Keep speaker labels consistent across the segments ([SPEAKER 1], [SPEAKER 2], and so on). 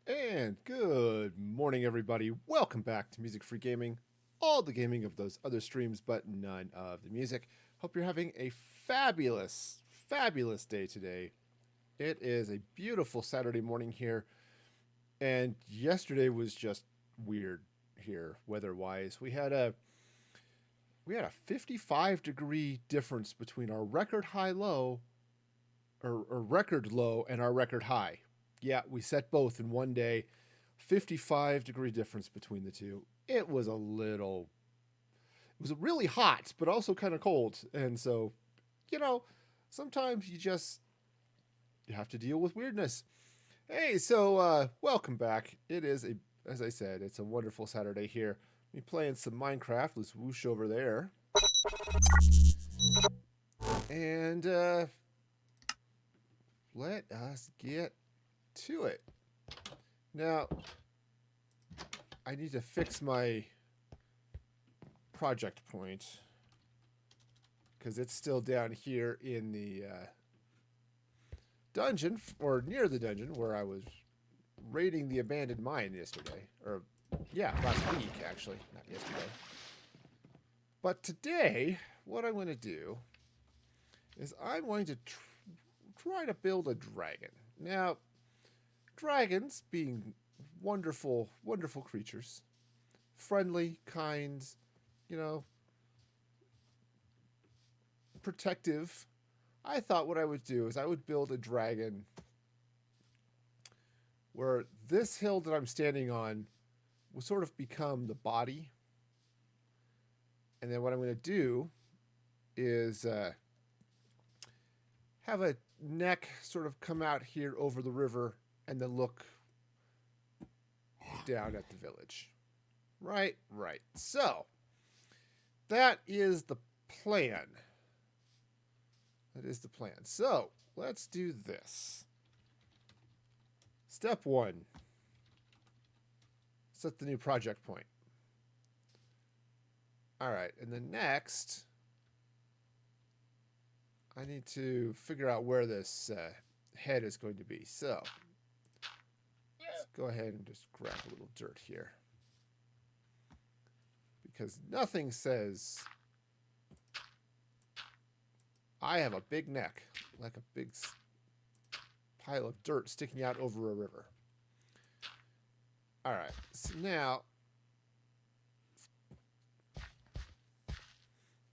[SPEAKER 1] And good morning, everybody. Welcome back to Music Free Gaming. All the gaming of those other streams, but none of the music. Hope you're having a fabulous day today. It is a beautiful Saturday morning here, and yesterday was just weird here weather-wise. We had a 55-degree difference between our record high low or record low and our record high. Yeah, we set both in one day. 55-degree difference between the two. It was really hot, but also kind of cold. And so, you know, sometimes you have to deal with weirdness. Hey, so welcome back. As I said, it's a wonderful Saturday here. Me playing some Minecraft. Let's whoosh over there. And let us get to it. Now, I need to fix my project point because it's still down here in the dungeon, or near the dungeon, where I was raiding the abandoned mine yesterday. Last week, actually, not yesterday. But today, what I'm going to do is I'm going to try to build a dragon. Now, dragons, being wonderful creatures, friendly, kind, protective. I thought what I would do is I would build a dragon where this hill that I'm standing on will sort of become the body. And then what I'm going to do is have a neck sort of come out here over the river and then look down at the village. Right. So, that is the plan. So, let's do this. Step 1. Set the new project point. Alright, and then next, I need to figure out where this head is going to be. So, let's go ahead and just grab a little dirt here. Because nothing says I have a big neck, like a big pile of dirt sticking out over a river. All right, so now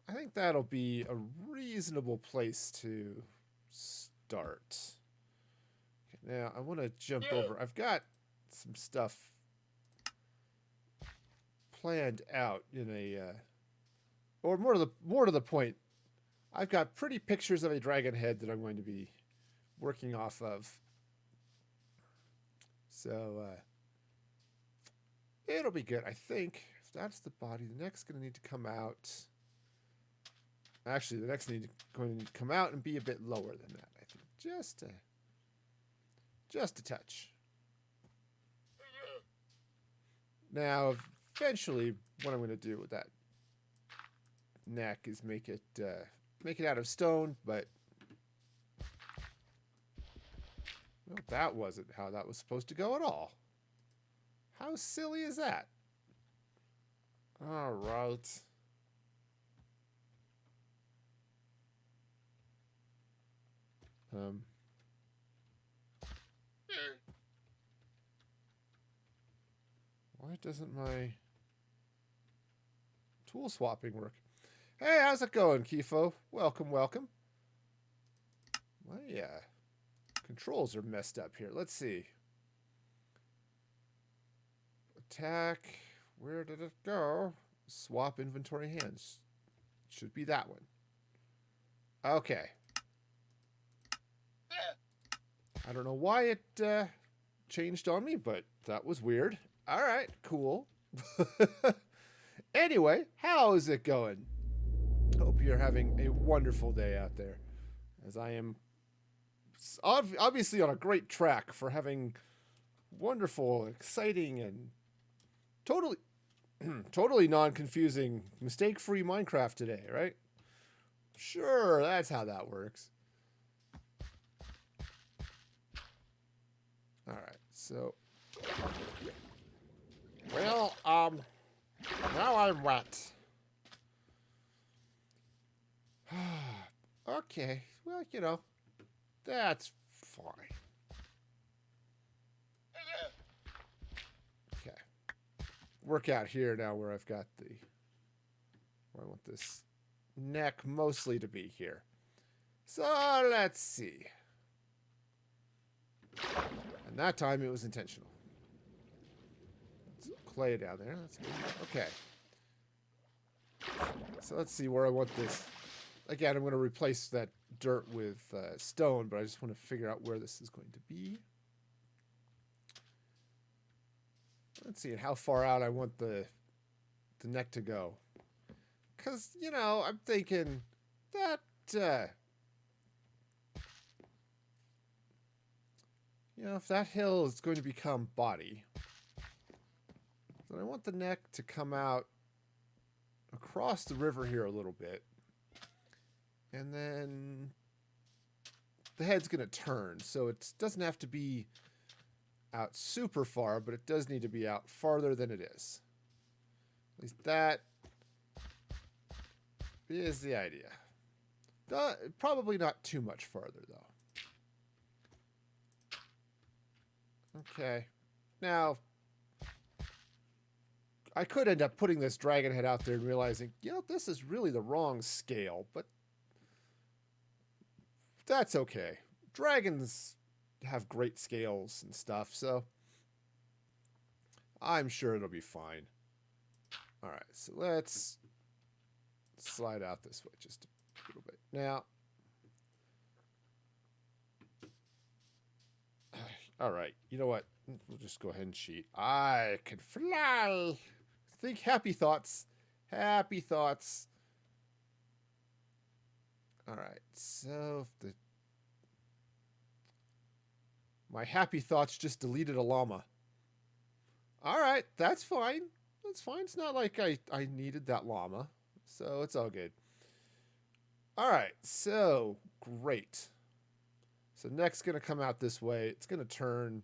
[SPEAKER 1] I think that'll be a reasonable place to start. Okay, now I want to jump over. I've got some stuff planned out in a, or more to the point, I've got pretty pictures of a dragon head that I'm going to be working off of. So it'll be good, I think. If that's the body, the neck's going to need to come out. Actually, the neck's going to come out and be a bit lower than that, I think. Just a touch. Now, eventually, what I'm going to do with that neck is make it out of stone, but well, that wasn't how that was supposed to go at all. How silly is that? All right. Why doesn't my tool swapping work? Hey, how's it going, Kifo? Welcome. My controls are messed up here. Let's see. Attack. Where did it go? Swap inventory hands. Should be that one. Okay. I don't know why it changed on me, but that was weird. All right, cool. Anyway, how is it going? Hope you're having a wonderful day out there, as I am obviously on a great track for having wonderful, exciting, and totally non-confusing, mistake-free Minecraft today, right? Sure, that's how that works. All right, so... Well, now I'm wet. Okay, well, you know, that's fine. Okay. Work out here now where I've got the... Where I want this neck mostly to be here. So, let's see. And that time it was intentional. Clay down there. That's good. Okay. So let's see where I want this. Again, I'm going to replace that dirt with stone, but I just want to figure out where this is going to be. Let's see how far out I want the neck to go. Because, you know, I'm thinking that, you know, if that hill is going to become body, then I want the neck to come out across the river here a little bit. And then the head's going to turn, so it doesn't have to be out super far, but it does need to be out farther than it is. At least that is the idea. Probably not too much farther, though. Okay. Now, I could end up putting this dragon head out there and realizing, you know, this is really the wrong scale, but that's okay. Dragons have great scales and stuff, so I'm sure it'll be fine. All right, so let's slide out this way just a little bit. Now, all right, you know what? We'll just go ahead and cheat. I can fly. Think happy thoughts. Happy thoughts. All right, so my happy thoughts just deleted a llama. All right, that's fine. That's fine. It's not like I needed that llama, so it's all good. All right, so great. So neck's going to come out this way. It's going to turn.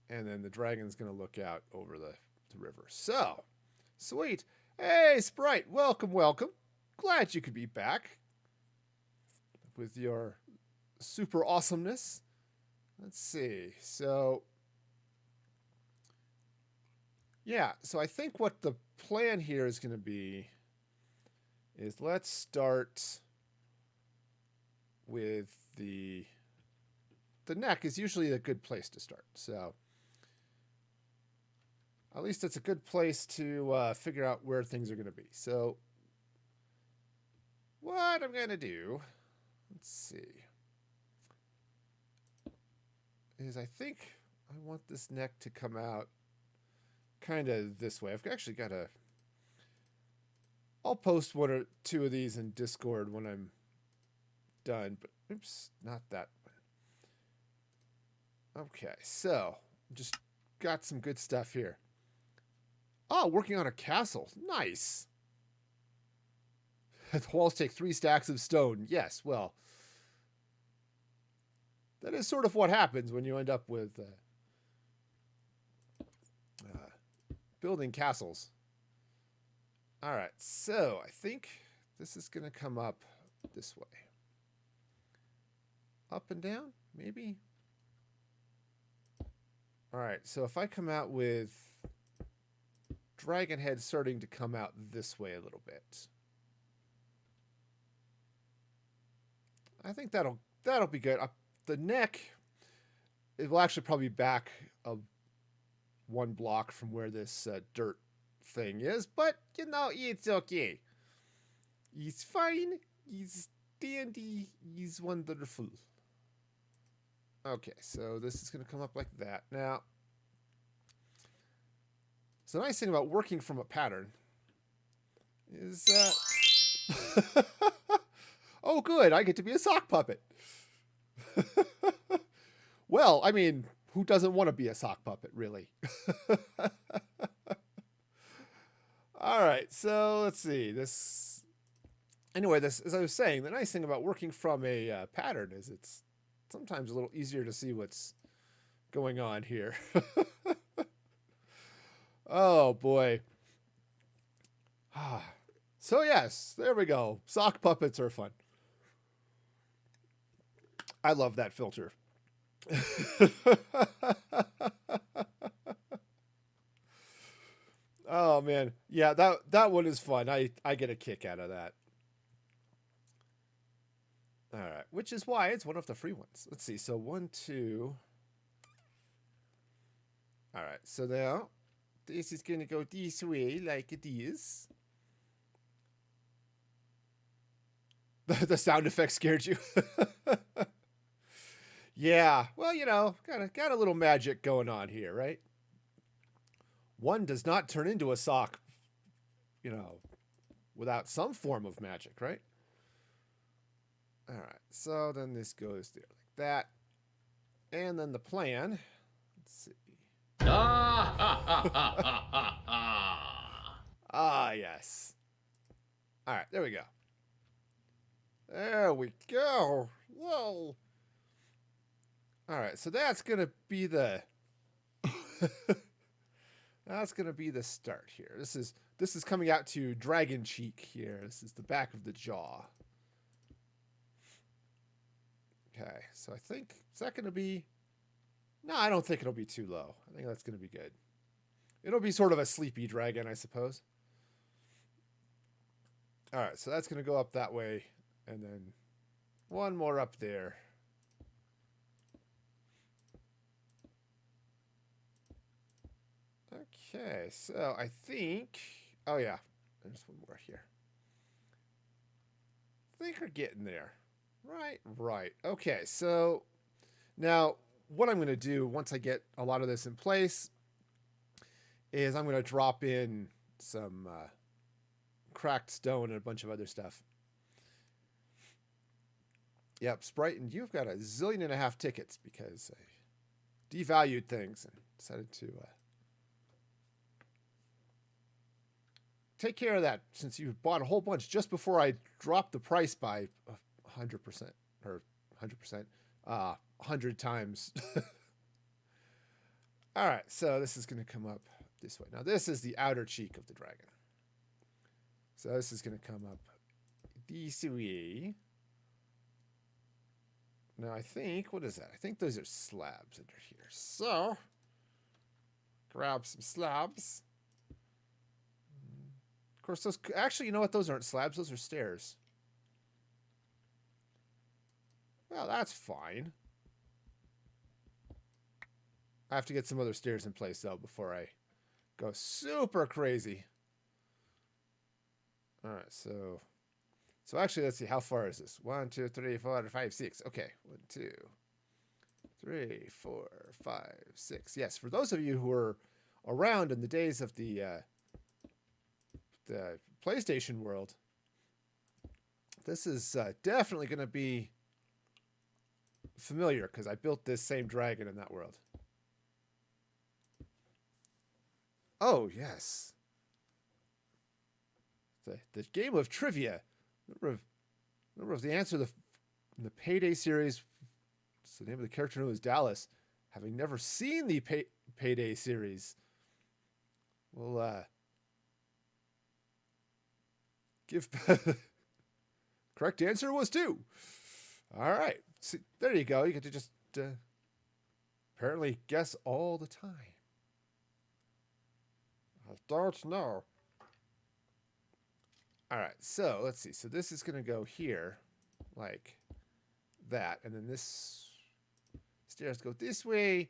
[SPEAKER 1] And then the dragon's going to look out over the river. So, sweet. Hey, Sprite, welcome, welcome. Glad you could be back with your super awesomeness. Let's see. So, yeah. So I think what the plan here is going to be is let's start with the neck is usually a good place to start. So at least it's a good place to figure out where things are going to be. So what I'm going to do, let's see, is I think I want this neck to come out kind of this way. I've actually got a... I'll post one or two of these in Discord when I'm done. But oops, not that one. Okay, so just got some good stuff here. Oh, working on a castle. Nice. The walls take 3 stacks of stone. Yes, well, that is sort of what happens when you end up with building castles. All right, so I think this is going to come up this way. Up and down, maybe? All right, so if I come out with dragon head starting to come out this way a little bit, I think that'll be good. The neck, it will actually probably be back 1 block from where this dirt thing is, but you know, it's okay. He's fine. He's dandy. He's wonderful. Okay, so this is going to come up like that. Now, so the nice thing about working from a pattern is that... oh, good, I get to be a sock puppet. Well, I mean, who doesn't want to be a sock puppet, really? All right, so let's see. Anyway, as I was saying, the nice thing about working from a pattern is it's sometimes a little easier to see what's going on here. Oh boy. So yes, there we go. Sock puppets are fun. I love that filter. Oh man, yeah, that one is fun. I get a kick out of that. All right, which is why it's one of the free ones. Let's see. So 1, 2. All right. So now this is gonna go this way, like it is. The sound effect scared you. Yeah. Well, got a little magic going on here, right? One does not turn into a sock, without some form of magic, right? All right, so then this goes there like that. And then the plan, let's see. Ah, yes. All right, there we go. There we go. Whoa. All right, so that's going to be the that's going to be the start here. This is coming out to dragon cheek here. This is the back of the jaw. Okay, so I think, is that going to be... No, I don't think it'll be too low. I think that's going to be good. It'll be sort of a sleepy dragon, I suppose. All right, so that's going to go up that way, and then one more up there. Okay, so I think... Oh, yeah. There's one more here. I think we're getting there. Right. Okay, so now what I'm going to do once I get a lot of this in place is I'm going to drop in some cracked stone and a bunch of other stuff. Yep, Sprite, and you've got 1.5 zillion tickets because I devalued things and decided to take care of that since you bought a whole bunch just before I dropped the price by 100% or 100%, 100 times. All right, so this is going to come up this way. Now this is the outer cheek of the dragon. So this is going to come up this way. Now I think, what is that? I think those are slabs under here. So, grab some slabs. Of course, those, actually, you know what? Those aren't slabs. Those are stairs. Well, that's fine. I have to get some other stairs in place, though, before I go super crazy. All right, so actually, let's see. How far is this? 1, 2, 3, 4, 5, 6. Okay, 1, 2, 3, 4, 5, 6. Yes, for those of you who were around in the days of the PlayStation world, this is definitely going to be familiar because I built this same dragon in that world. Oh, yes. The game of trivia. Number of the answer in the Payday series. It's the name of the character known as Dallas. Having never seen the Payday series, we'll give... Correct answer was 2. All right. See, there you go. You get to just apparently guess all the time. I don't know. All right. So let's see. So this is going to go here like that. And then this stairs go this way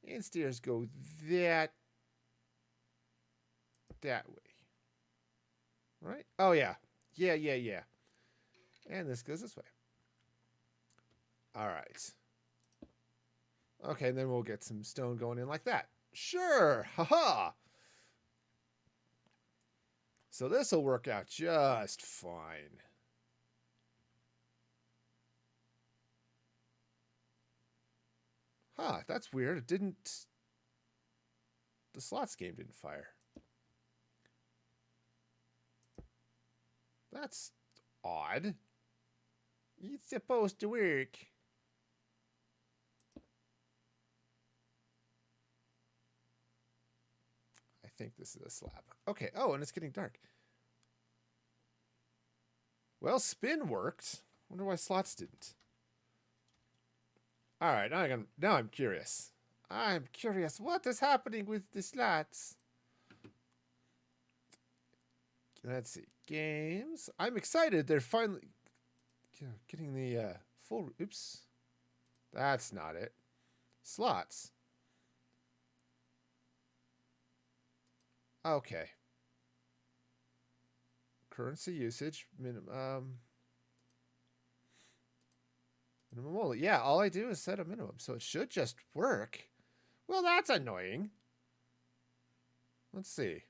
[SPEAKER 1] and stairs go that way. Right? Oh, yeah. Yeah. And this goes this way. All right. Okay, and then we'll get some stone going in like that. Sure. Haha. So this will work out just fine. Huh, that's weird. It didn't... The slots game didn't fire. That's odd. It's supposed to work. think this is a slab. Okay. Oh, and it's getting dark. Well, spin worked. Wonder why slots didn't. All right, now I'm curious. I'm curious. What is happening with the slots? Let's see. Games. I'm excited. They're finally getting the full... Oops. That's not it. Slots. Okay. Currency usage. Minimum only. Yeah, all I do is set a minimum. So it should just work. Well, that's annoying. Let's see.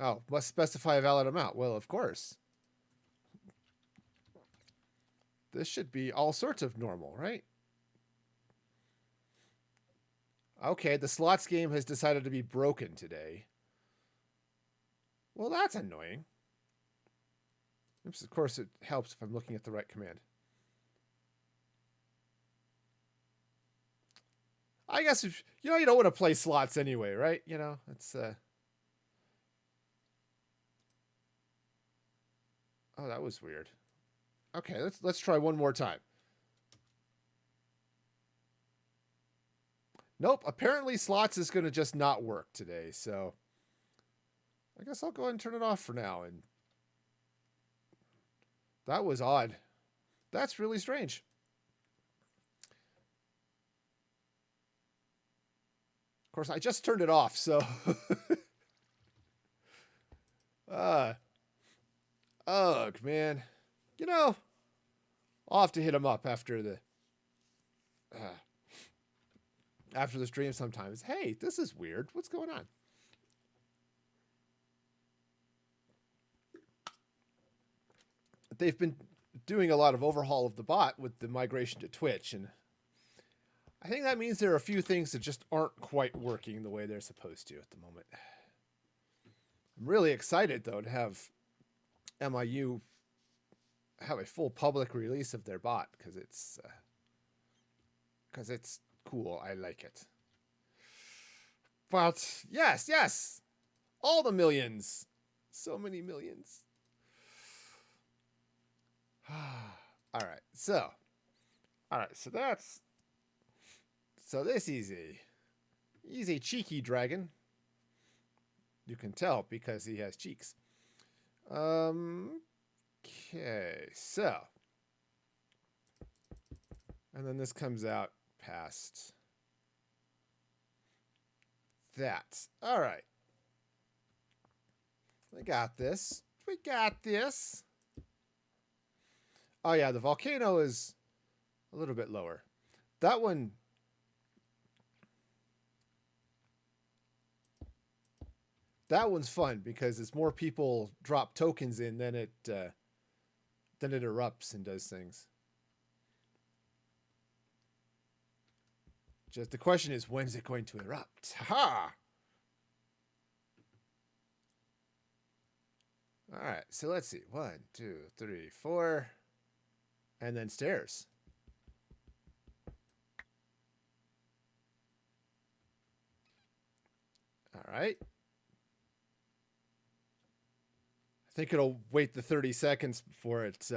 [SPEAKER 1] Oh, must specify a valid amount. Well, of course. This should be all sorts of normal, right? Okay, the slots game has decided to be broken today. Well, that's annoying. Oops, of course it helps if I'm looking at the right command. I guess, you don't want to play slots anyway, right? It's... Oh, that was weird. Okay, let's try one more time. Nope, apparently slots is going to just not work today, so I guess I'll go ahead and turn it off for now. And that was odd. That's really strange. Of course, I just turned it off, so ugh, man. I'll have to hit him up after the stream sometimes. Hey, this is weird. What's going on? They've been doing a lot of overhaul of the bot with the migration to Twitch, and I think that means there are a few things that just aren't quite working the way they're supposed to at the moment. I'm really excited, though, to have MIU have a full public release of their bot, because it's cool. I like it. But yes, all the millions, so many millions. All right, so this he's a cheeky dragon. You can tell because he has cheeks. Okay, so, and then this comes out past that. All right. We got this. Oh, yeah, the volcano is a little bit lower. That one's fun because as more people drop tokens in, then it erupts and does things. Just the question is, when's it going to erupt? Ha! All right, so let's see. 1, 2, 3, 4. And then stairs. All right. I think it'll wait the 30 seconds before it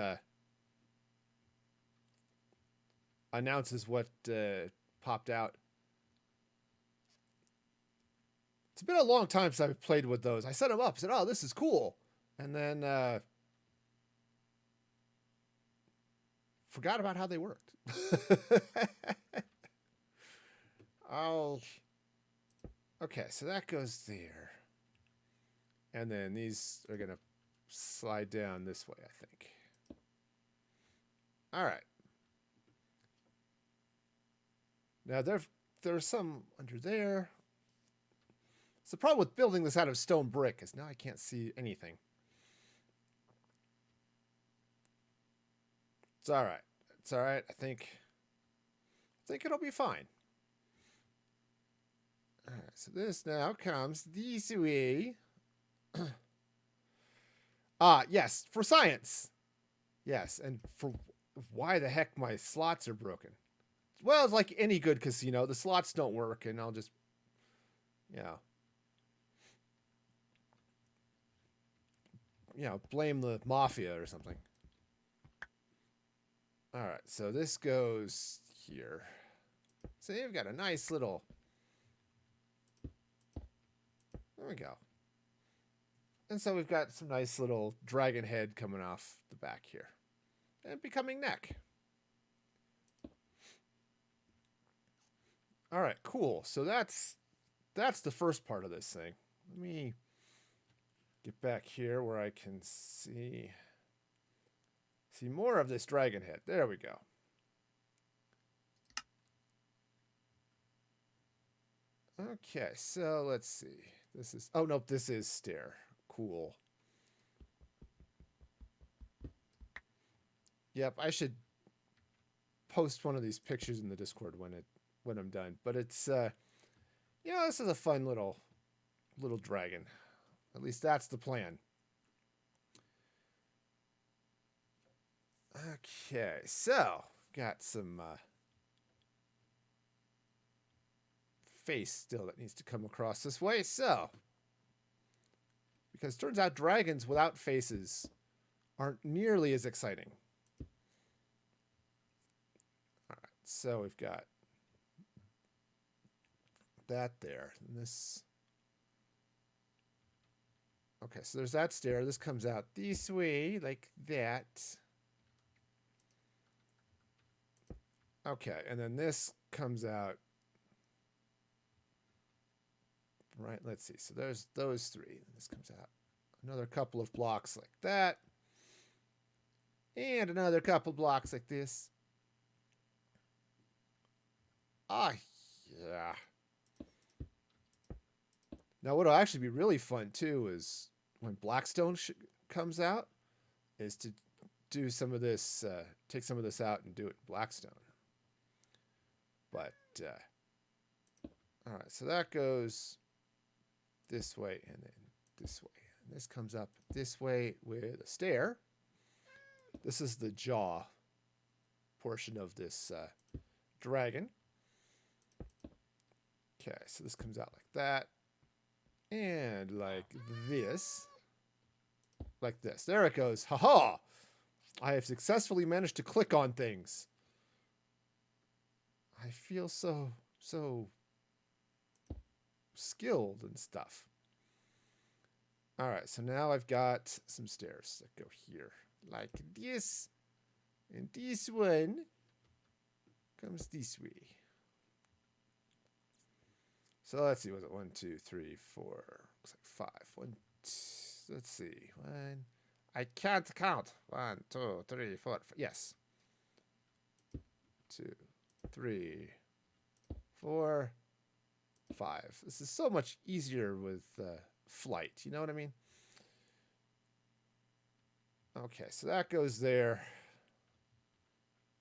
[SPEAKER 1] announces what popped out. It's been a long time since I've played with those. I set them up, said, oh, this is cool. And then forgot about how they worked. Oh. Okay, so that goes there. And then these are going to slide down this way, I think. All right. Now, there's some under there. It's the problem with building this out of stone brick is now I can't see anything. It's all right. It's all right. I think it'll be fine. All right, so this now comes this way. Yes, for science. Yes, and for why the heck my slots are broken. Well, it's like any good casino. The slots don't work, and I'll just, blame the mafia or something. All right, so this goes here. So you've got a nice little. There we go. And so we've got some nice little dragon head coming off the back here. And becoming neck. All right, cool. So that's the first part of this thing. Let me get back here where I can see more of this dragon head. There we go. Okay, so let's see. This is, oh nope, this is stair. Cool. Yep, I should post one of these pictures in the Discord when I'm done. But it's this is a fun little dragon. At least that's the plan. Okay, so got some face still that needs to come across this way. So, because it turns out dragons without faces aren't nearly as exciting. All right, so we've got that there. And this. Okay, so there's that stair. This comes out this way, like that. Okay, and then this comes out. Right, let's see. So there's those three. This comes out. Another couple of blocks like that. And another couple blocks like this. Ah, yeah. Now, what'll actually be really fun, too, is when Blackstone comes out, is to do some of this, take some of this out and do it in Blackstone. But, all right, so that goes this way and then this way. And this comes up this way with a stair. This is the jaw portion of this dragon. Okay, so this comes out like that. And like this. Like this. There it goes. Haha! I have successfully managed to click on things. I feel so skilled and stuff. All right, so now I've got some stairs that go here. Like this. And this one comes this way. So let's see, was it 1, 2, 3, 4? Looks like 5. Let's see. I can't count. 1, 2, 3, 4. Yes. 2, 3, 4, 5. This is so much easier with flight. You know what I mean? Okay, so that goes there.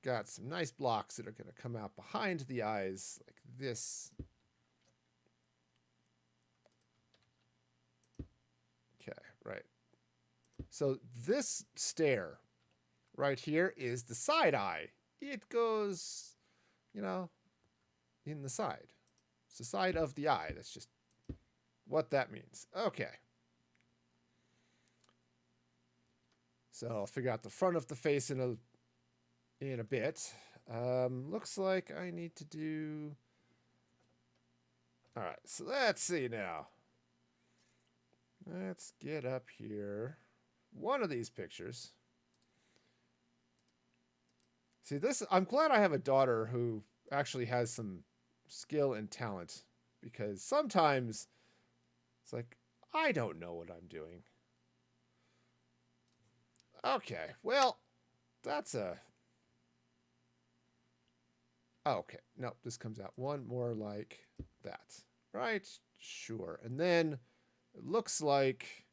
[SPEAKER 1] Got some nice blocks that are going to come out behind the eyes like this. Okay, right. So this stair right here is the side eye. It goes, in the side. It's the side of the eye. That's just what that means. Okay. So I'll figure out the front of the face in a bit. Looks like I need to do. All right. So let's see now. Let's get up here. One of these pictures. See this. I'm glad I have a daughter who actually has some skill and talent, because sometimes it's like, I don't know what I'm doing. Okay, well, that's a... Oh, okay, no, this comes out one more like that. Right, sure. And then it looks like...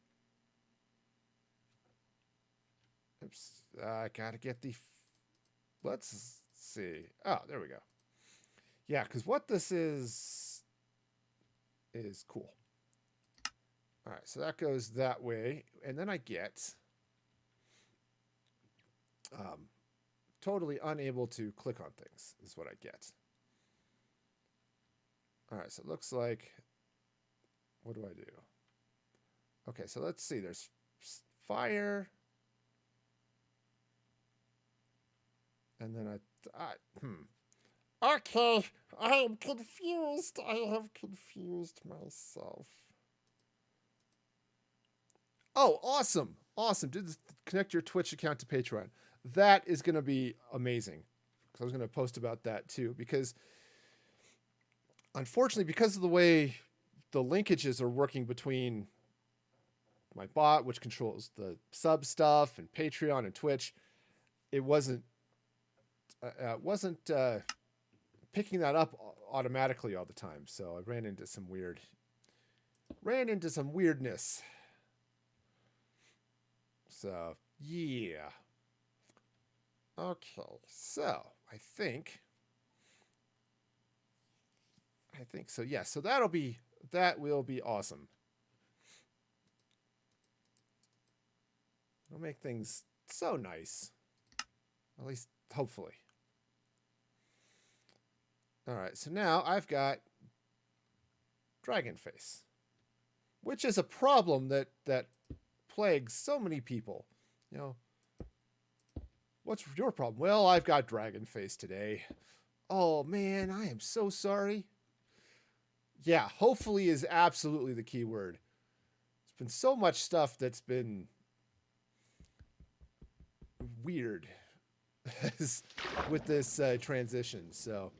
[SPEAKER 1] Oops, I gotta get the... Let's see. Oh, there we go. Yeah, because what this is cool. All right, so that goes that way. And then I get totally unable to click on things is what I get. All right, so it looks like, what do I do? Okay, so let's see. There's fire. And then Okay, I am confused. I have confused myself. Oh, awesome. Awesome. Did connect your Twitch account to Patreon. That is going to be amazing. Because I was going to post about that too. Because unfortunately, because of the way the linkages are working between my bot, which controls the sub stuff, and Patreon and Twitch, it wasn't picking that up automatically all the time. So I ran into some weirdness. So yeah. Okay, so I think so. Yeah, so that will be awesome. It'll make things so nice. At least hopefully. All right, so now I've got dragon face, which is a problem that plagues so many people. You know, what's your problem? Well, I've got dragon face today. Oh man, I am so sorry. Yeah, hopefully is absolutely the key word. There's been so much stuff that's been weird with this transition. So,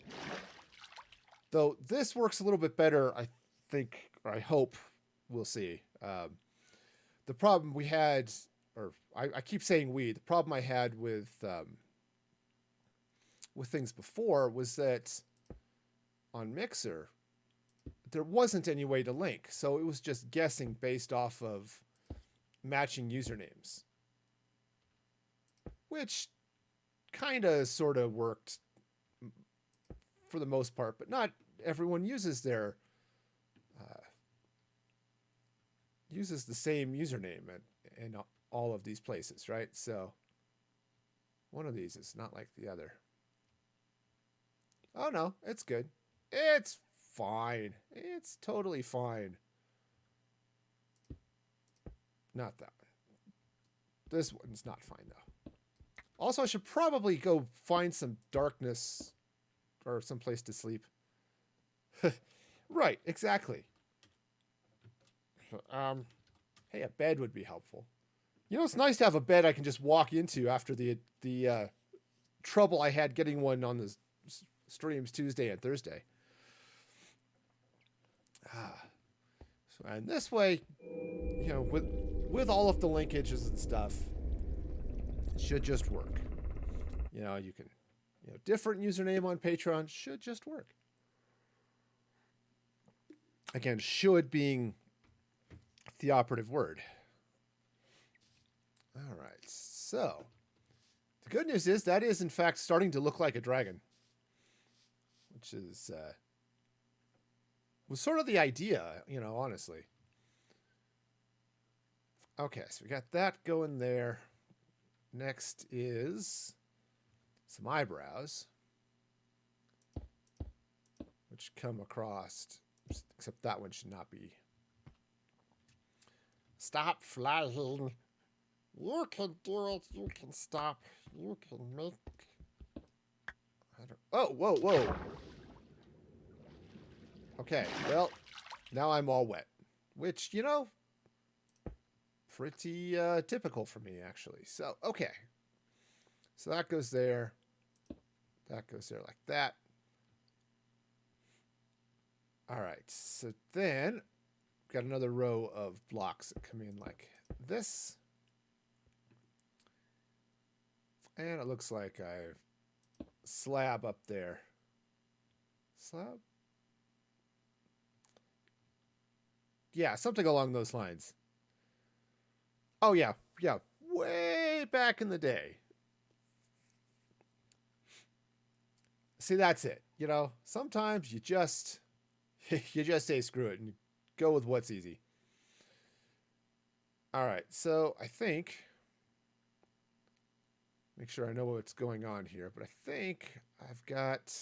[SPEAKER 1] though this works a little bit better, I think, or I hope, we'll see. The problem we had, or I keep saying the problem I had with things before was that on Mixer, there wasn't any way to link. So it was just guessing based off of matching usernames, which kind of sort of worked for the most part, but not everyone uses their uses the same username in all of these places, right? So one of these is not like the other. Oh no, it's good. It's fine. It's totally fine. Not that one. This one's not fine though. Also, I should probably go find some darkness or some place to sleep. Right, exactly. Hey, a bed would be helpful. You know, it's nice to have a bed I can just walk into after the trouble I had getting one on the streams Tuesday and Thursday. So, and this way, you know, with all of the linkages and stuff, it should just work. You know, you can, different username on Patreon should just work. Again, should being the operative word. All right, so the good news is that is in fact starting to look like a dragon, which is was sort of the idea, honestly. Okay, so we got that going there. Next is some eyebrows, which come across, except that one should not be. Stop flying. You can do it. You can stop. You can make. Oh, whoa. Okay, well, now I'm all wet, which, pretty typical for me, actually. So, okay. So that goes there. That goes there like that. All right, so then we've got another row of blocks that come in like this. And it looks like I've slab up there. Slab? Yeah, something along those lines. Oh, yeah. Way back in the day. See, that's it. Sometimes you just say screw it and go with what's easy. All right, so I think, make sure I know what's going on here, but I think I've got,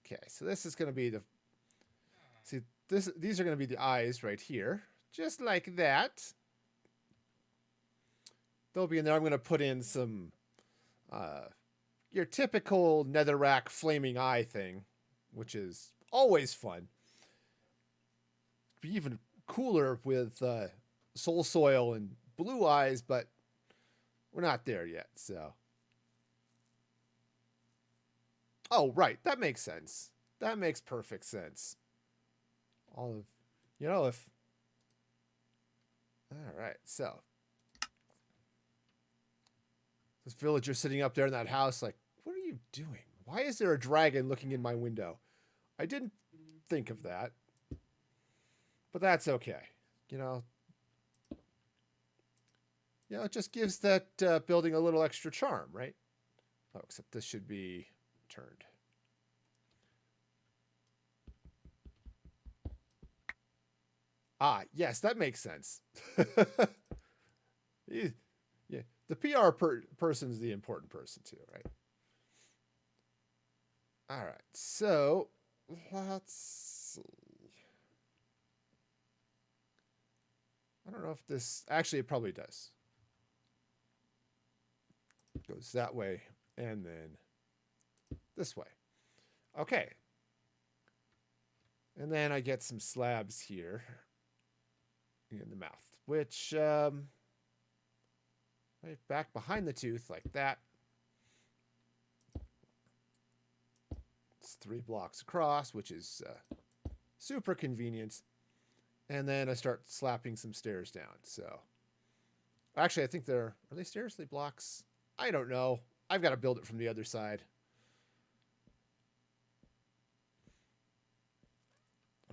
[SPEAKER 1] okay, so this is going to be see, these are going to be the eyes right here, just like that. They'll be in there. I'm going to put in some your typical netherrack flaming eye thing, which is always fun. Be even cooler with soul soil and blue eyes, but we're not there yet. So, oh right, that makes sense. That makes perfect sense. All of, if. All right, so this villager sitting up there in that house, like, what are you doing? Why is there a dragon looking in my window? I didn't think of that. But that's okay. It just gives that building a little extra charm, right? Oh, except this should be turned. Ah, yes, that makes sense. Yeah, the PR person is the important person too, right? All right, so let's see. I don't know if this actually it probably does. It goes that way and then this way. Okay. And then I get some slabs here in the mouth, which right back behind the tooth like that. It's 3 blocks across, which is super convenient. And then I start slapping some stairs down. So actually, I think are they stairs? Are they blocks? I don't know. I've got to build it from the other side.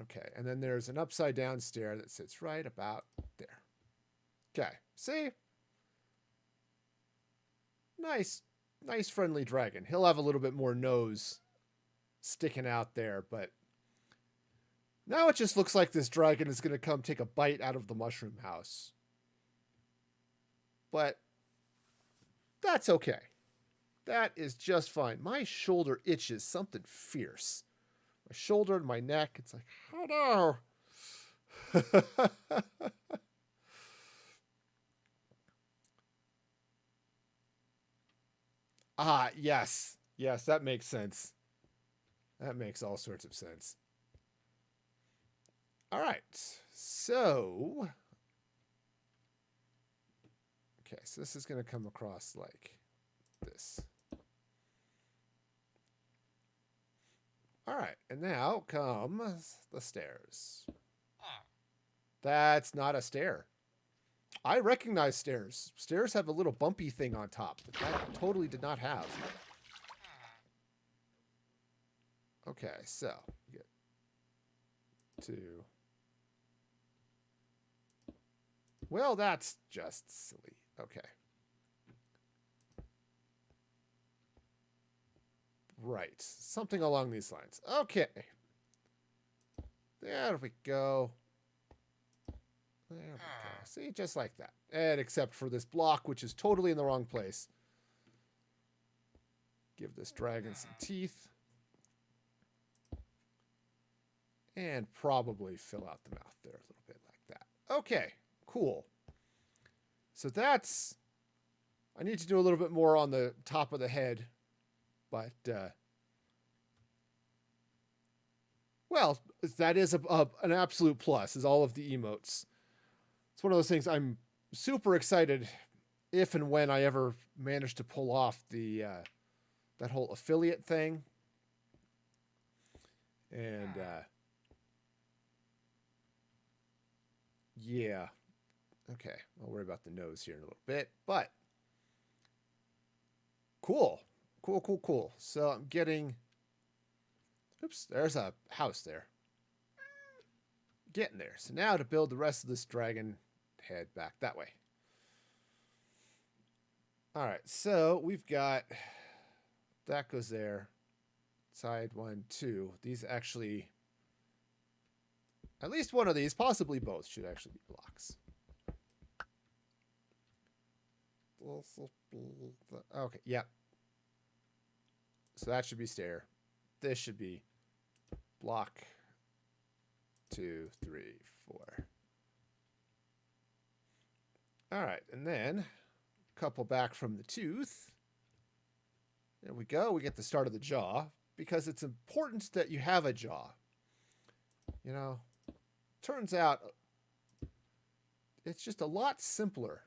[SPEAKER 1] Okay, and then there's an upside down stair that sits right about there. Okay, see? Nice friendly dragon. He'll have a little bit more nose sticking out there, but now it just looks like this dragon is going to come take a bite out of the mushroom house. But that's okay. That is just fine. My shoulder itches something fierce. My shoulder and my neck, it's like, oh no. Ah, yes. Yes, that makes sense. That makes all sorts of sense. All right. So, okay, so this is going to come across like this. All right, and now come the stairs. That's not a stair. I recognize stairs. Stairs have a little bumpy thing on top that I totally did not have. Okay, so get 2. Well, that's just silly. Okay. Right. Something along these lines. Okay. There we go. There we go. See, just like that. And except for this block, which is totally in the wrong place. Give this dragon some teeth. And probably fill out the mouth there a little bit like that. Okay, cool. So that's... I need to do a little bit more on the top of the head. But, well, that is an absolute plus, is all of the emotes. It's one of those things I'm super excited if and when I ever manage to pull off the that whole affiliate thing. And, yeah. Okay, I'll worry about the nose here in a little bit. But, cool. Cool. So I'm getting... Oops, there's a house there. Getting there. So now to build the rest of this dragon, head back that way. All right, so we've got... That goes there. Side 1, 2. These actually... At least one of these, possibly both, should actually be blocks. Okay, yep. So that should be stair. This should be block 2, 3, 4. All right, and then a couple back from the tooth. There we go. We get the start of the jaw because it's important that you have a jaw. You know, turns out it's just a lot simpler.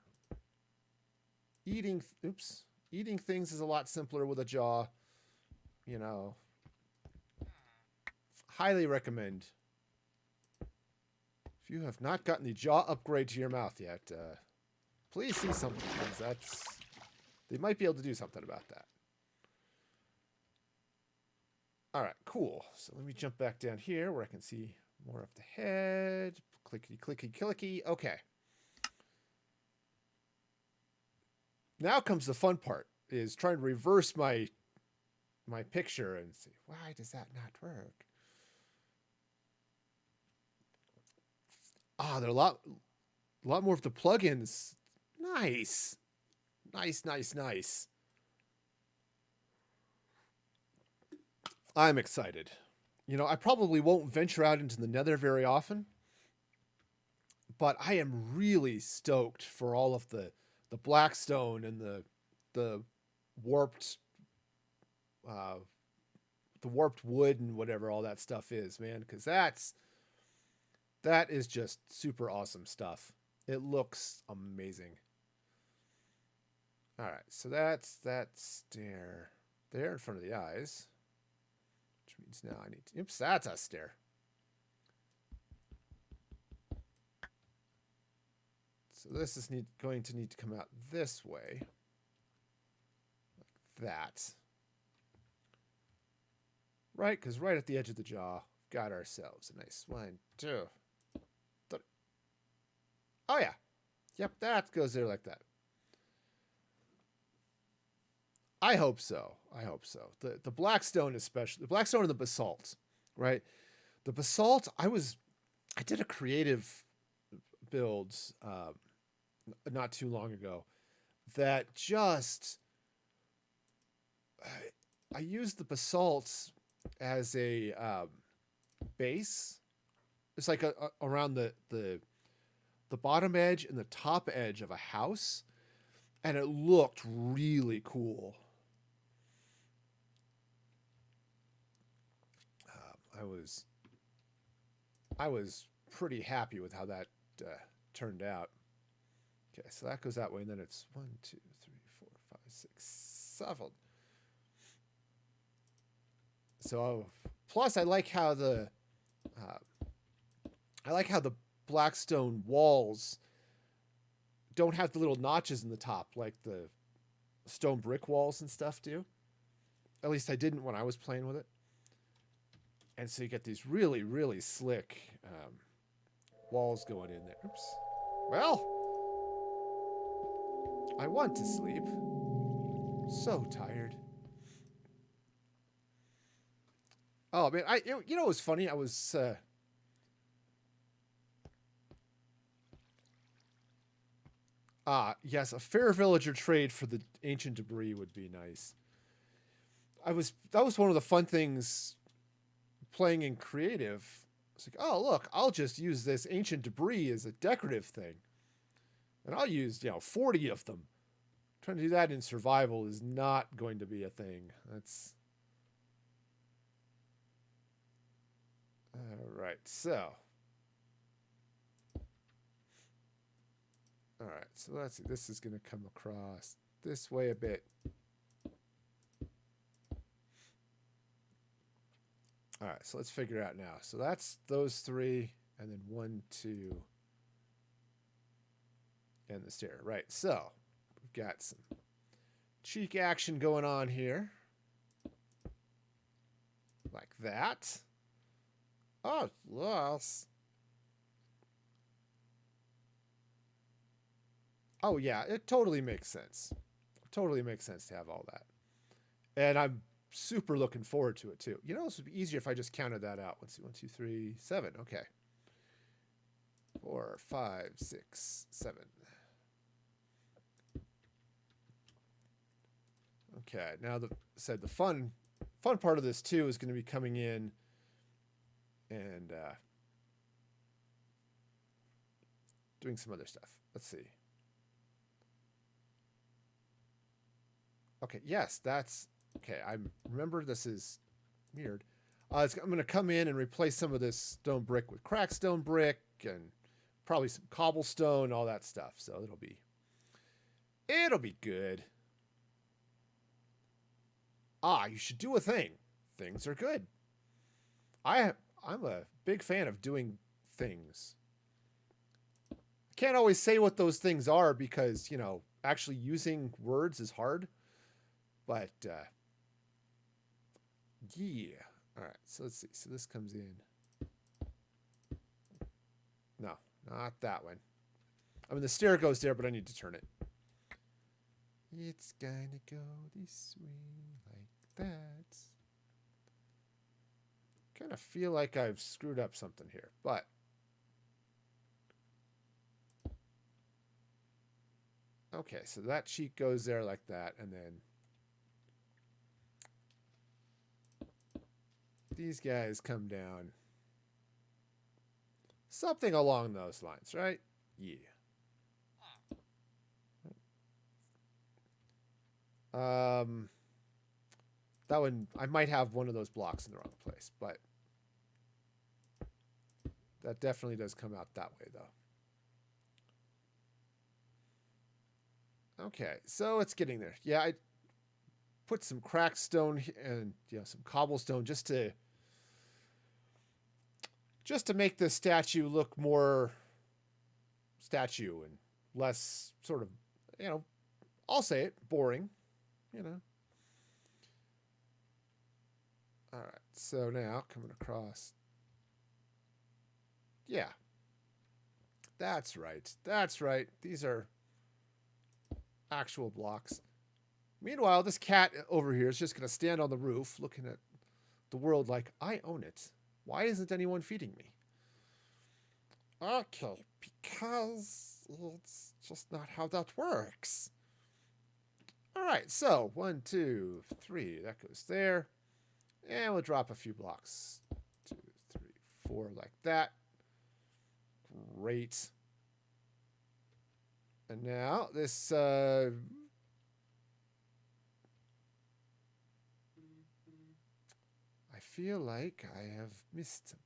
[SPEAKER 1] Eating things is a lot simpler with a jaw. You know, highly recommend. If you have not gotten the jaw upgrade to your mouth yet, please see something, because they might be able to do something about that. All right, cool. So let me jump back down here where I can see more of the head. Clickety, clicky, clicky. Okay. Now comes the fun part, is trying to reverse my picture and see, why does that not work? Ah, there are a lot more of the plugins. Nice. Nice. I'm excited. You know, I probably won't venture out into the Nether very often, but I am really stoked for all of the Blackstone and the warped wood and whatever all that stuff is, man, because that is just super awesome stuff. It looks amazing. All right, so that's that stair there in front of the eyes, which means now I need to, oops, that's a stair. So this is going to need to come out this way, like that. Right, because right at the edge of the jaw, we've got ourselves a nice 1, 2, 3. Oh yeah, yep, that goes there like that. I hope so. The Blackstone especially, the Blackstone and the Basalt, right? The Basalt, I did a creative build not too long ago that just, I used the Basalt as a base. It's like around the bottom edge and the top edge of a house, and it looked really cool. I was pretty happy with how that turned out. Okay, so that goes that way, and then it's 1, 2, 3, 4, 5, 6, 7. So, plus I like how the Blackstone walls don't have the little notches in the top like the stone brick walls and stuff do. At least I didn't when I was playing with it. And so you get these really, really slick walls going in there. Oops. Well, I want to sleep. So tired. Oh man, you know what was funny? I was yes, a fair villager trade for the ancient debris would be nice. That was one of the fun things playing in creative. It's like, oh look, I'll just use this ancient debris as a decorative thing, and I'll use 40 of them. Trying to do that in survival is not going to be a thing. That's all right. So, all right. So let's see. This is going to come across this way a bit. All right, so let's figure it out now. So that's those 3, and then 1, 2, and the stair. Right, so we've got some cheek action going on here. Like that. Oh, yes. Oh, yeah, it totally makes sense. Totally makes sense to have all that. And I'm super looking forward to it too. This would be easier if I just counted that out. Let's see, 1, 2, 3, 7. Okay. 4, 5, 6, 7. Okay. Now the fun part of this too is going to be coming in and doing some other stuff. Let's see. Okay, yes, that's okay. I remember this is weird. I'm going to come in and replace some of this stone brick with cracked stone brick and probably some cobblestone, all that stuff. So it'll be good. You should do a thing. Things are good. I'm a big fan of doing things. I can't always say what those things are because, actually using words is hard. But, yeah. All right, so let's see. So this comes in. No, not that one. I mean, the stair goes there, but I need to turn it. It's gonna go this way like that. Kind of feel like I've screwed up something here, but okay, so that sheet goes there like that, and then these guys come down. Something along those lines, right? Yeah. That one, I might have one of those blocks in the wrong place, but that definitely does come out that way, though. Okay, so it's getting there. Yeah, I put some cracked stone and some cobblestone just to make the statue look more statue and less sort of, I'll say it, boring, All right, so now coming across. Yeah. That's right. That's right. These are actual blocks. Meanwhile, this cat over here is just going to stand on the roof looking at the world like, I own it. Why isn't anyone feeding me? Okay, because it's just not how that works. All right, so 1, 2, 3. That goes there. And we'll drop a few blocks. 2, 3, 4, like that. Great. And now this I feel like I have missed something.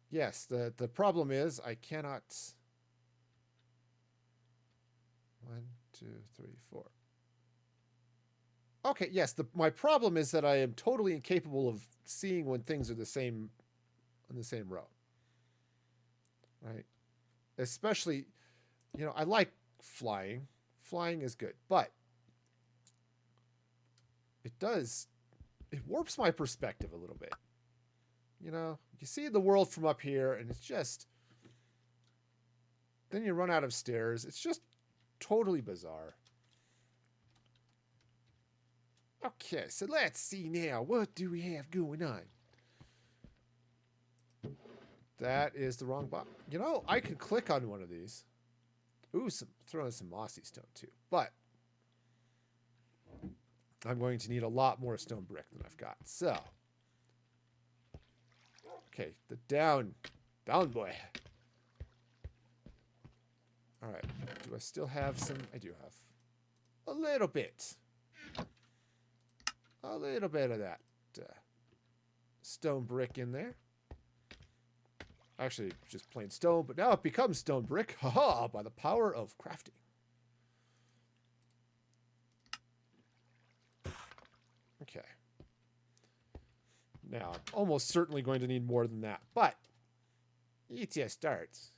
[SPEAKER 1] Yes, the problem is I cannot. 1, 2, 3, 4. Okay, yes, my problem is that I am totally incapable of seeing when things are the same on the same row. Right? Especially, I like flying. Flying is good, but it warps my perspective a little bit. You see the world from up here and it's just, then you run out of stairs. It's just totally bizarre. Okay, so let's see now. What do we have going on? That is the wrong box. I could click on one of these. Ooh, throw in some mossy stone too. But I'm going to need a lot more stone brick than I've got. So, okay, the down boy. All right, do I still have some? I do have a little bit. A little bit of that stone brick in there. Actually, just plain stone, but now it becomes stone brick. Haha, by the power of crafting. Okay. Now, I'm almost certainly going to need more than that, but it just starts.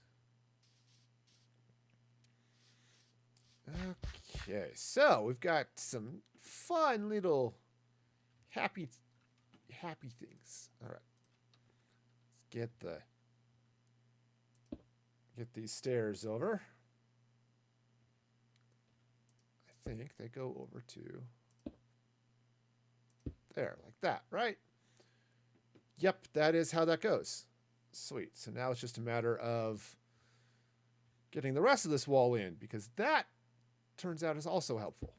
[SPEAKER 1] Okay, so we've got some fun little happy things. All right. Let's get these stairs over. I think they go over to there, like that, right? Yep, that is how that goes. Sweet. So now it's just a matter of getting the rest of this wall in, because that turns out is also helpful.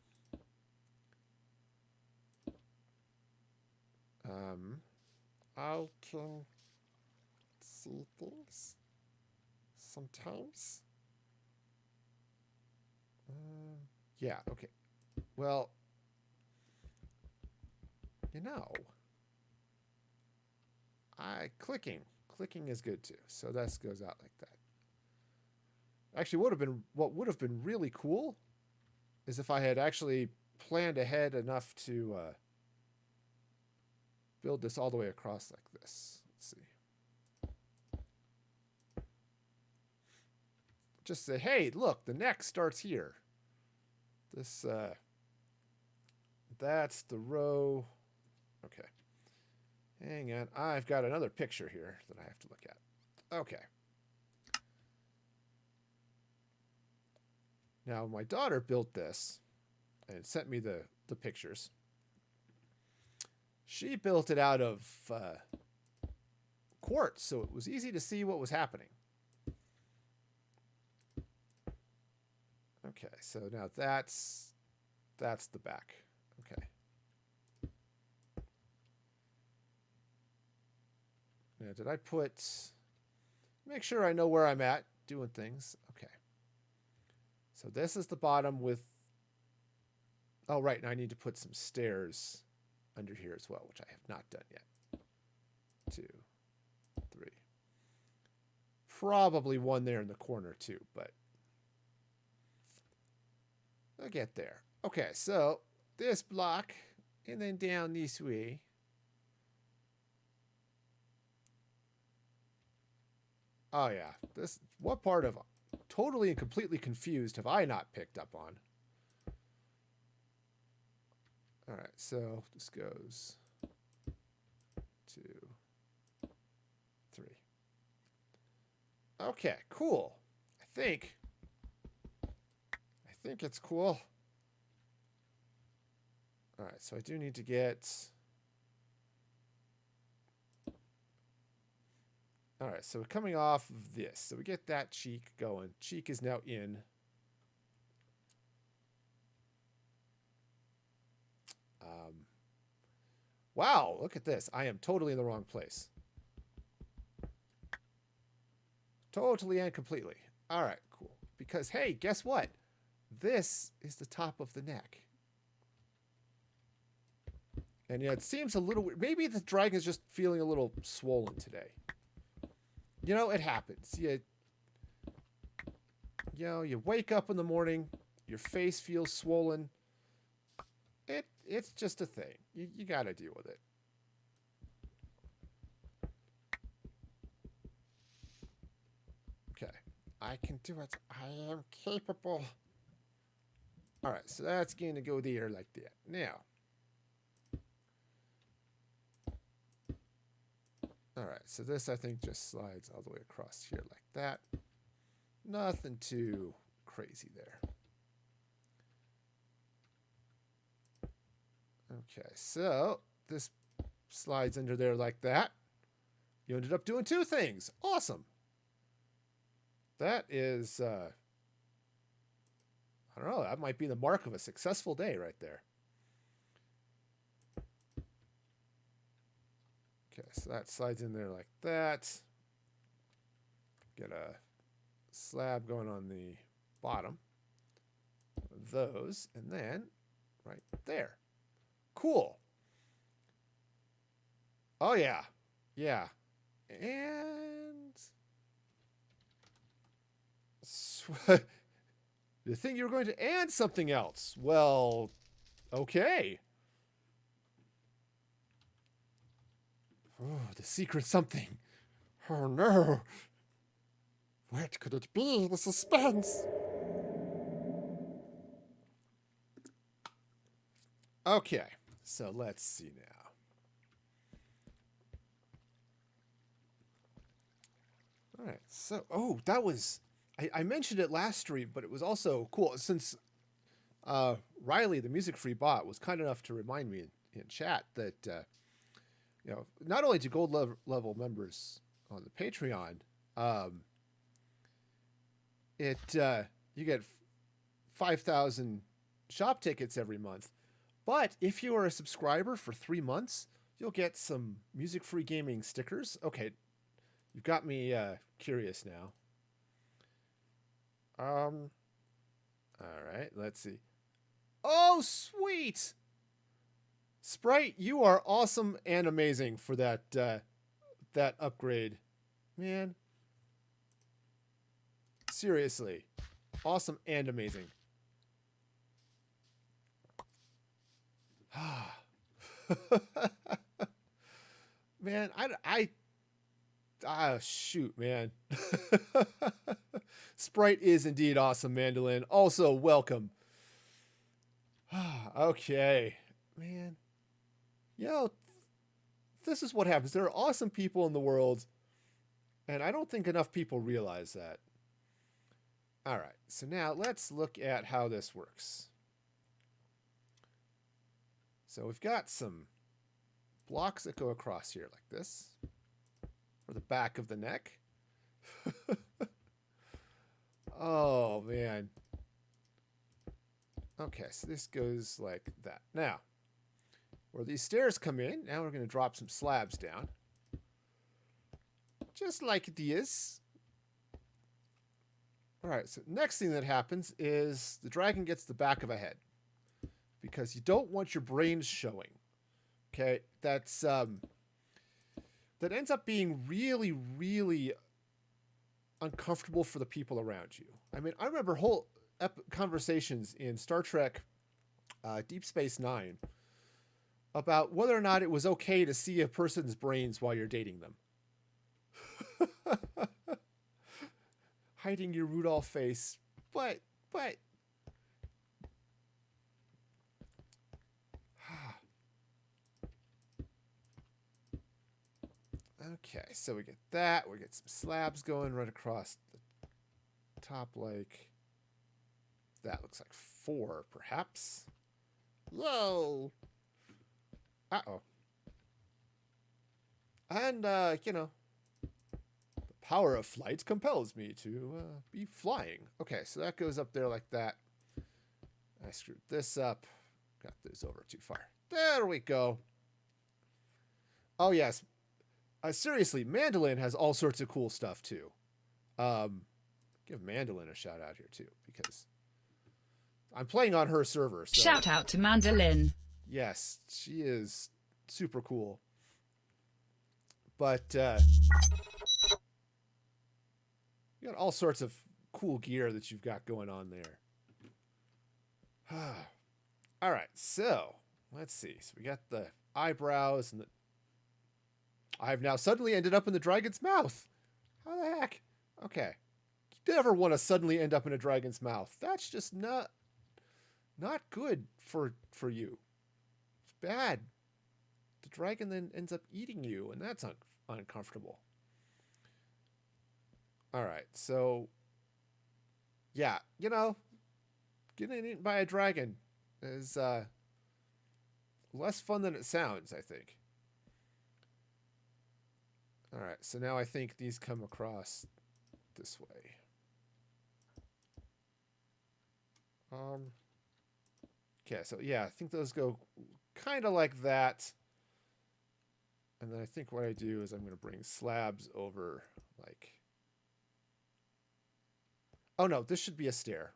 [SPEAKER 1] I can see things. sometimes. Yeah, okay. Well, you know, clicking is good too. So that goes out like that. Actually, what would have been really cool is if I had actually planned ahead enough to build this all the way across like this. Let's see. Just say, hey, look, the neck starts here. This, that's the row. Okay. Hang on. I've got another picture here that I have to look at. Okay. Now, my daughter built this and sent me the pictures. She built it out of quartz, so it was easy to see what was happening. Okay, so now that's the back. Okay. Now, did I make sure I know where I'm at doing things? Okay. So this is the bottom with, oh, right, now I need to put some stairs under here as well, which I have not done yet. 2, 3. Probably one there in the corner too, but I'll get there. Okay, so this block, and then down this way. Oh yeah, what part of totally and completely confused have I not picked up on? All right, so this goes 2, 3. Okay, cool. I think it's cool. All right, so I do need to get. All right, so coming off of this, so we get that cheek going. Cheek is now in. Wow, look at this. I am totally in the wrong place. Totally and completely. All right, cool. Because, hey, guess what? This is the top of the neck. And yeah, it seems a little weird. Maybe the dragon is just feeling a little swollen today. You know, it happens. You wake up in the morning, your face feels swollen. It's just a thing. You got to deal with it. Okay. I can do it. I am capable. All right, so that's going to go there like that. Now. All right, so this I think just slides all the way across here like that. Nothing too crazy there. Okay, so this slides under there like that. You ended up doing 2 things. Awesome. That is, I don't know, that might be the mark of a successful day right there. Okay, so that slides in there like that. Get a slab going on the bottom of those, and then right there. Cool. Oh, yeah. Yeah. And the thing you were going to add something else. Well, okay. Oh, the secret something. Oh, no. What could it be? The suspense. Okay, so let's see now. All right, so, oh, that was, I mentioned it last stream, but it was also cool since Riley, the Music Free bot, was kind enough to remind me in chat that, not only do gold level members on the Patreon, you get 5,000 shop tickets every month. But if you are a subscriber for 3 months, you'll get some Music Free Gaming stickers. Okay, you've got me curious now. All right, let's see. Oh, sweet! Sprite, you are awesome and amazing for that upgrade. Man. Seriously. Awesome and amazing. Man, shoot, man. Sprite is indeed awesome, Mandolin. Also, welcome. Okay, man. This is what happens. There are awesome people in the world, and I don't think enough people realize that. All right, so now let's look at how this works. So we've got some blocks that go across here like this for the back of the neck. Oh, man. Okay, so this goes like that. Now, where these stairs come in, now we're going to drop some slabs down. Just like it is. All right, so next thing that happens is the dragon gets the back of a head. Because you don't want your brains showing. Okay, that ends up being really, really uncomfortable for the people around you. I mean, I remember whole conversations in Star Trek Deep Space Nine about whether or not it was okay to see a person's brains while you're dating them. Hiding your Rudolph face, but okay, so we get that. We get some slabs going right across the top, like that. Looks like 4, perhaps. Whoa. Uh-oh. And, the power of flight compels me to be flying. Okay, so that goes up there like that. I screwed this up. Got this over too far. There we go. Oh, yes. Seriously, Mandolin has all sorts of cool stuff, too. Give Mandolin a shout out here, too, because I'm playing on her server. So
[SPEAKER 2] shout out to Mandolin.
[SPEAKER 1] Yes, she is super cool. But you got all sorts of cool gear that you've got going on there. All right, so let's see. So we got the eyebrows, and I've now suddenly ended up in the dragon's mouth. How the heck? Okay. You never want to suddenly end up in a dragon's mouth. That's just not good for you. It's bad. The dragon then ends up eating you, and that's uncomfortable. All right, so yeah, getting eaten by a dragon is less fun than it sounds, I think. All right, so now I think these come across this way. Okay, so yeah, I think those go kind of like that. And then I think what I do is I'm going to bring slabs over like... Oh no, this should be a stair.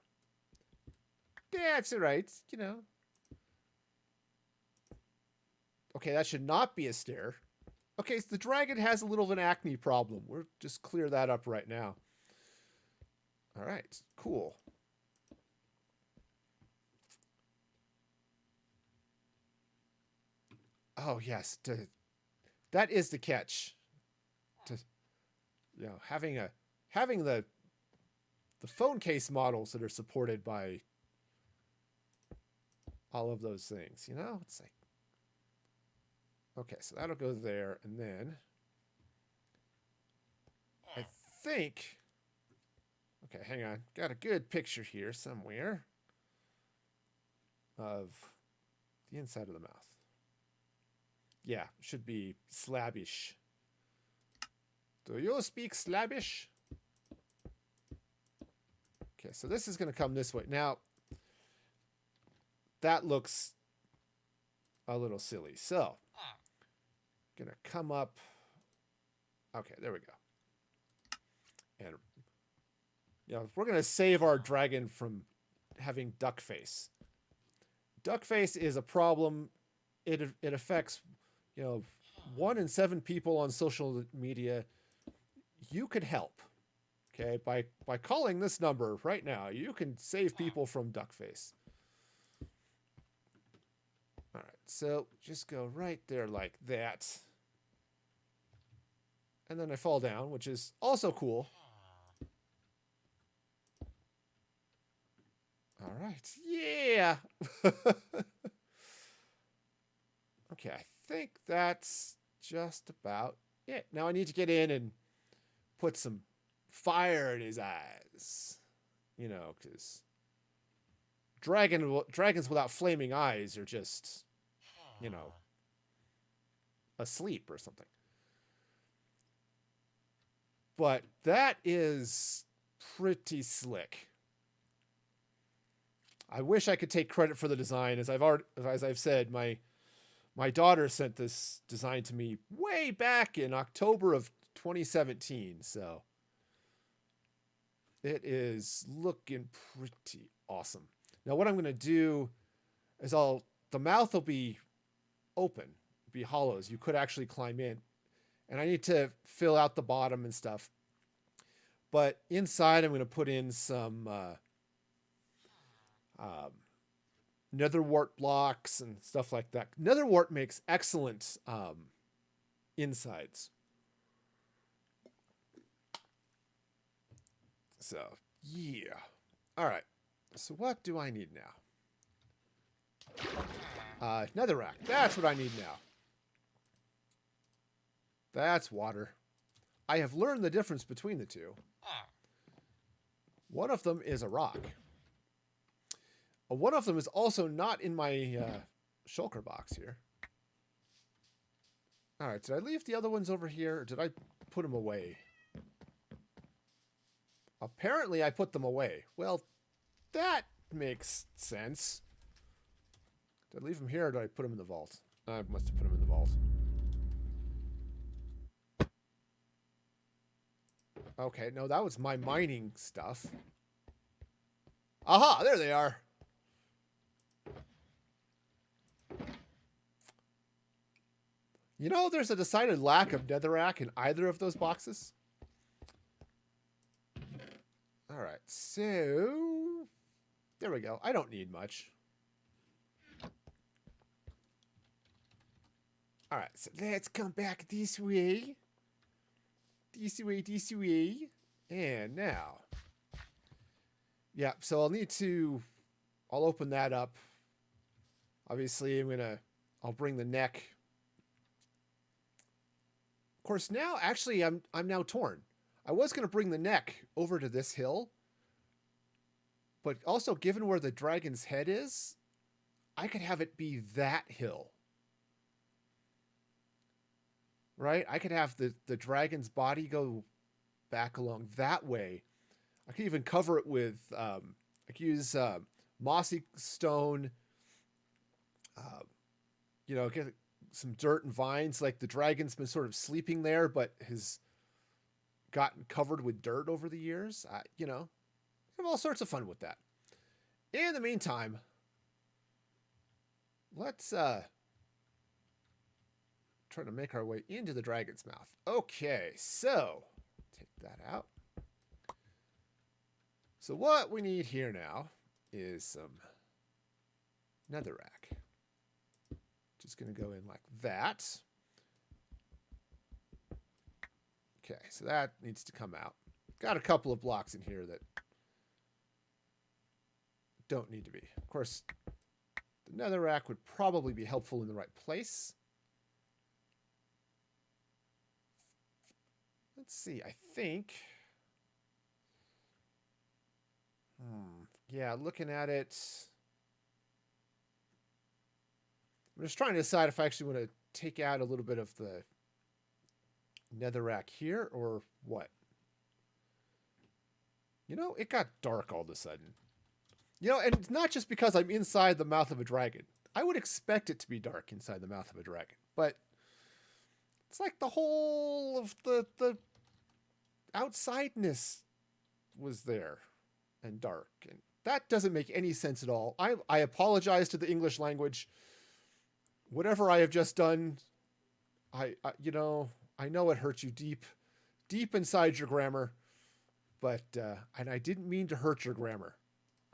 [SPEAKER 1] Yeah, it's all right, Okay, that should not be a stair. Okay, so the dragon has a little of an acne problem. We'll just clear that up right now. All right, cool. Oh, yes. That is the catch. Having the phone case models that are supported by all of those things, It's like, okay, so that'll go there, and then I think, okay, hang on, got a good picture here somewhere of the inside of the mouth. Yeah, should be Slavish. Do you speak Slavish? Okay, so this is going to come this way. Now, that looks a little silly. So, going to come up. Okay, there we go. And, we're going to save our dragon from having duck face. Duck face is a problem. It affects, 1 in 7 people on social media. You could help. Okay, by calling this number right now, you can save people from duck face. All right, so just go right there like that. And then I fall down, which is also cool. All right, yeah. Okay, I think that's just about it. Now I need to get in and put some fire in his eyes. Because dragons without flaming eyes are just, asleep or something. But that is pretty slick. I wish I could take credit for the design. As I've said, my daughter sent this design to me way back in October of 2017. So it is looking pretty awesome. Now what I'm going to do is the mouth will be open, be hollows. You could actually climb in. And I need to fill out the bottom and stuff. But inside I'm going to put in some netherwort blocks and stuff like that. Netherwort makes excellent insides. So, yeah. All right. So what do I need now? Netherrack. That's what I need now. That's water. I have learned the difference between the two. One of them is a rock. One of them is also not in my shulker box here. All right, did I leave the other ones over here, or did I put them away? Apparently, I put them away. Well, that makes sense. Did I leave them here, or did I put them in the vault? I must have put them in the vault. Okay, no, that was my mining stuff. Aha, there they are. There's a decided lack of netherrack in either of those boxes. All right, so there we go. I don't need much. All right, so let's come back this way. This way. And now. Yeah, so I'll open that up. Obviously, I'll bring the neck. Of course, now, actually, I'm now torn. I was going to bring the neck over to this hill. But also, given where the dragon's head is, I could have it be that hill. Right? I could have the dragon's body go back along that way. I could even cover it with, I could use mossy stone, get some dirt and vines. Like the dragon's been sort of sleeping there, but has gotten covered with dirt over the years. I have all sorts of fun with that. In the meantime, let's try to make our way into the dragon's mouth. Okay, so take that out. So what we need here now is some netherrack. Just going to go in like that. Okay, so that needs to come out. Got a couple of blocks in here that don't need to be. Of course, the netherrack would probably be helpful in the right place. Let's see, I think... yeah, looking at it... I'm just trying to decide if I actually want to take out a little bit of the netherrack here or what. It got dark all of a sudden. And it's not just because I'm inside the mouth of a dragon. I would expect it to be dark inside the mouth of a dragon. But it's like the whole of the outsideness was there and dark. And that doesn't make any sense at all. I apologize to the English language. Whatever I have just done, I know it hurts you deep inside your grammar, but and I didn't mean to hurt your grammar.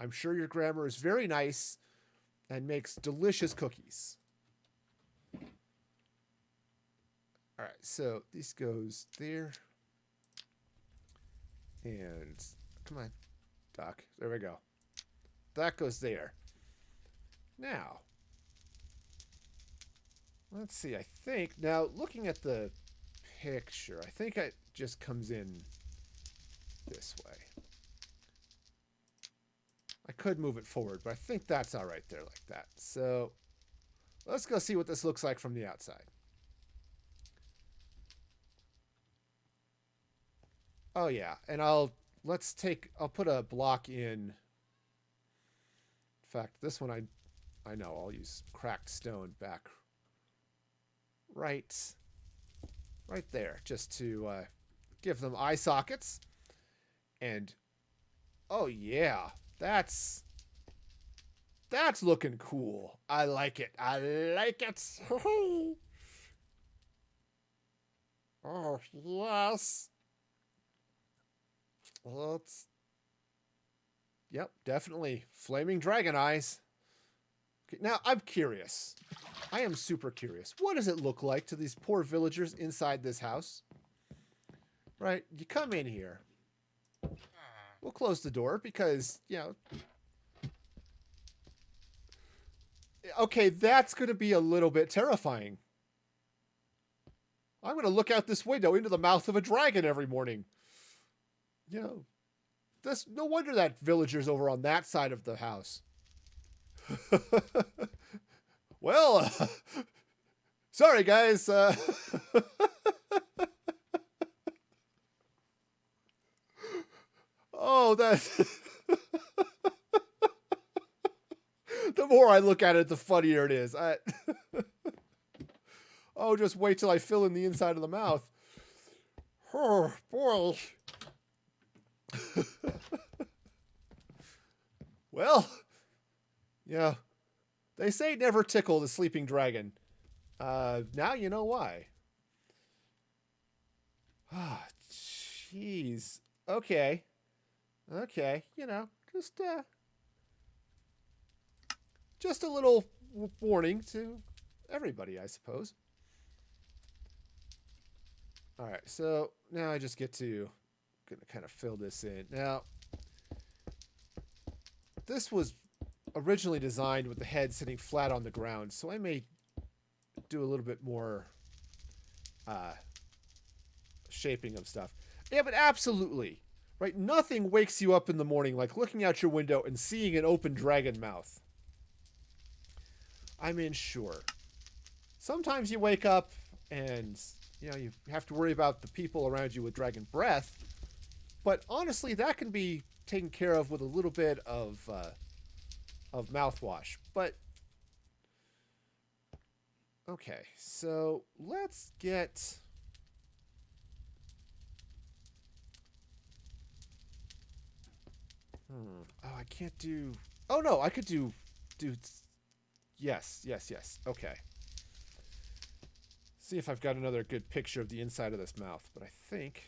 [SPEAKER 1] I'm sure your grammar is very nice and makes delicious cookies. All right, so this goes there. And come on, Doc. There we go. That goes there. Now, let's see. I think now looking at the picture, I think it just comes in this way. I could move it forward, but I think that's all right there like that. So let's go see what this looks like from the outside. Oh yeah, and I'll put a block in. In fact, this one I know I'll use cracked stone back right there, just to give them eye sockets. And oh yeah, that's looking cool. I like it. I like it. Oh yes. Yep, definitely flaming dragon eyes. Okay, now I'm curious. I am super curious. What does it look like to these poor villagers inside this house? Right, you come in here. We'll close the door because, okay, that's going to be a little bit terrifying. I'm going to look out this window into the mouth of a dragon every morning. That's no wonder that villager's over on that side of the house. Well, sorry guys. Oh, that's the more I look at it, the funnier it is. Oh, just wait till I fill in the inside of the mouth. Oh, boy. Well, they say never tickle the sleeping dragon. Now you know why. Ah, jeez. Okay, just a little warning to everybody, I suppose. All right, so now I just get to kind of fill this in. Now, this was originally designed with the head sitting flat on the ground, so I may do a little bit more shaping of stuff. Yeah, but absolutely, right? Nothing wakes you up in the morning like looking out your window and seeing an open dragon mouth. I mean, sure. Sometimes you wake up and, you have to worry about the people around you with dragon breath. But honestly, that can be taken care of with a little bit of mouthwash. But okay, so let's get. Oh, I can't do. Oh no, I could do. Yes. Okay. See if I've got another good picture of the inside of this mouth. But I think.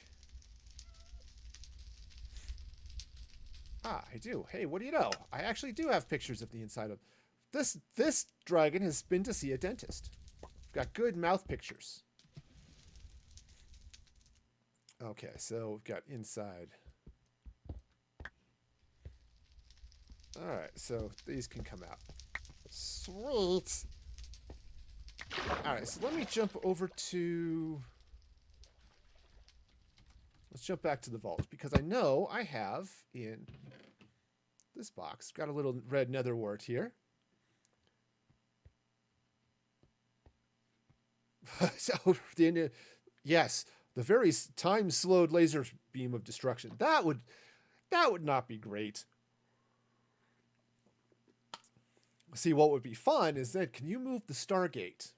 [SPEAKER 1] I do. Hey, what do you know? I actually do have pictures of the inside of this dragon has been to see a dentist. Got good mouth pictures. Okay, so we've got inside. All right, so these can come out. Sweet. All right, so let me jump over to. Let's jump back to the vault, because I know I have in this box, got a little red nether wart here. So, yes, the very time-slowed laser beam of destruction. That would not be great. See, what would be fun is that, can you move the Stargate?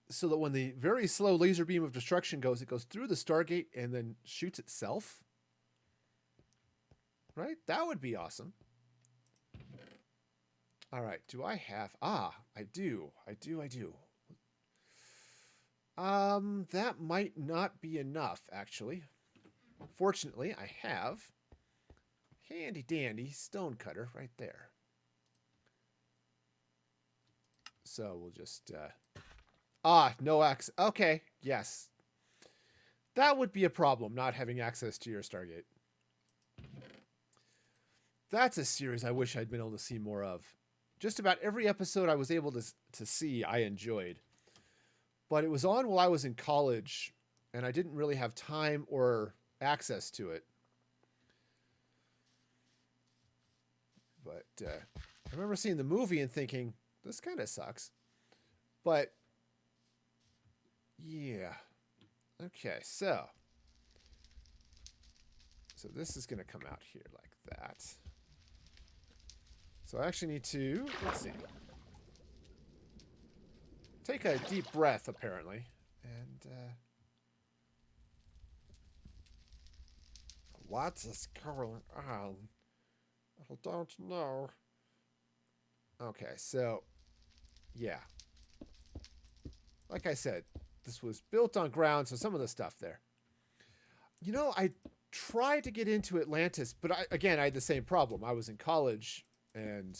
[SPEAKER 1] So that when the very slow laser beam of destruction goes, it goes through the Stargate and then shoots itself. right? That would be awesome. All right. Do I have... Ah, I do. I do. That might not be enough, actually. Fortunately, I have handy dandy stone cutter right there. So we'll just... no access. Okay, yes. That would be a problem, not having access to your Stargate. That's a series I wish I'd been able to see more of. Just about every episode I was able to see, I enjoyed. But it was on while I was in college, and I didn't really have time or access to it. But I remember seeing the movie and thinking, this kind of sucks. But, yeah. Okay, so this is going to come out here like that. So I actually need to, let's see, take a deep breath, apparently. And, what is going on? I don't know. Okay, so, yeah. Like I said, this was built on ground, so some of the stuff there. You know, I tried to get into Atlantis, but I had the same problem. I was in college, and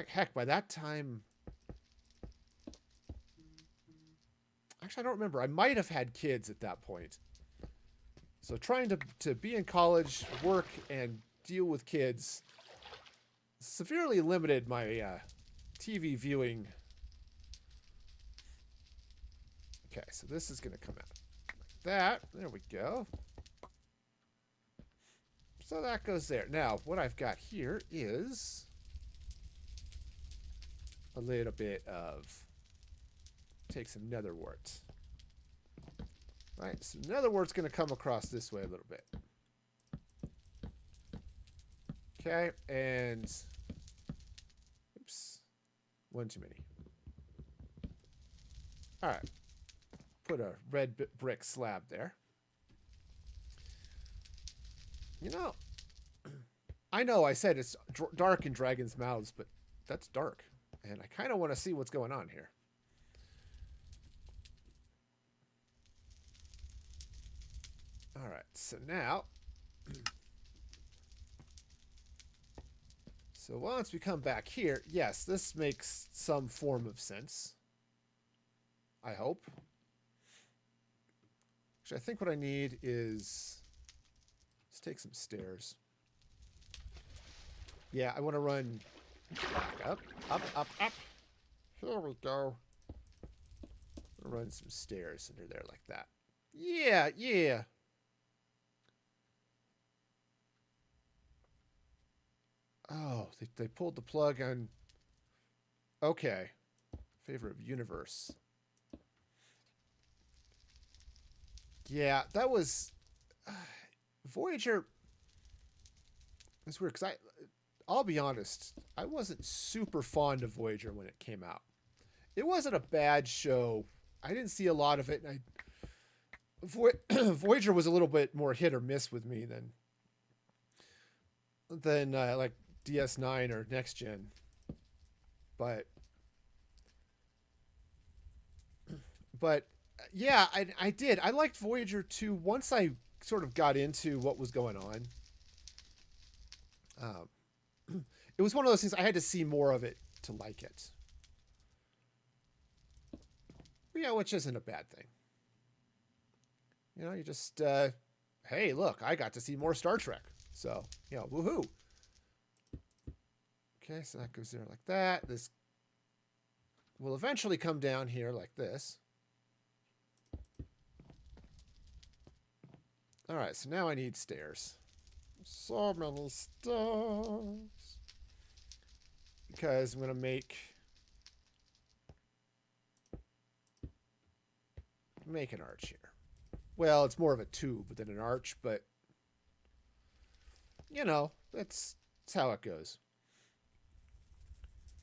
[SPEAKER 1] heck, by that time... Actually, I don't remember. I might have had kids at that point. So trying to be in college, work, and deal with kids severely limited my TV viewing. Okay, so this is going to come out like that. There we go. So that goes there. Now, what I've got here is a little bit of... Take some nether wart. Right, so nether wart's going to come across this way a little bit. Okay, and... Oops. One too many. Alright. Put a red brick slab there. You know I said it's dark in Dragon's Mouths, but that's dark. And I kind of want to see what's going on here. All right, so now... So once we come back here, yes, this makes some form of sense. I hope. Actually, I think what I need is... Let's take some stairs. Yeah, I want to run back up, up, up, up. Here we go. Run some stairs under there like that. Yeah, yeah. Oh, they pulled the plug on... Okay. Favor of universe. Yeah, that was... Voyager... It's weird, because I'll be honest, I wasn't super fond of Voyager when it came out. It wasn't a bad show. I didn't see a lot of it, and Voyager was a little bit more hit or miss with me than like DS9 or Next Gen. But yeah, I did. I liked Voyager 2 once I sort of got into what was going on. It was one of those things I had to see more of it to like it. Yeah, which isn't a bad thing. You know, you just, hey, look, I got to see more Star Trek. So, you know, woohoo. Okay, so that goes there like that. This will eventually come down here like this. All right, so now I need stairs. So many stairs. Because I'm going to make an arch here. Well, it's more of a tube than an arch, but you know, that's how it goes.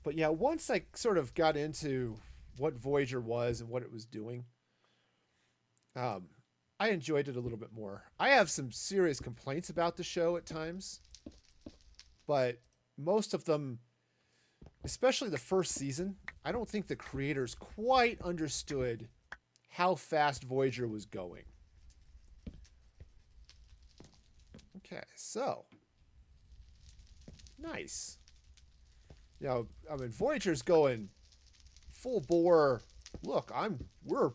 [SPEAKER 1] But yeah, once I sort of got into what Voyager was and what it was doing, I enjoyed it a little bit more. I have some serious complaints about the show at times, but most of them, especially the first season, I don't think the creators quite understood how fast Voyager was going. Okay, so nice. You know, I mean, Voyager's going full bore. Look, we're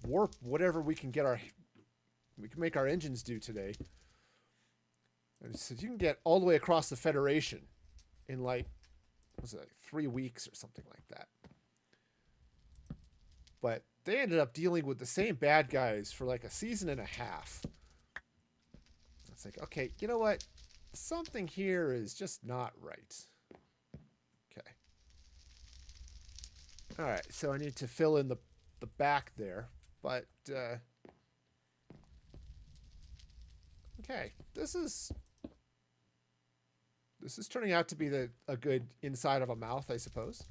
[SPEAKER 1] warp whatever we can make our engines do today. And so you can get all the way across the Federation in like, was it like 3 weeks or something like that. But they ended up dealing with the same bad guys for like a season and a half. It's like, okay, you know what? Something here is just not right. Okay. All right, so I need to fill in the back there, but okay, this is turning out to be a good inside of a mouth, I suppose.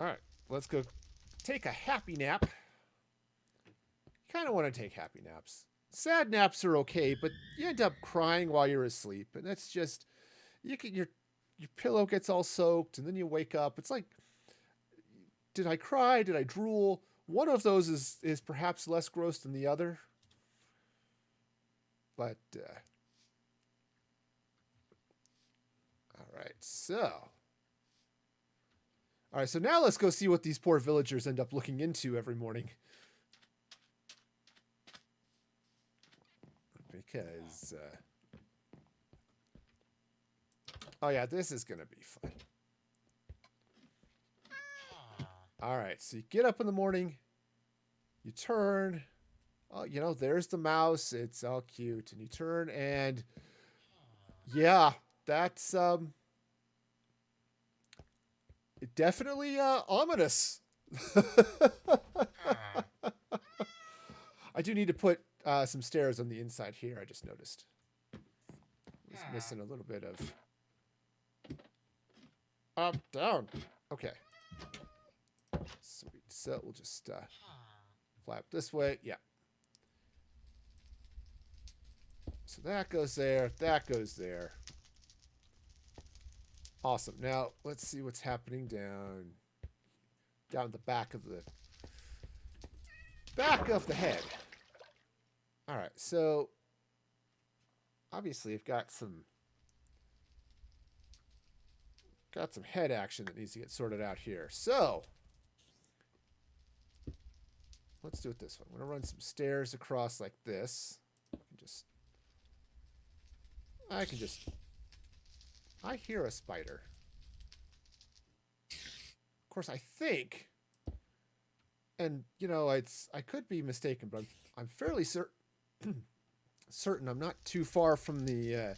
[SPEAKER 1] All right, let's go take a happy nap. Kind of want to take happy naps. Sad naps are okay, but you end up crying while you're asleep, and that's just your pillow gets all soaked, and then you wake up. It's like, did I cry? Did I drool? One of those is perhaps less gross than the other, but all right. So now let's go see what these poor villagers end up looking into every morning. Because, oh yeah, this is going to be fun. All right, so you get up in the morning, you turn, oh, you know, there's the mouse. It's all cute. And you turn and, yeah, that's, definitely, ominous. I do need to put some stairs on the inside here, I just noticed. It's missing a little bit of up, down. Okay. Sweet. So we'll just flap this way. Yeah. So that goes there. That goes there. Awesome. Now let's see what's happening down the back of the head. All right, so obviously I've got some head action that needs to get sorted out here. So let's do it this way. I'm going to run some stairs across like this. I hear a spider. Of course, I think, and you know, I could be mistaken, but I'm fairly certain I'm not too far from the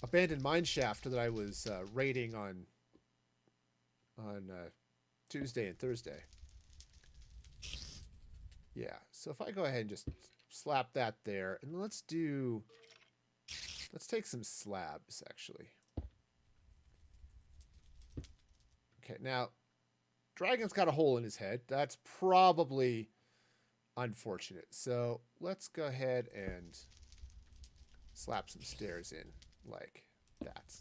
[SPEAKER 1] abandoned mine shaft that I was raiding on Tuesday and Thursday. Yeah, so if I go ahead and just slap that there, and let's take some slabs actually. Okay, now Dragon's got a hole in his head. That's probably unfortunate. So let's go ahead and slap some stairs in like that.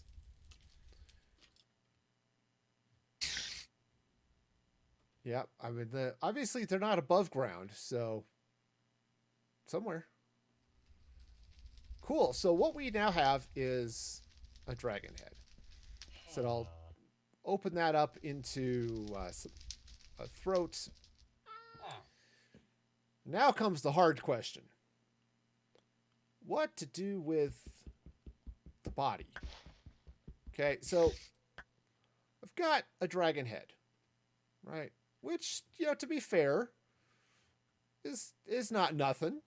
[SPEAKER 1] Yep. I mean, obviously they're not above ground, so somewhere. Cool. So what we now have is a dragon head. So I'll open that up into a throat. Now comes the hard question. What to do with the body? Okay, so I've got a dragon head, right? Which, you know, to be fair, is not nothing,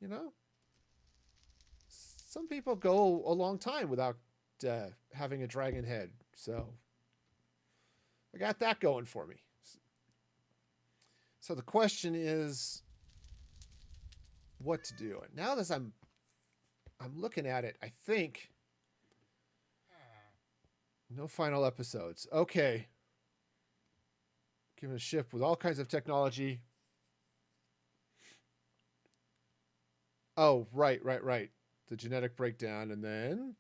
[SPEAKER 1] you know? Some people go a long time without having a dragon head, so I got that going for me. So the question is what to do. And now that I'm looking at it, I think no final episodes. Okay. Given a ship with all kinds of technology. Oh, right. The genetic breakdown, and then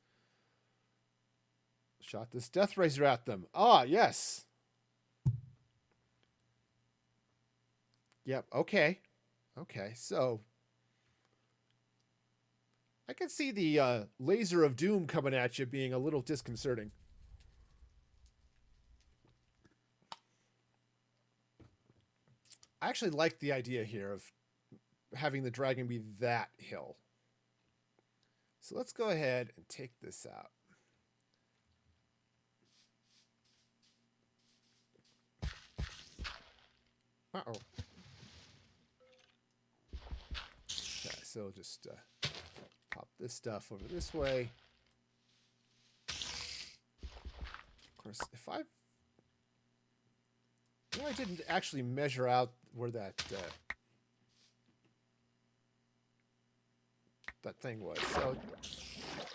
[SPEAKER 1] shot this Death Razor at them. Ah, yes. Yep, okay. Okay, so I can see the laser of doom coming at you being a little disconcerting. I actually like the idea here of having the dragon be that hill. So let's go ahead and take this out. Uh-oh. Okay, so just pop this stuff over this way. Of course, if I didn't actually measure out where that thing was, so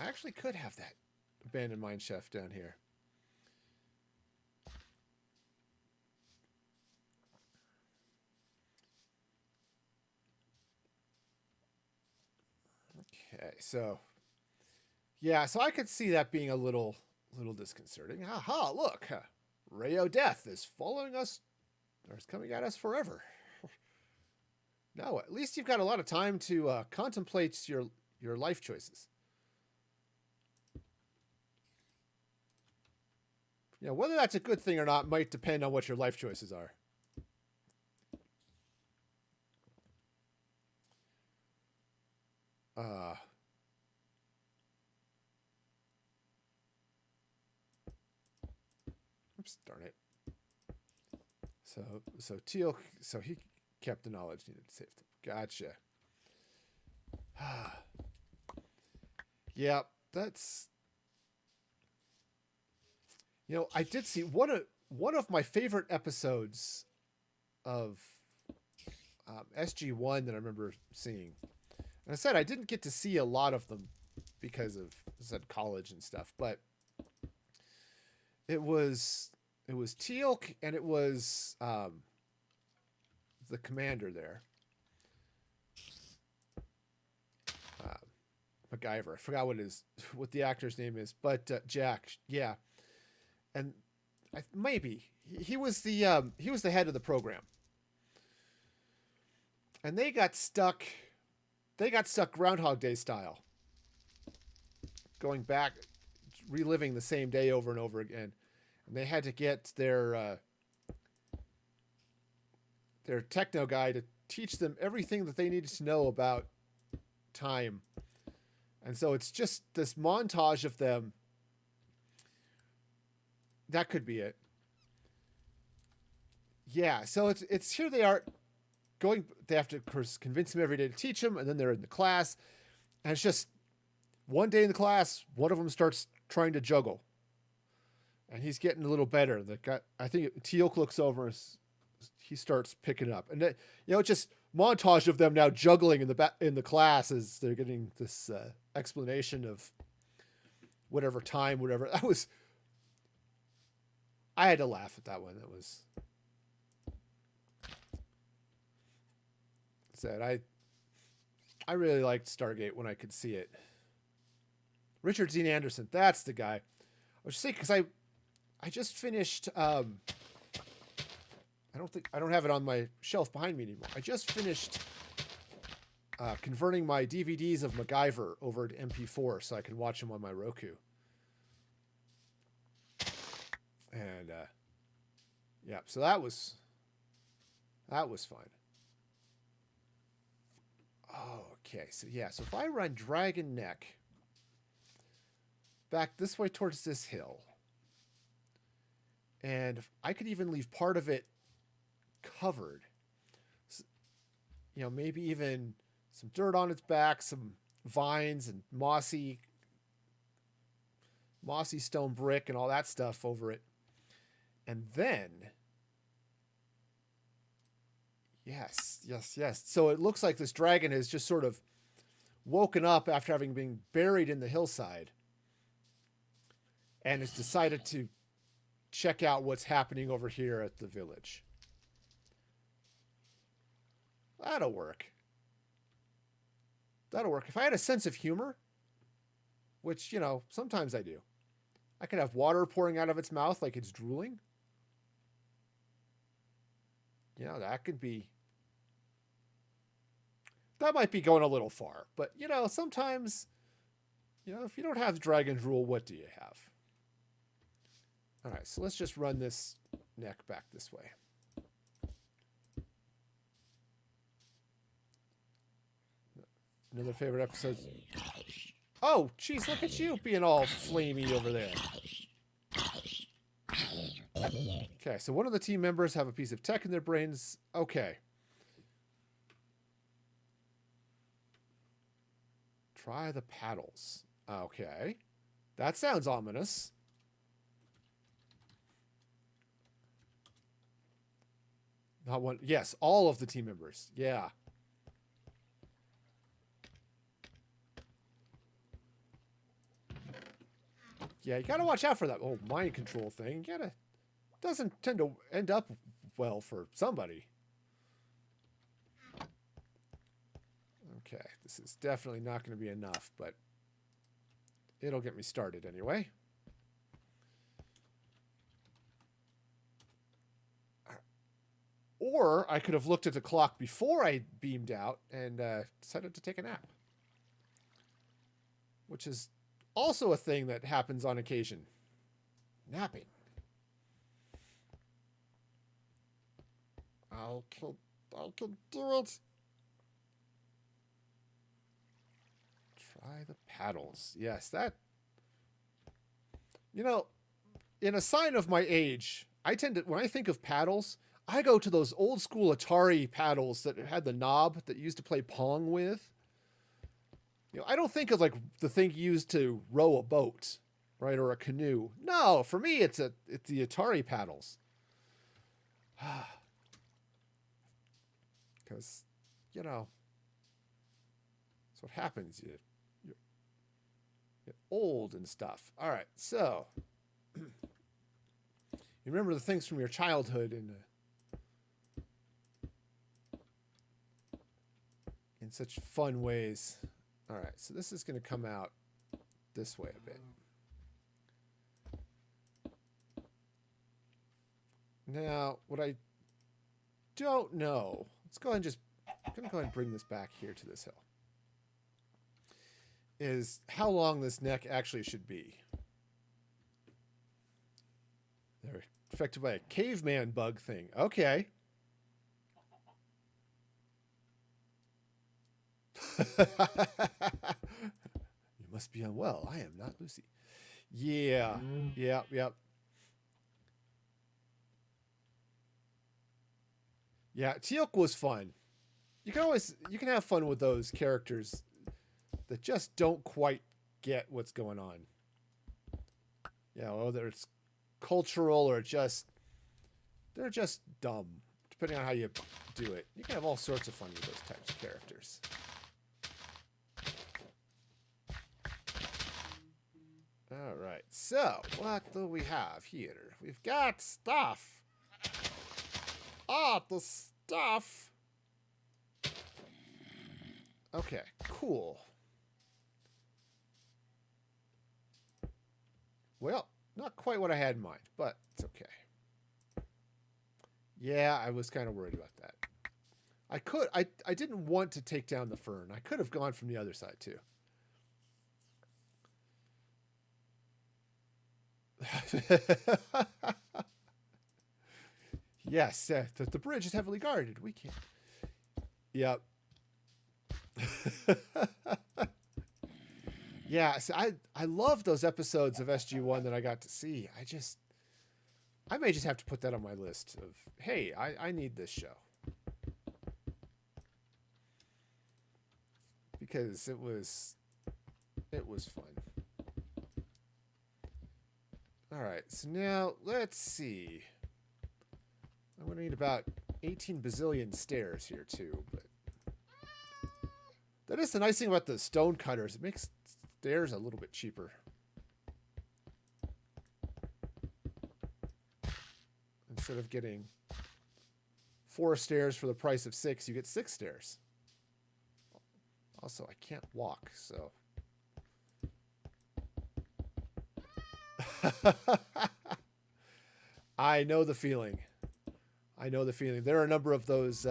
[SPEAKER 1] I actually could have that abandoned mine shaft down here. Okay, so yeah, so I could see that being a little disconcerting. Aha, look, Ray of Death is following us, or is coming at us forever. No, at least you've got a lot of time to contemplate your life choices. Yeah, whether that's a good thing or not might depend on what your life choices are. Oops, darn it. So Teal, so he kept the knowledge needed to save them. Gotcha. Yeah, that's. You know, I did see one of my favorite episodes of SG-1 that I remember seeing. And I said I didn't get to see a lot of them because of college and stuff, but it was Teal'c and it was the commander there, MacGyver. I forgot what the actor's name is, but Jack. Yeah, and maybe he was the head of the program, and they got stuck. They got stuck Groundhog Day style, going back, reliving the same day over and over again, and they had to get their techno guy to teach them everything that they needed to know about time. And so it's just this montage of them. That could be it. Yeah, so it's here they are going. They have to, of course, convince them every day to teach them, and then they're in the class, and it's just one day in the class, one of them starts trying to juggle, and he's getting a little better. The guy, I think Teal'c looks over and he starts picking up, and just montage of them now juggling in the class as they're getting this explanation of whatever. That was. I had to laugh at that one. That was. Said I really liked Stargate when I could see it. Richard Dean Anderson, that's the guy. I was just saying because I just finished. I don't have it on my shelf behind me anymore. I just finished converting my DVDs of MacGyver over to MP4 so I can watch them on my Roku. And yeah, so that was fun. Oh, okay. So yeah, so if I run Dragon Neck back this way towards this hill, and I could even leave part of it covered, maybe even some dirt on its back, some vines and mossy stone brick and all that stuff over it. And then, yes. So it looks like this dragon has just sort of woken up after having been buried in the hillside and has decided to check out what's happening over here at the village. That'll work. That'll work. If I had a sense of humor, which, you know, sometimes I do, I could have water pouring out of its mouth like it's drooling. You know, that could be... That might be going a little far. But, you know, sometimes, you know, if you don't have dragon drool, what do you have? All right, so let's just run this neck back this way. Another favorite episode. Oh, geez, look at you being all flamey over there. Okay, so one of the team members have a piece of tech in their brains. Okay. Try the paddles. Okay. That sounds ominous. Not one. Yes, all of the team members. Yeah. Yeah, you gotta watch out for that whole mind control thing. You gotta... Doesn't tend to end up well for somebody. Okay, this is definitely not going to be enough, but it'll get me started anyway. Or I could have looked at the clock before I beamed out and decided to take a nap. Which is also a thing that happens on occasion. Napping. I can do it. Try the paddles. Yes, that... You know, in a sign of my age, I tend to... When I think of paddles, I go to those old school Atari paddles that had the knob that you used to play Pong with. You know, I don't think of like the thing used to row a boat, right, or a canoe. No, for me, it's the Atari paddles. Because, you know, that's what happens. You get old and stuff. All right, so you remember the things from your childhood in such fun ways. All right, so this is going to come out this way a bit. Now, what I don't know, let's go ahead and I'm going to go ahead and bring this back here to this hill, is how long this neck actually should be. They're affected by a caveman bug thing. Okay. You must be unwell. I am not Lucy. Yeah. Yep. Yeah, Teal'c was fun. You can have fun with those characters that just don't quite get what's going on. You know, whether it's cultural or they're just dumb, depending on how you do it. You can have all sorts of fun with those types of characters. All right, so what do we have here? We've got stuff. The stuff. Okay, cool. Well, not quite what I had in mind, but it's okay. Yeah, I was kind of worried about that. I didn't want to take down the fern. I could have gone from the other side too. Yes, the bridge is heavily guarded. We can't. Yep. Yeah, so I love those episodes of SG-1 that I got to see. I may just have to put that on my list of, hey, I need this show. Because it was fun. All right, so now let's see. I'm going to need about 18 bazillion stairs here too, but that is the nice thing about the stone cutters. It makes stairs a little bit cheaper. Instead of getting 4 stairs for the price of 6, you get 6 stairs. Also, I can't walk, so. I know the feeling. I know the feeling. There are a number of those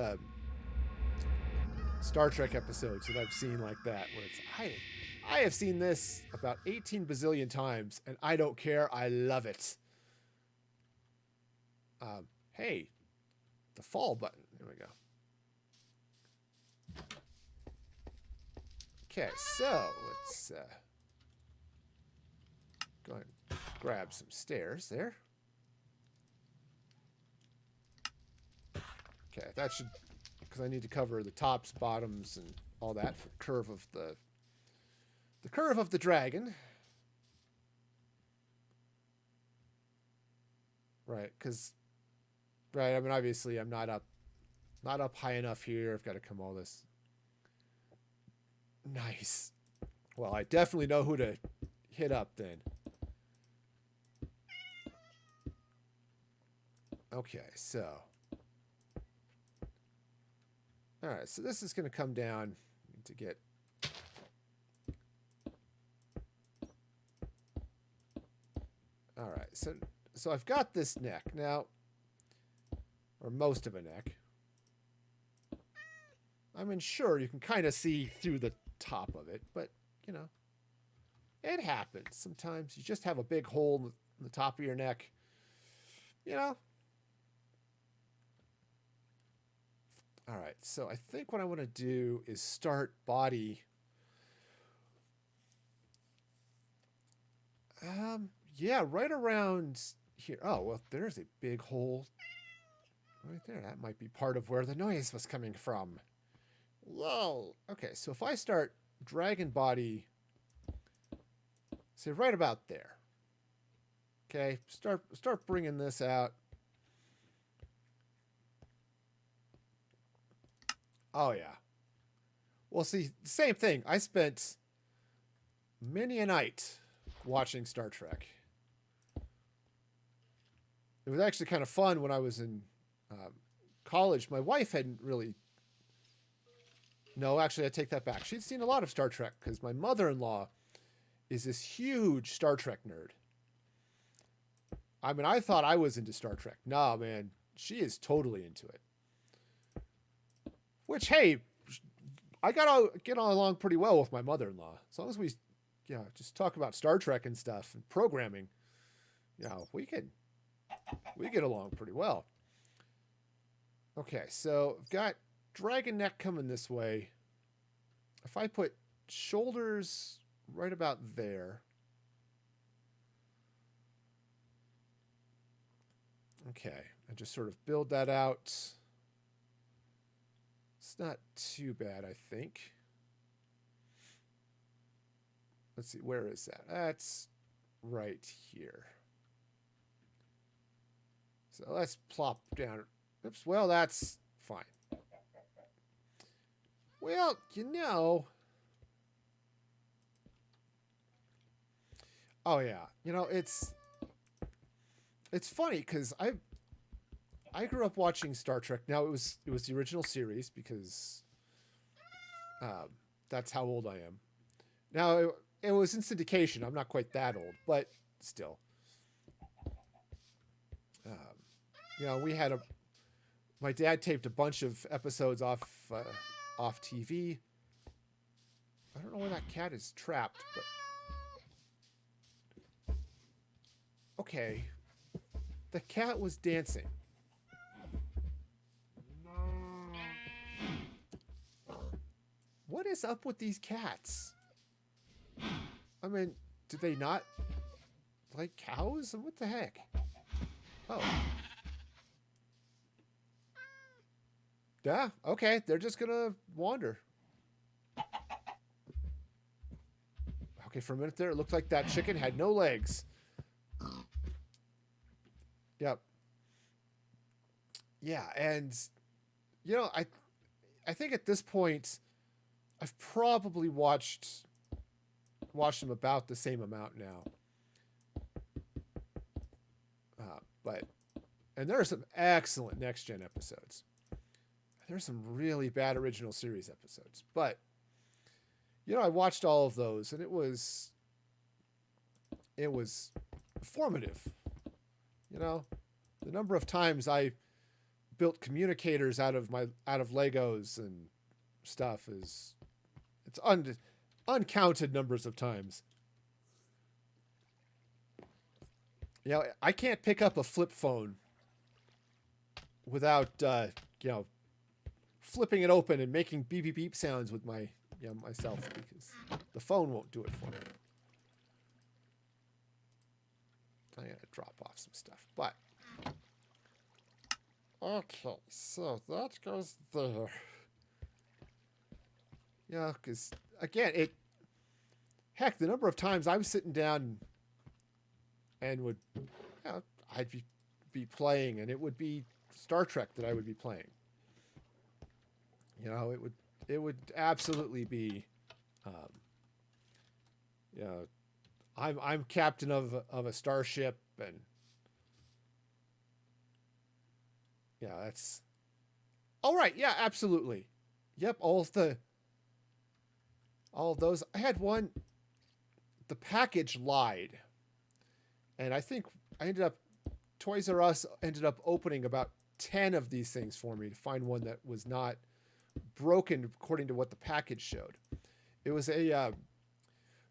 [SPEAKER 1] Star Trek episodes that I've seen like that, where it's, I have seen this about 18 bazillion times, and I don't care. I love it. Hey, the fall button. There we go. Okay, so let's go ahead and grab some stairs there. Okay, that should, because I need to cover the tops, bottoms, and all that for the curve of the dragon. Right, because, right, I mean, obviously I'm not up high enough here. I've got to come all this. Nice. Well, I definitely know who to hit up then. Okay, so. All right, so this is going to come down to get. All right, so I've got this neck now, or most of a neck. I mean, sure, you can kind of see through the top of it, but, you know, it happens. Sometimes you just have a big hole in the top of your neck, you know. All right, so I think what I want to do is start body. Yeah, right around here. Oh, well, there's a big hole right there. That might be part of where the noise was coming from. Whoa. Okay, so if I start dragon body, say right about there. Okay, start bringing this out. Oh yeah. Well, see, same thing. I spent many a night watching Star Trek. It was actually kind of fun when I was in college. My wife hadn't really. No, actually, I take that back. She'd seen a lot of Star Trek because my mother-in-law is this huge Star Trek nerd. I mean, I thought I was into Star Trek. Nah, man, she is totally into it. Which, hey, I got to get along pretty well with my mother-in-law. As long as we, just talk about Star Trek and stuff and programming, we get along pretty well. Okay, so I've got dragon neck coming this way. If I put shoulders right about there. Okay, and just sort of build that out. It's not too bad, I think. Let's see, where is that? That's right here. So let's plop down. Oops, well, that's fine. Well, oh yeah, it's funny because I grew up watching Star Trek. Now it was the original series because that's how old I am. Now it was in syndication. I'm not quite that old, but still. We had my dad taped a bunch of episodes off TV. I don't know where that cat is trapped, but okay. The cat was dancing. What is up with these cats? I mean, do they not like cows? What the heck? Oh. Yeah, okay. They're just gonna wander. Okay, for a minute there, it looked like that chicken had no legs. Yep. Yeah, and I think at this point, I've probably watched them about the same amount now. And there are some excellent next gen episodes. there's some really bad original series episodes. But, you know, I watched all of those, and it was formative. You know, the number of times I built communicators out of Legos and stuff it's uncounted numbers of times. You know, I can't pick up a flip phone without you know, flipping it open and making beep beep beep sounds with myself, because the phone won't do it for me. I'm gonna drop off some stuff, but okay, so that goes there. Yeah, because again, heck, the number of times I'm sitting down and would, you know, I'd be playing, and it would be Star Trek that I would be playing. You know, it would absolutely be, you know, I'm captain of a starship, and yeah, that's all right. Yeah, absolutely. Yep, all of those. I had one. The package lied, and I think Toys R Us ended up opening about 10 of these things for me to find one that was not broken according to what the package showed. It was a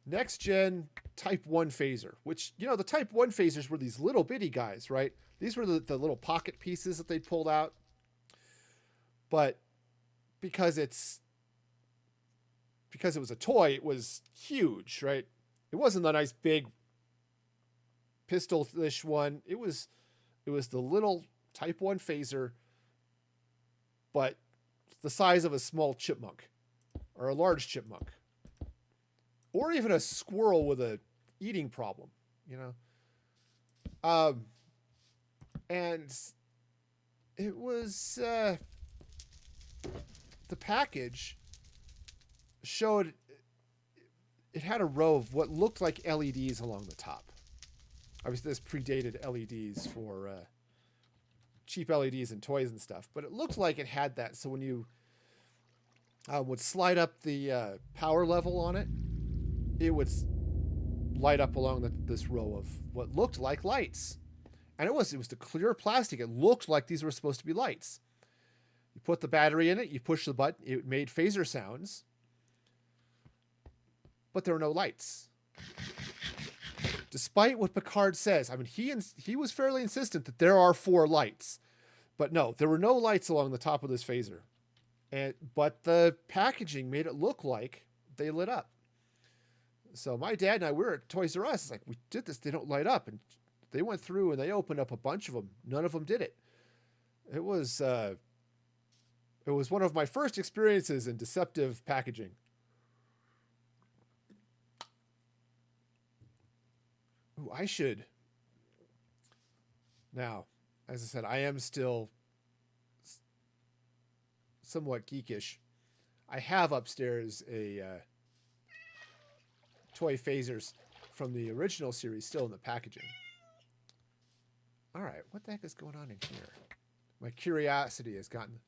[SPEAKER 1] next gen Type 1 phaser, which, you know, the Type 1 phasers were these little bitty guys, right? These were the little pocket pieces that they pulled out. But because it was a toy, it was huge, right? It wasn't the nice big pistol-ish one. It was the little Type 1 phaser, but the size of a small chipmunk or a large chipmunk, or even a squirrel with a eating problem, you know? And it was, the package showed it had a row of what looked like LEDs along the top. Obviously, this predated LEDs for cheap LEDs and toys and stuff, but it looked like it had that. So when you would slide up the power level on it, it would light up along this row of what looked like lights. And it was the clear plastic. It looked like these were supposed to be lights. You put the battery in it, you push the button, it made phaser sounds, but there were no lights. Despite what Picard says, I mean, he was fairly insistent that there are 4 lights, but no, there were no lights along the top of this phaser. But the packaging made it look like they lit up. So my dad and I, we were at Toys R Us. It's like, we did this, they don't light up. And they went through and they opened up a bunch of them. None of them did it. It was one of my first experiences in deceptive packaging. Ooh, I should. Now, as I said, I am still somewhat geekish. I have upstairs a toy phasers from the original series still in the packaging. All right, what the heck is going on in here? My curiosity has gotten...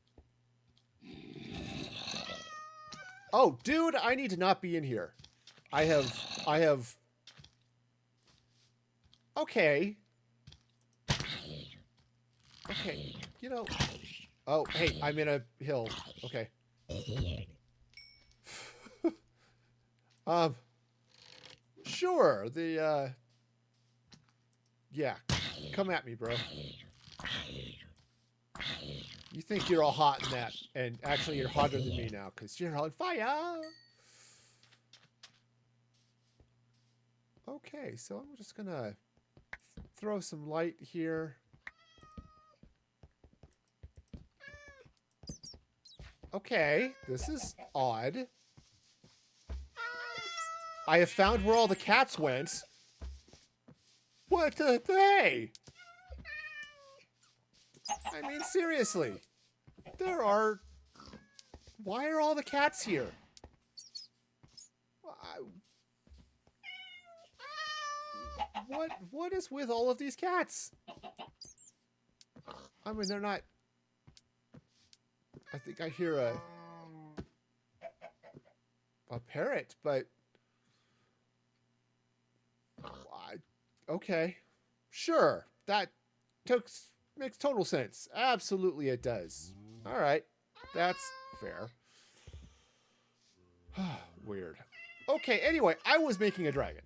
[SPEAKER 1] Oh, dude, I need to not be in here. I have... Okay. Okay, you know... Oh, hey, I'm in a hill. Okay. Sure, yeah, come at me, bro. You think you're all hot in that, and actually you're hotter than me now, because you're on fire! Okay, so I'm just gonna throw some light here. Okay, this is odd. I have found where all the cats went. What the hey? I mean, seriously. Why are all the cats here? What is with all of these cats? I mean, they're not... I think I hear a parrot, but okay, sure, that took makes total sense. Absolutely, it does. All right, that's fair. Weird. Okay, anyway, I was making a dragon.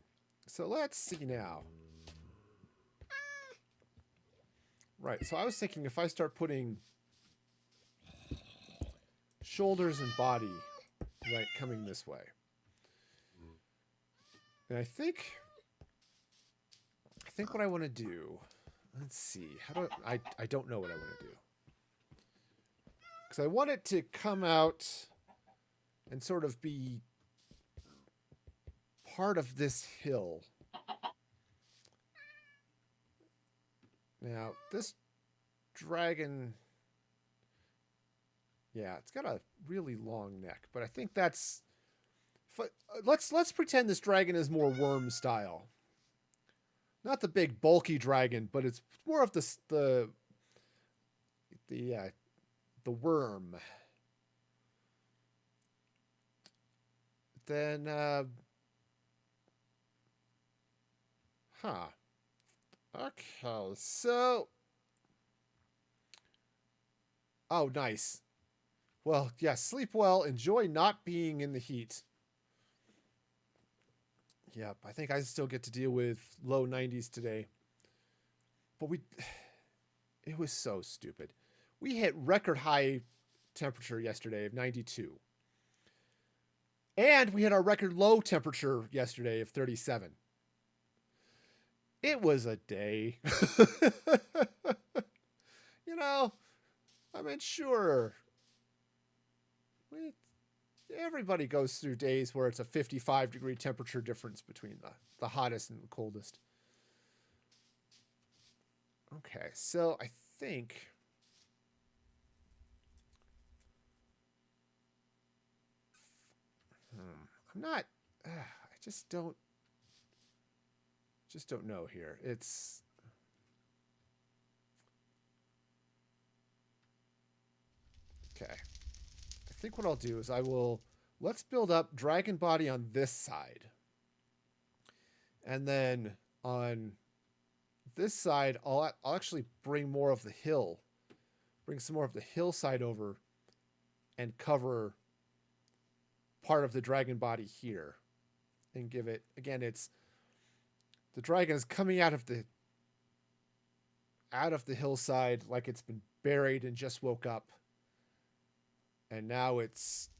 [SPEAKER 1] So let's see now. Right, so I was thinking if I start putting shoulders and body, right, coming this way. And I think what I want to do, let's see, I don't know what I want to do. Because I want it to come out and sort of be part of this hill. Now, this dragon, yeah, it's got a really long neck, but I think that's, let's pretend this dragon is more worm style. Not the big bulky dragon, but it's more of the worm. Then okay, so oh, nice. Well, yeah, sleep well, enjoy not being in the heat. Yep, I think I still get to deal with low 90s today. But it was so stupid. We hit record high temperature yesterday of 92. And we hit our record low temperature yesterday of 37. It was a day. You know, I mean, sure. Everybody goes through days where it's a 55-degree temperature difference between the hottest and the coldest. Okay, so I think I'm not. I just don't know here. It's okay. I think what I'll do is let's build up dragon body on this side. And then on this side, I'll actually bring more of the hill. Bring some more of the hillside over and cover part of the dragon body here. And give it, again, it's the dragon is coming out of the hillside like it's been buried and just woke up. And now it's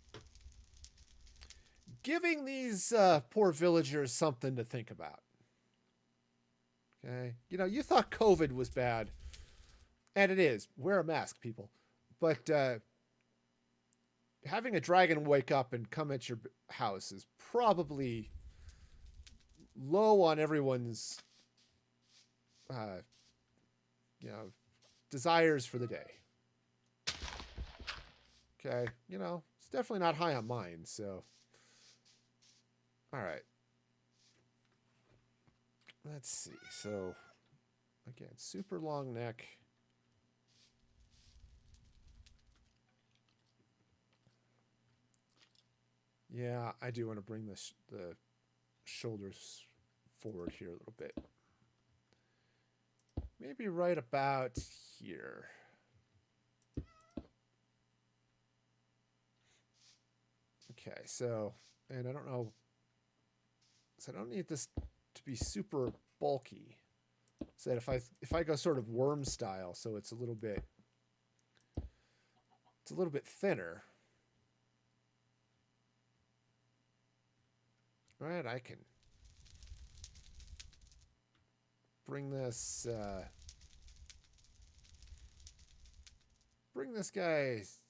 [SPEAKER 1] giving these poor villagers something to think about. Okay? You know, you thought COVID was bad. And it is. Wear a mask, people. But having a dragon wake up and come at your house is probably low on everyone's desires for the day. Okay, you know, it's definitely not high on mine, so. All right. Let's see. So, again, super long neck. Yeah, I do want to bring the shoulders forward here a little bit. Maybe right about here. Okay, so, and I don't know, so I don't need this to be super bulky. So that if I go sort of worm style, so it's a little bit thinner. Right, I can bring this guy's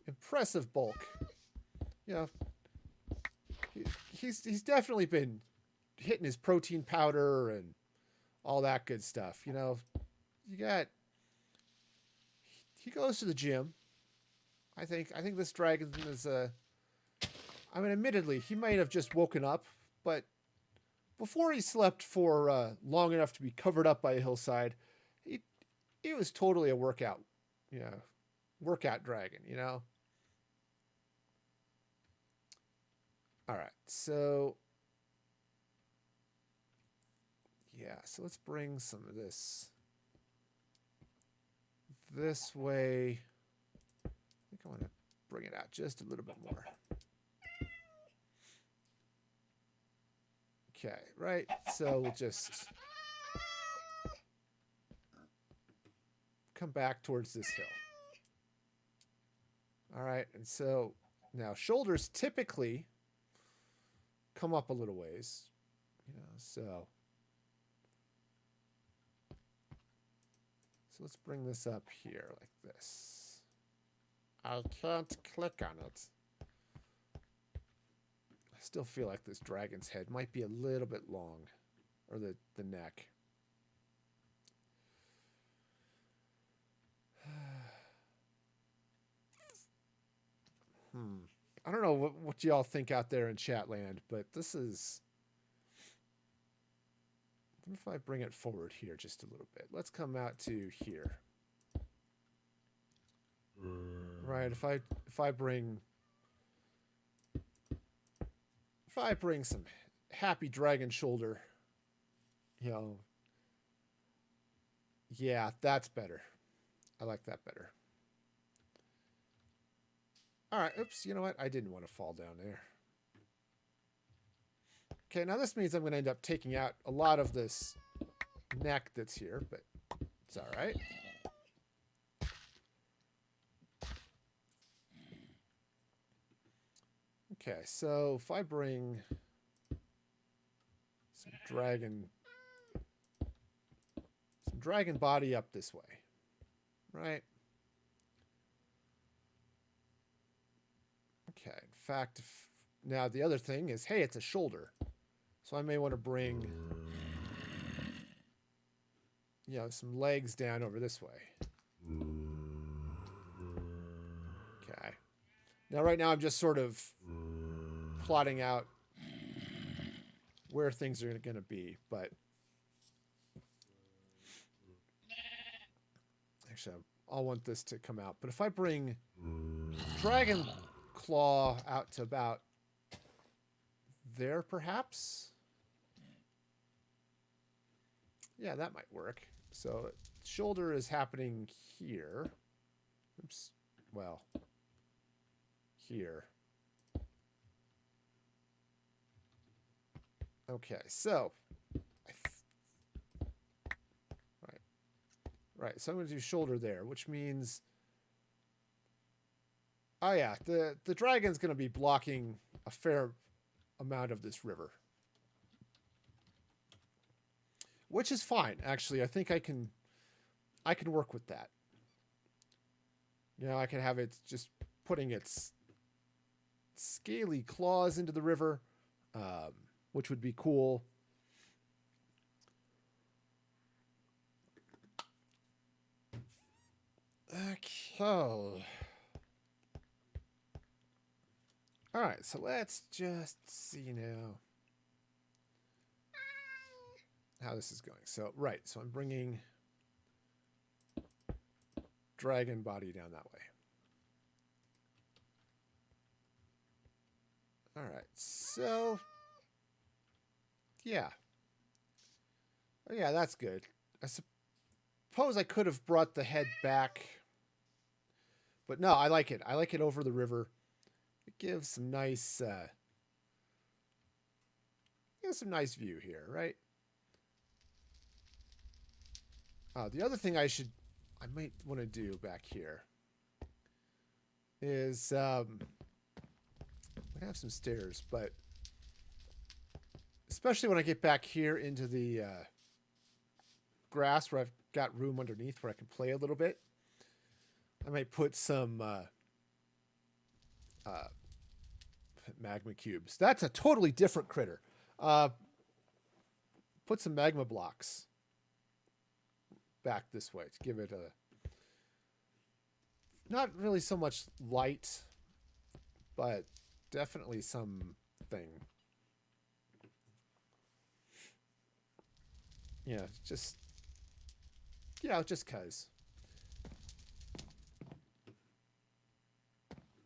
[SPEAKER 1] impressive bulk. You know, he's definitely been hitting his protein powder and all that good stuff. You know, he goes to the gym. I think this dragon is I mean, admittedly, he might have just woken up, but before he slept for long enough to be covered up by a hillside, it was totally a workout. Yeah, workout dragon, you know? All right, so yeah, so let's bring some of this way. I think I want to bring it out just a little bit more. Okay, right, so we'll just come back towards this hill. All right, and so now shoulders typically come up a little ways, you know, so let's bring this up here like this. I can't click on it. I still feel like this dragon's head might be a little bit long, or the neck. I don't know what y'all think out there in Chatland, but this is... What if I bring it forward here just a little bit? Let's come out to here. Right, if I bring some happy dragon shoulder, you know, yeah, that's better. I like that better. All right, oops, you know what? I didn't want to fall down there. Okay, now this means I'm going to end up taking out a lot of this neck that's here, but it's all right. Okay, so if I bring some dragon body up this way, right? Okay, in fact, now the other thing is, hey, it's a shoulder. So I may want to bring, you know, some legs down over this way. Okay. Now, right now, I'm just sort of plotting out where things are going to be, but actually, I'll want this to come out. But if I bring dragon claw out to about there, perhaps? Yeah, that might work. So shoulder is happening here. Oops. Well, here. Okay, so right. So I'm going to do shoulder there, which means, oh yeah, the dragon's going to be blocking a fair amount of this river, which is fine. Actually, I think I can work with that. You know, I can have it just putting its scaly claws into the river, which would be cool. Okay. All right, so let's just see now how this is going. So, right, so I'm bringing dragon body down that way. All right, so yeah. Oh, yeah, that's good. I suppose I could have brought the head back, but no, I like it. I like it over the river. It gives some nice view here, right? The other thing I might want to do back here is we have some stairs, but especially when I get back here into the grass where I've got room underneath where I can play a little bit, I might put some magma cubes. That's a totally different critter. Put some magma blocks back this way to give it a not really so much light, but definitely something. Yeah, just cause.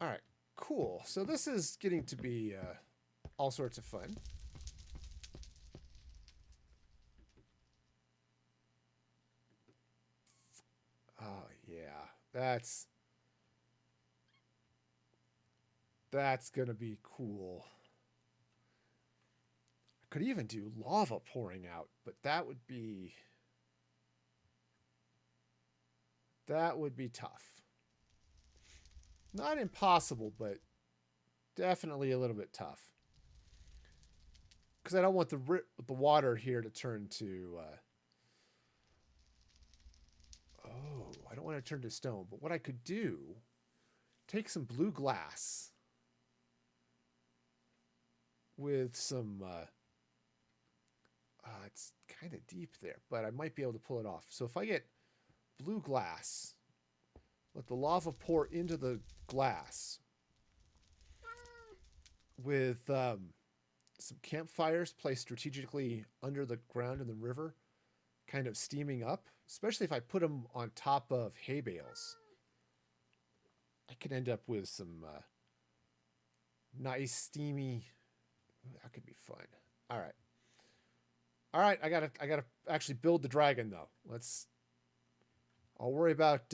[SPEAKER 1] All right, cool. So this is getting to be all sorts of fun. Oh yeah, that's gonna be cool. I could even do lava pouring out, but that would be tough. Not impossible, but definitely a little bit tough. Because I don't want the water here to turn to. Oh, I don't want to turn to stone. But what I could do, take some blue glass with some. It's kind of deep there, but I might be able to pull it off. So if I get blue glass, let the lava pour into the glass with some campfires placed strategically under the ground in the river, kind of steaming up, especially if I put them on top of hay bales. I could end up with some nice steamy. That could be fun. All right. All right, I gotta actually build the dragon though. I'll worry about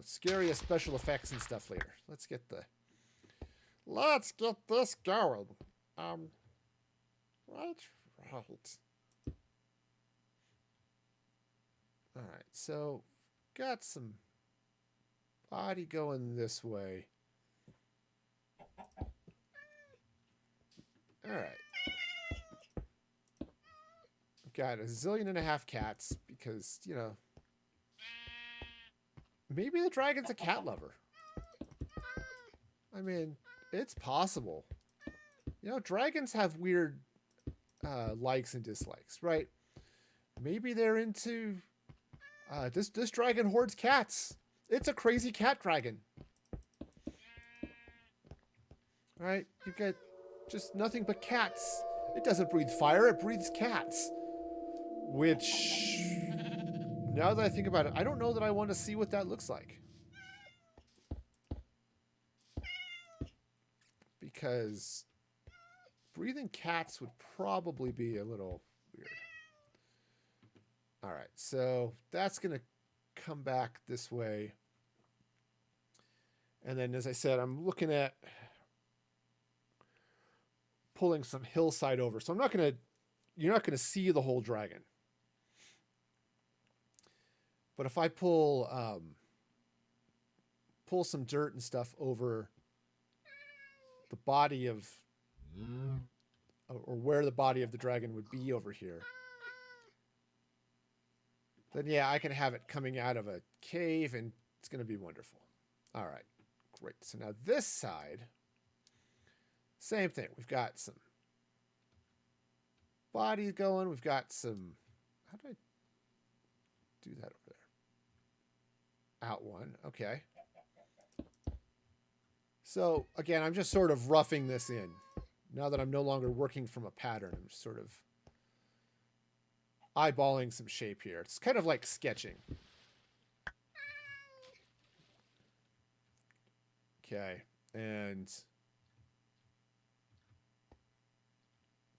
[SPEAKER 1] scariest special effects and stuff later. Let's get this going. Right. All right, so got some body going this way. All right. Got a zillion and a half cats because, maybe the dragon's a cat lover. I mean, it's possible. Dragons have weird likes and dislikes, right? Maybe they're into this dragon hoards cats. It's a crazy cat dragon. Right? You've got just nothing but cats. It doesn't breathe fire, it breathes cats. Which, now that I think about it, I don't know that I want to see what that looks like. Because breathing cats would probably be a little weird. All right, so that's going to come back this way. And then, as I said, I'm looking at pulling some hillside over. So you're not going to see the whole dragon. But if I pull some dirt and stuff over the body of, or where the body of the dragon would be over here, then yeah, I can have it coming out of a cave and it's going to be wonderful. All right, great. So now this side, same thing. We've got some body going. We've got some, how did I do that over there? Out one. Okay. So again, I'm just sort of roughing this in. Now that I'm no longer working from a pattern, I'm just sort of eyeballing some shape here. It's kind of like sketching. Okay. And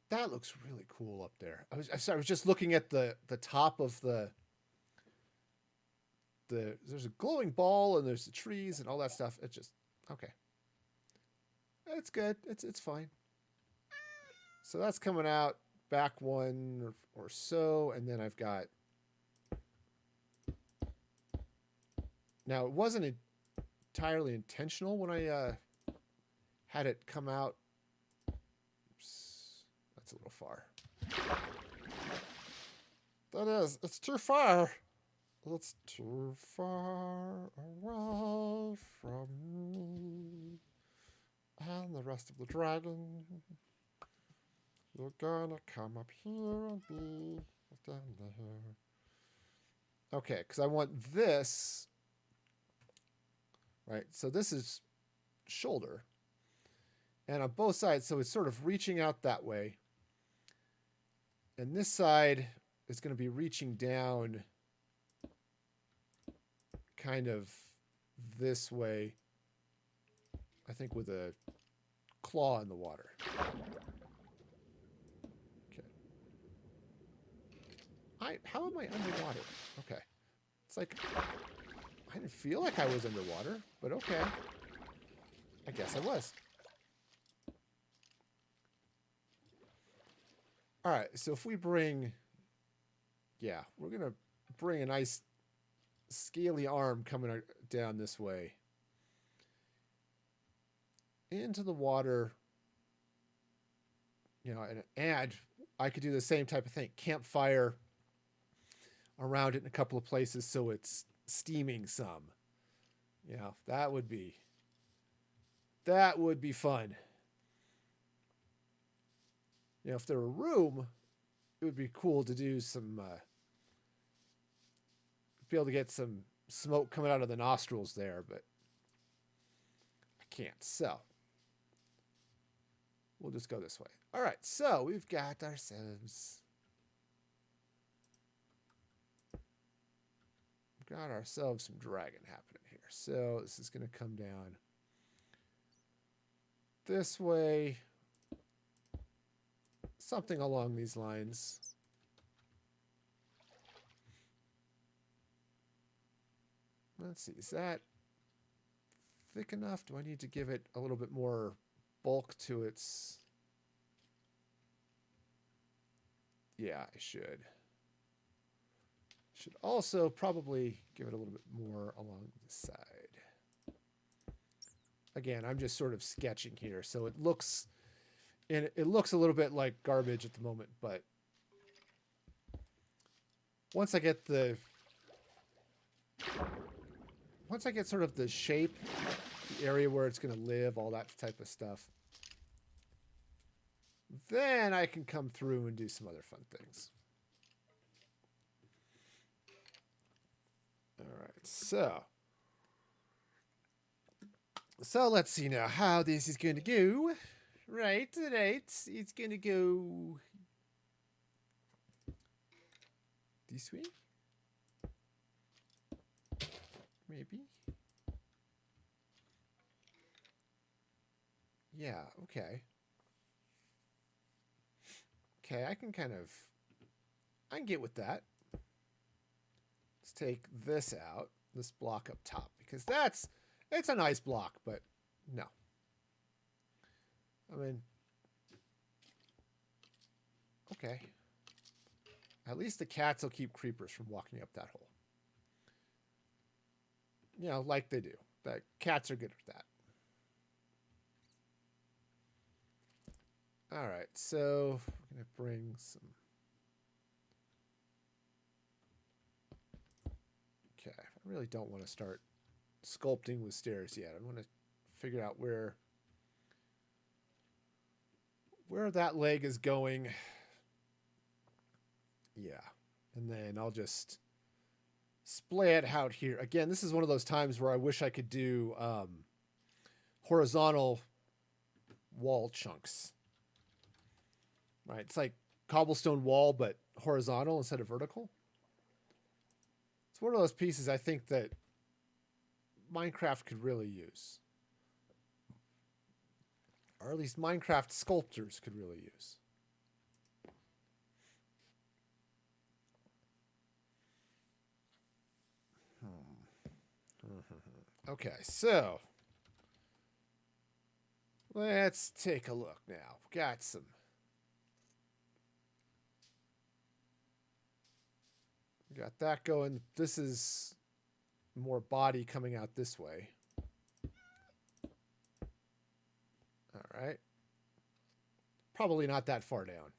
[SPEAKER 1] that looks really cool up there. I was just looking at the top of there's a glowing ball and there's the trees and all that stuff. It just, okay. It's good. It's fine. So that's coming out back one or so. And then I've got, now it wasn't entirely intentional when I had it come out. Oops, that's a little far. That is, it's too far. It's too far away from me and the rest of the dragon. You're gonna come up here and be down there. Okay, because I want this. Right, so this is shoulder. And on both sides, so it's sort of reaching out that way. And this side is going to be reaching down kind of this way. I think with a claw in the water. Okay. How am I underwater? Okay. It's like, I didn't feel like I was underwater, but okay. I guess I was. All right, so if we bring... Yeah, we're going to bring a nice scaly arm coming down this way into the water. You know, and I could do the same type of thing. Campfire around it in a couple of places so it's steaming some. You know, that would be fun. You know, if there were room, it would be cool to do some, be able to get some smoke coming out of the nostrils there, but I can't. So we'll just go this way. All right, so we've got ourselves some dragon happening here. So this is going to come down this way, something along these lines. Let's see, is that thick enough? Do I need to give it a little bit more bulk to its... Yeah, I should. Should also probably give it a little bit more along the side. Again, I'm just sort of sketching here, so it looks a little bit like garbage at the moment, but once I get sort of the shape, the area where it's going to live, all that type of stuff, then I can come through and do some other fun things. All right, so let's see now how this is going to go. Right, it's going to go this way. Maybe. Yeah, okay. Okay, I can get with that. Let's take this out, this block up top, because it's a nice block, but no. I mean, okay. At least the cats will keep creepers from walking up that hole. You know, like they do. The cats are good at that. All right, so we're going to bring some... Okay, I really don't want to start sculpting with stairs yet. I want to figure out where that leg is going. Yeah, and then I'll just splay it out here. Again, this is one of those times where I wish I could do horizontal wall chunks. Right, it's like cobblestone wall, but horizontal instead of vertical. It's one of those pieces I think that Minecraft could really use. Or at least Minecraft sculptors could really use. Okay, so let's take a look now. We've got some... Got that going. This is more body coming out this way. All right. Probably not that far down.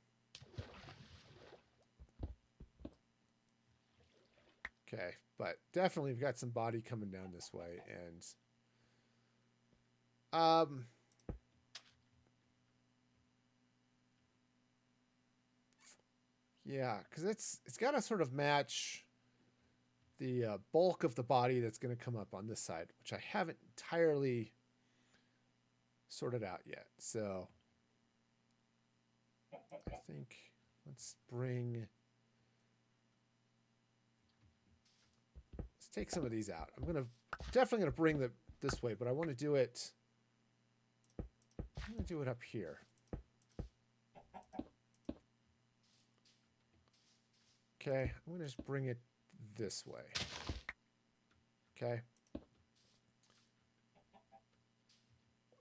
[SPEAKER 1] Okay, but definitely we've got some body coming down this way, and yeah, because it's got to sort of match the bulk of the body that's going to come up on this side, which I haven't entirely sorted out yet. So I think let's take some of these out. I'm definitely gonna bring this way, but I want to do it I'm going to do it up here. Okay, I'm going to just bring it this way. Okay.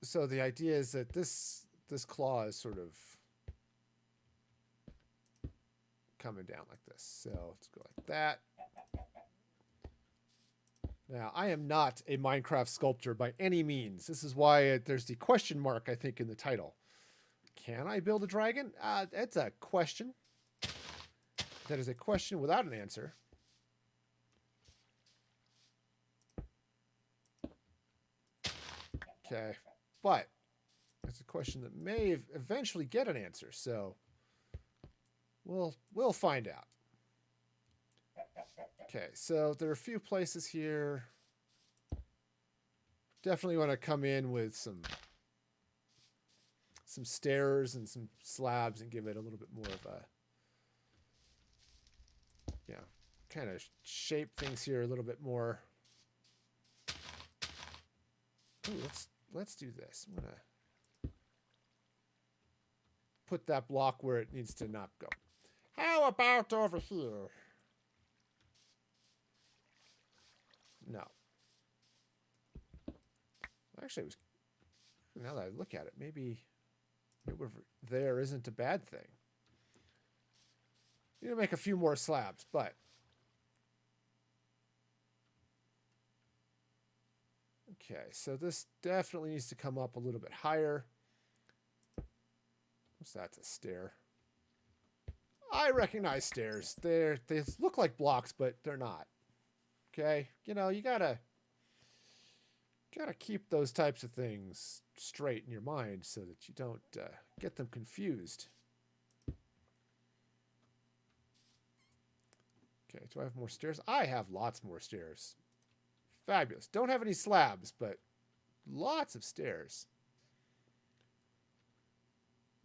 [SPEAKER 1] So the idea is that this claw is sort of coming down like this. So let's go like that. Now, I am not a Minecraft sculptor by any means. This is why there's the question mark, I think, in the title. Can I build a dragon? It's a question. That is a question without an answer. Okay, but it's a question that may eventually get an answer, so we'll find out. Okay, so there are a few places here. Definitely want to come in with some stairs and some slabs and give it a little bit more of a, you know, kind of shape things here a little bit more. Ooh, let's do this. I'm gonna put that block where it needs to not go. How about over here? No. Actually, it was. Now that I look at it, maybe over there isn't a bad thing. You need to make a few more slabs, but okay. So this definitely needs to come up a little bit higher. What's that? A stair. I recognize stairs. They look like blocks, but they're not. Okay, you know, you gotta keep those types of things straight in your mind so that you don't get them confused. Okay, do I have more stairs? I have lots more stairs. Fabulous. Don't have any slabs, but lots of stairs.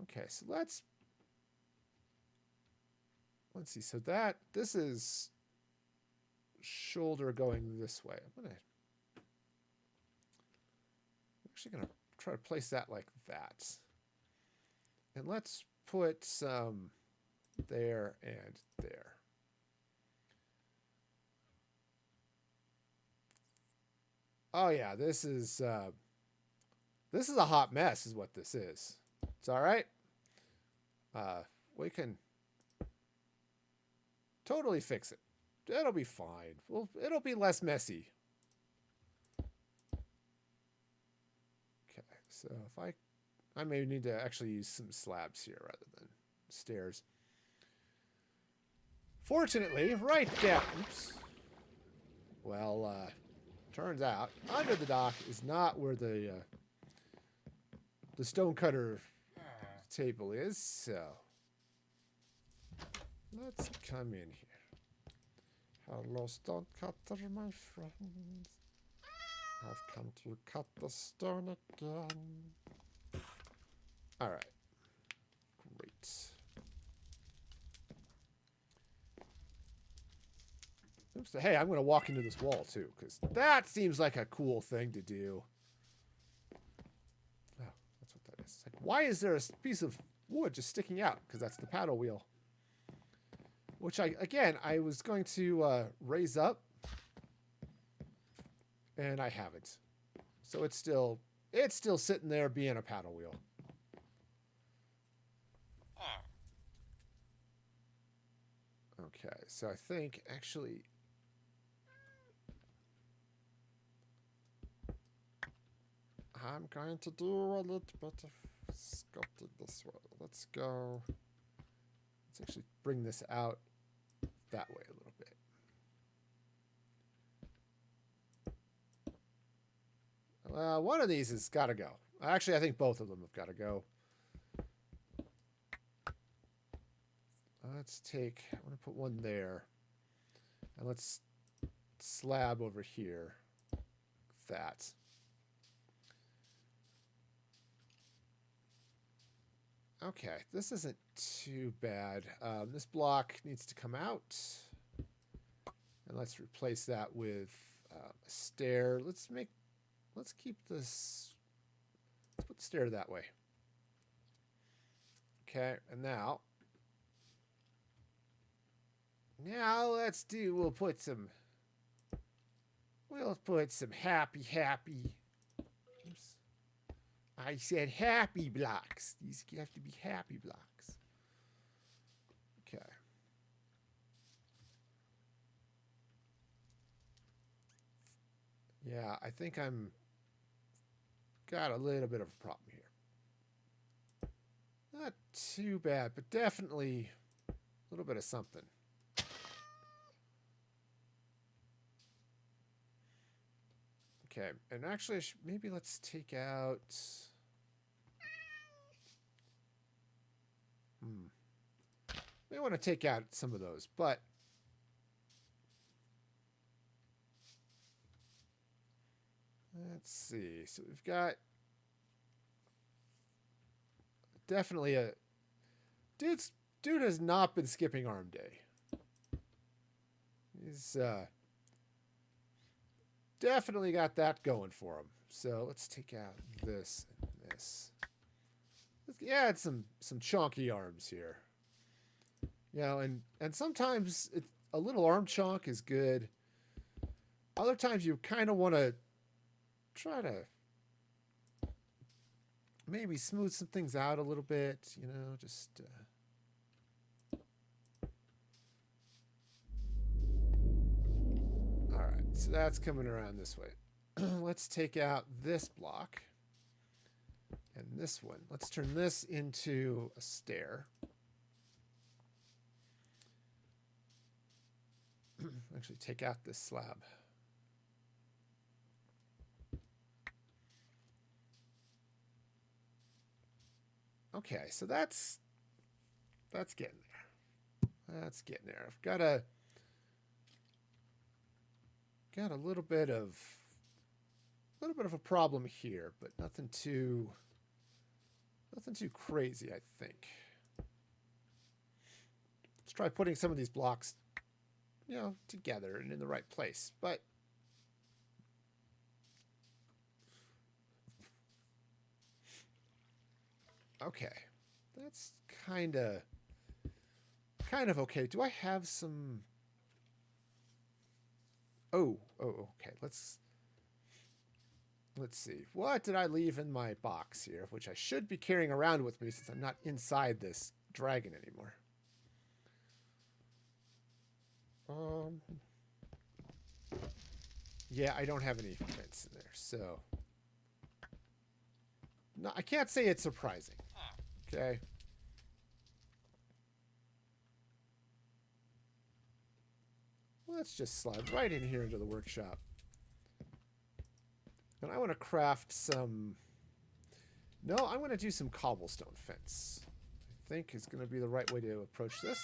[SPEAKER 1] Okay, so let's see. So this is shoulder going this way. I'm actually gonna try to place that like that. And let's put some there and there. Oh yeah, this is a hot mess is what this is. It's all right. We can totally fix it. It'll be fine. Well, it'll be less messy. Okay, so if I may need to actually use some slabs here rather than stairs. Fortunately, right down. Oops. Well, turns out under the dock is not where the stonecutter table is. So let's come in here. Hello, stonecutter, my friends. I've come to cut the stone again. All right. Great. Oops. Hey, I'm going to walk into this wall, too, because that seems like a cool thing to do. Oh, that's what that is. It's like, why is there a piece of wood just sticking out? Because that's the paddle wheel. Which, I was going to raise up, and I haven't. So it's still sitting there being a paddle wheel. Okay, so I think, actually... I'm going to do a little bit of sculpting this way. Let's go... Let's actually bring this out that way a little bit. Well, one of these has got to go. Actually, I think both of them have got to go. Let's take... I'm going to put one there. And let's slab over here. That. Okay, this isn't too bad. This block needs to come out. And let's replace that with a stair. Let's keep this... Let's put the stair that way. Okay, and now we'll put some happy. Oops. I said happy blocks. These have to be happy blocks. Okay. Yeah, I think I'm got a little bit of a problem here. Not too bad, but definitely a little bit of something. Okay, and actually, maybe let's take out. We want to take out some of those, but let's see. So we've got definitely a dude has not been skipping arm day. He's definitely got that going for him. So let's take out this and this. Let's add some chunky arms here. You know, and sometimes a little arm chunk is good. Other times you kind of want to try to maybe smooth some things out a little bit, you know, just all right, so that's coming around this way. Let's take out this block and this one. Let's turn this into a stair. Actually, take out this slab. Okay, so that's getting there. That's getting there. I've got a little bit of a problem here, but nothing too crazy, I think. Let's try putting some of these blocks, you know, together and in the right place. But okay, that's kind of okay. Do I have some? Oh, okay. Let's see. What did I leave in my box here, which I should be carrying around with me since I'm not inside this dragon anymore? Yeah, I don't have any fence in there, so no, I can't say it's surprising. Okay. Let's just slide right in here into the workshop. And I want to craft some. No, I'm going to do some cobblestone fence. I think is going to be the right way to approach this.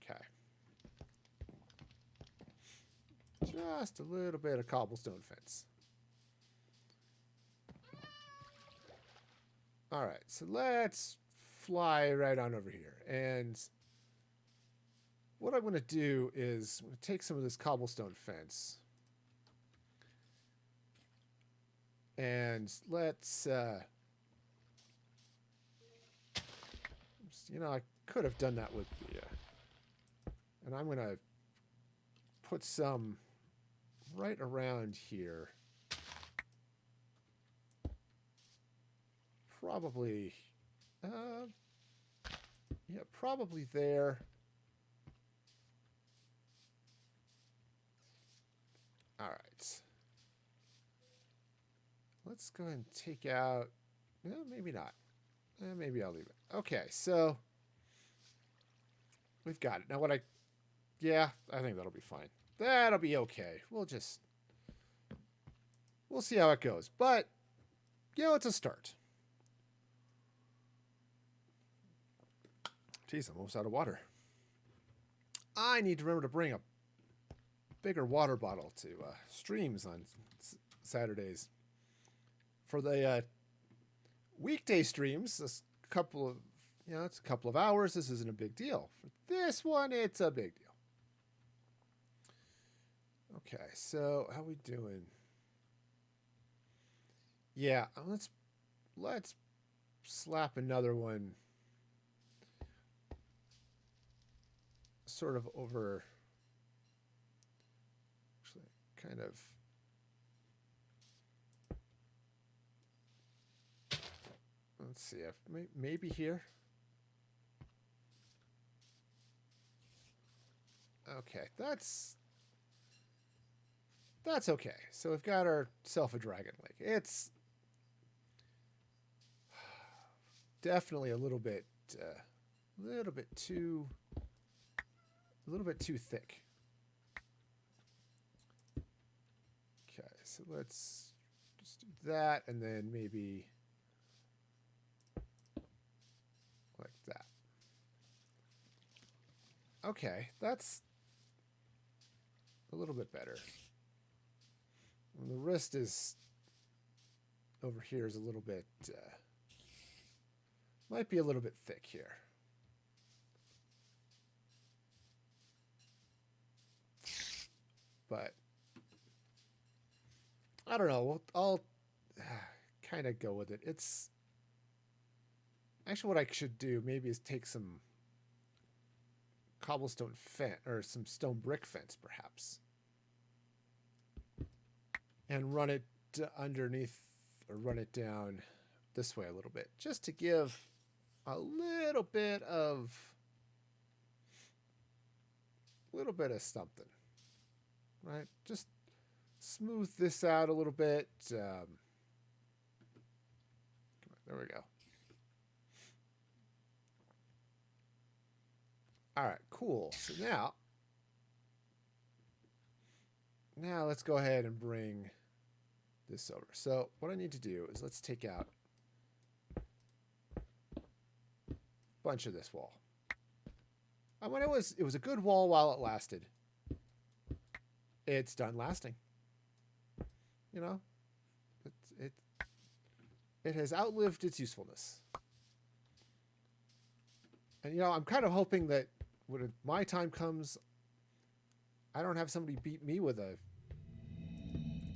[SPEAKER 1] Okay. Just a little bit of cobblestone fence. All right, so let's fly right on over here. And what I'm going to do is I'm going to take some of this cobblestone fence. And let's, you know, I could have done that with the, and I'm going to put some right around here. Probably, yeah, probably there. All right. Let's go ahead and take out, no, maybe not. Maybe I'll leave it. Okay, so we've got it. Now yeah, I think that'll be fine. That'll be okay. We'll see how it goes. But, you know, it's a start. Jeez, I'm almost out of water. I need to remember to bring a bigger water bottle to streams on Saturdays. For the weekday streams, it's a couple of hours. This isn't a big deal. For this one, it's a big deal. Okay, so how we doing? Yeah, let's slap another one sort of over, actually, kind of. Let's see, if maybe here. Okay, that's okay. So we've got ourself a dragon lake. It's definitely a little bit too thick. Okay, so let's just do that, and then maybe like that. Okay, that's a little bit better. And the wrist is over here is a little bit, might be a little bit thick here. But I don't know. I'll kind of go with it. It's actually what I should do maybe is take some cobblestone fence or some stone brick fence perhaps, and run it underneath or run it down this way a little bit, just to give a little bit of something, right? Just smooth this out a little bit. There we go. All right, cool. So now let's go ahead and bring this over. So what I need to do is let's take out a bunch of this wall. I mean, it was a good wall while it lasted. It's done lasting. You know, it has outlived its usefulness. And you know, I'm kind of hoping that when my time comes, I don't have somebody beat me with a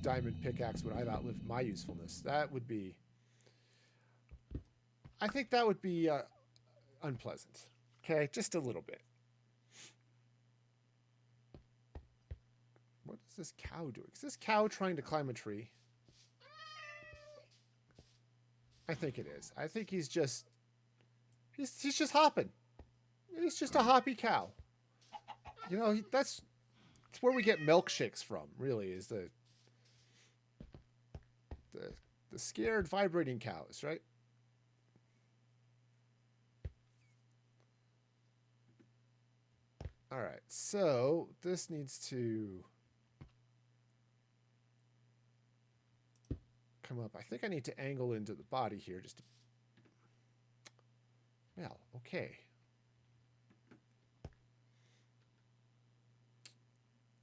[SPEAKER 1] diamond pickaxe when I've outlived my usefulness. That would be, I think that would be unpleasant. Okay, just a little bit. What is this cow doing? Is this cow trying to climb a tree? I think it is. I think he's just hopping. He's just a hoppy cow. You know, that's where we get milkshakes from, really, is the scared vibrating cows, right? All right, so this needs to come up. I think I need to angle into the body here just to... Well, okay.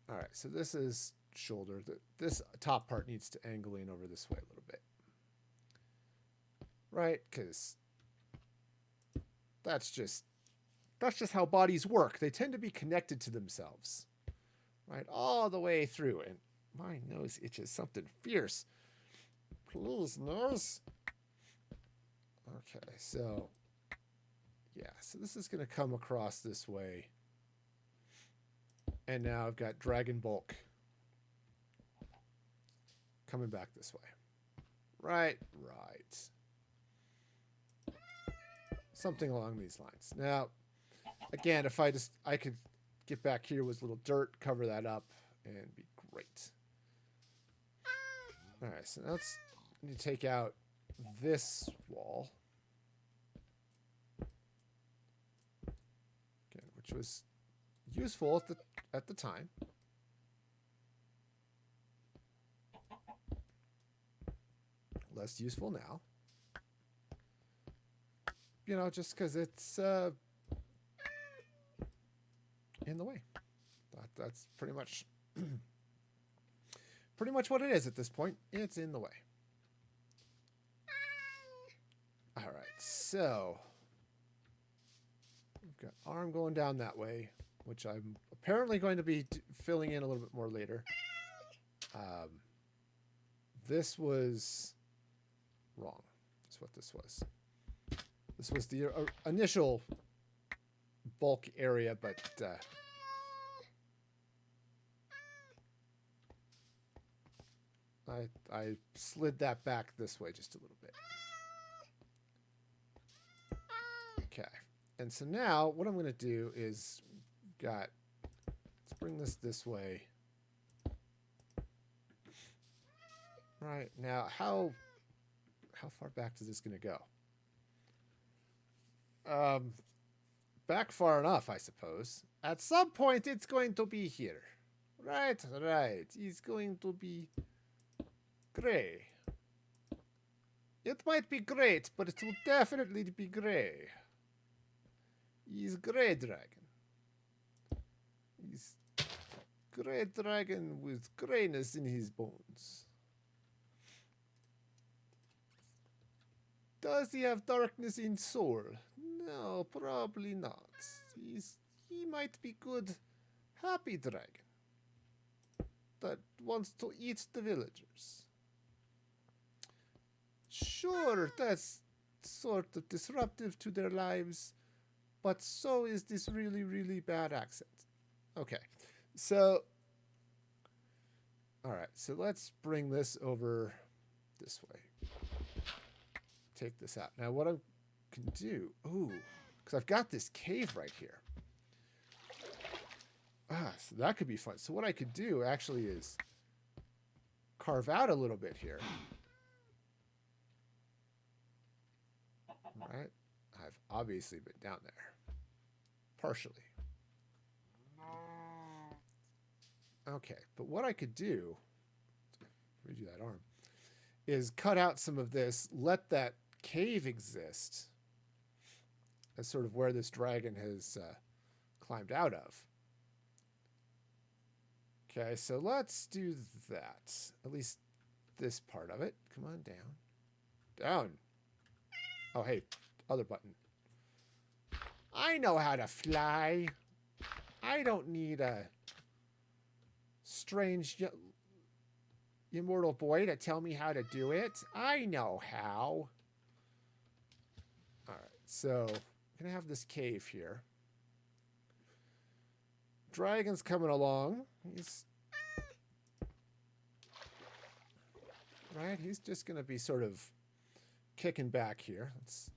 [SPEAKER 1] All right, so this is shoulder. This top part needs to angle in over this way a little bit. Right? Because that's just how bodies work. They tend to be connected to themselves. Right? All the way through. And my nose itches something fierce. Please, nose. Okay, so yeah, so this is going to come across this way. And now I've got Dragon Bulk coming back this way. Right. Something along these lines. Now, again, if I could get back here with a little dirt, cover that up, and be great. All right, so now let's need to take out this wall. Again, which was useful at the time. Less useful now. You know, just because it's in the way. That's pretty much what it is at this point. It's in the way. All right, so we've got arm going down that way, which I'm apparently going to be filling in a little bit more later. This was wrong. That's what this was. This was the initial bulk area, but I slid that back this way just a little bit. Okay. And so now what I'm going to do is let's bring this way. Right. Now, how far back is this going to go? Back far enough, I suppose. At some point, it's going to be here. Right. It's going to be gray. It might be great, but it will definitely be gray. He's gray dragon. He's gray dragon with grayness in his bones. Does he have darkness in soul? No, probably not. He might be good, happy dragon that wants to eat the villagers. Sure, that's sort of disruptive to their lives, but so is this really, really bad accent. Okay, so, all right, so let's bring this over this way. Take this out. Now, what I can do, because I've got this cave right here. So that could be fun. So what I could do actually is carve out a little bit here. All right. I've obviously been down there. Partially. Okay, but what I could do, redo that arm, is cut out some of this, let that cave exist as sort of where this dragon has climbed out of. Okay, so let's do that. At least this part of it. Come on, down. Down. Oh, hey, other button. I know how to fly. I don't need a strange immortal boy to tell me how to do it. I know how. All right, so I'm gonna have this cave here. Dragon's coming along. He's right. He's just gonna be sort of kicking back here. Let's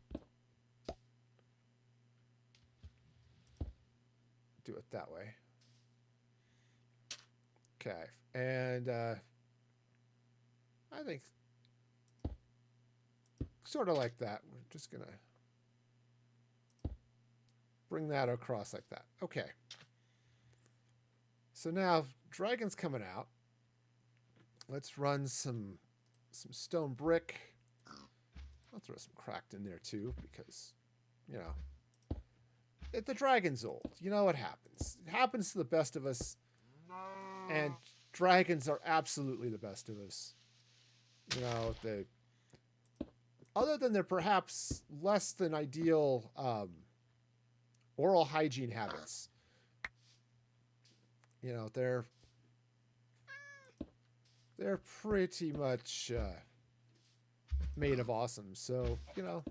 [SPEAKER 1] do it that way. Okay, and I think sort of like that. We're just gonna bring that across like that. Okay. So now dragon's coming out. Let's run some stone brick. I'll throw some cracked in there too, because, you know, the dragon's old. You know what happens. It happens to the best of us. And dragons are absolutely the best of us. You know, other than their perhaps less than ideal oral hygiene habits. You know, they're pretty much made of awesome. So, you know.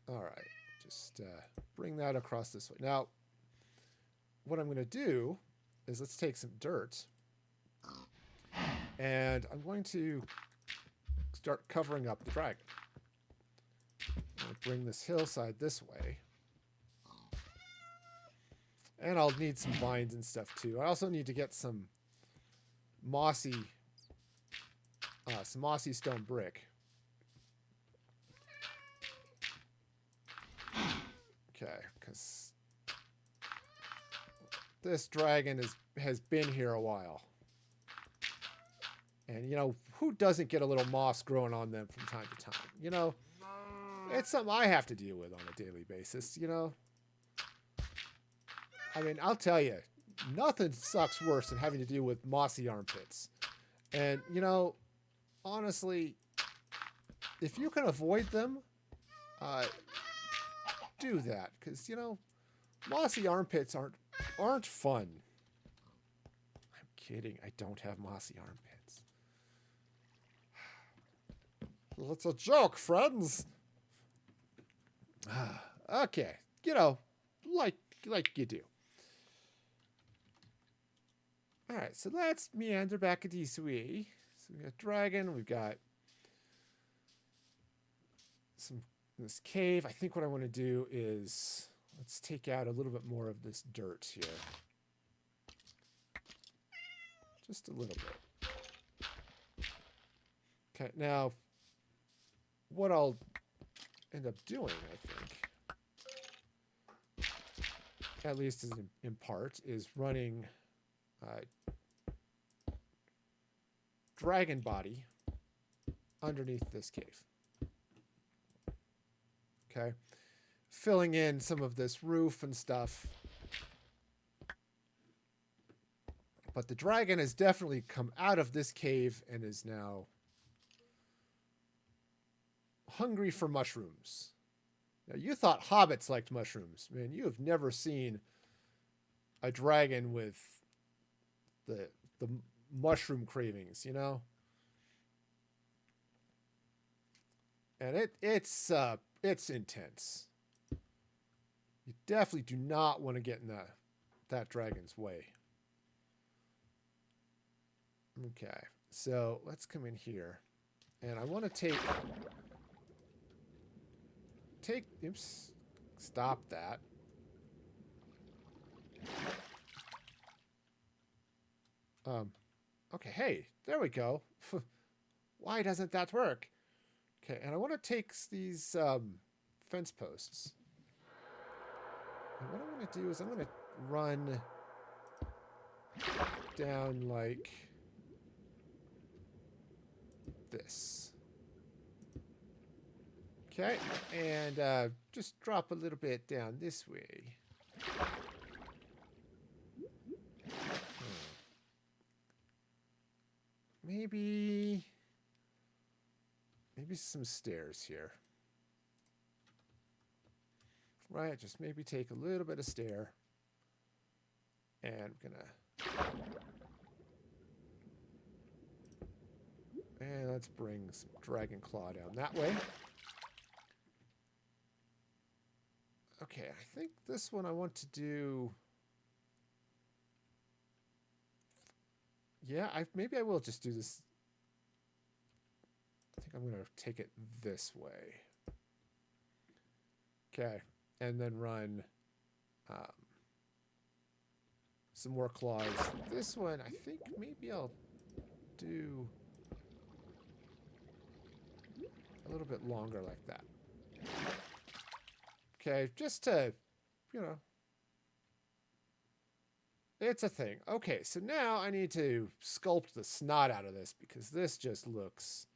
[SPEAKER 1] All right. Just bring that across this way. Now, what I'm going to do is let's take some dirt. And I'm going to start covering up the dragon. I'm going to bring this hillside this way. And I'll need some vines and stuff too. I also need to get some mossy stone brick. Okay, because this dragon has been here a while. And, you know, who doesn't get a little moss growing on them from time to time? You know, it's something I have to deal with on a daily basis, you know. I mean, I'll tell you, nothing sucks worse than having to deal with mossy armpits. And, you know, honestly, if you can avoid them, do that. Because, you know, mossy armpits aren't fun. I'm kidding. I don't have mossy armpits. It's a joke, friends. Okay, you know, like you do. All right, so let's meander back into Isui. So we got dragon. We've got some this cave. I think what I want to do is let's take out a little bit more of this dirt here. Just a little bit. Okay, now what I'll end up doing, I think, at least in part, is running dragon body underneath this cave. Okay, filling in some of this roof and stuff. But the dragon has definitely come out of this cave and is now hungry for mushrooms. Now, you thought hobbits liked mushrooms. Man, you have never seen a dragon with the mushroom cravings, you know? And it's intense. You definitely do not want to get in that dragon's way. Okay, so let's come in here. And I want to oops, stop that. Okay, hey, there we go. Why doesn't that work? Okay, and I want to take these fence posts. And what I'm going to do is I'm going to run down like this. Okay, and just drop a little bit down this way. Maybe some stairs here. Right, just maybe take a little bit of stair. And I'm gonna... And let's bring some dragon claw down that way. Okay, I think this one I want to do... Yeah, maybe I will just do this. I think I'm going to take it this way. Okay, and then run some more claws. This one, I think maybe I'll do a little bit longer like that. Okay, just to, you know, it's a thing. Okay, so now I need to sculpt the snot out of this because this just looks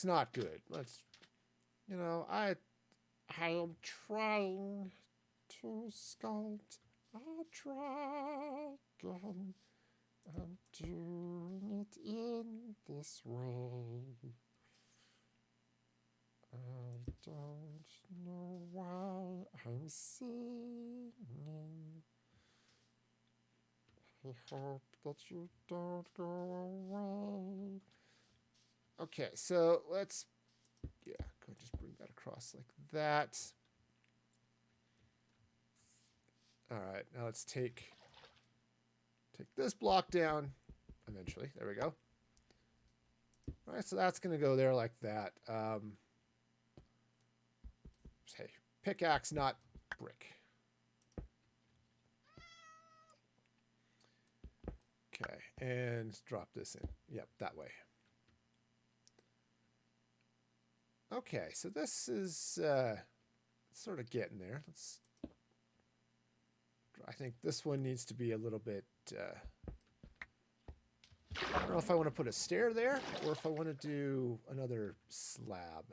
[SPEAKER 1] not good. Let's, you know, I am trying to sculpt a dragon. I'm doing it in this way. I don't know why I'm singing. I hope that you don't go away. Okay, so let's, yeah, go just bring that across like that. All right, now let's take this block down eventually. There we go. All right, so that's going to go there like that. Hey, pickaxe, not brick. Okay, and drop this in. Yep, that way. Okay, so this is sort of getting there. I think this one needs to be a little bit... I don't know if I want to put a stair there or if I want to do another slab.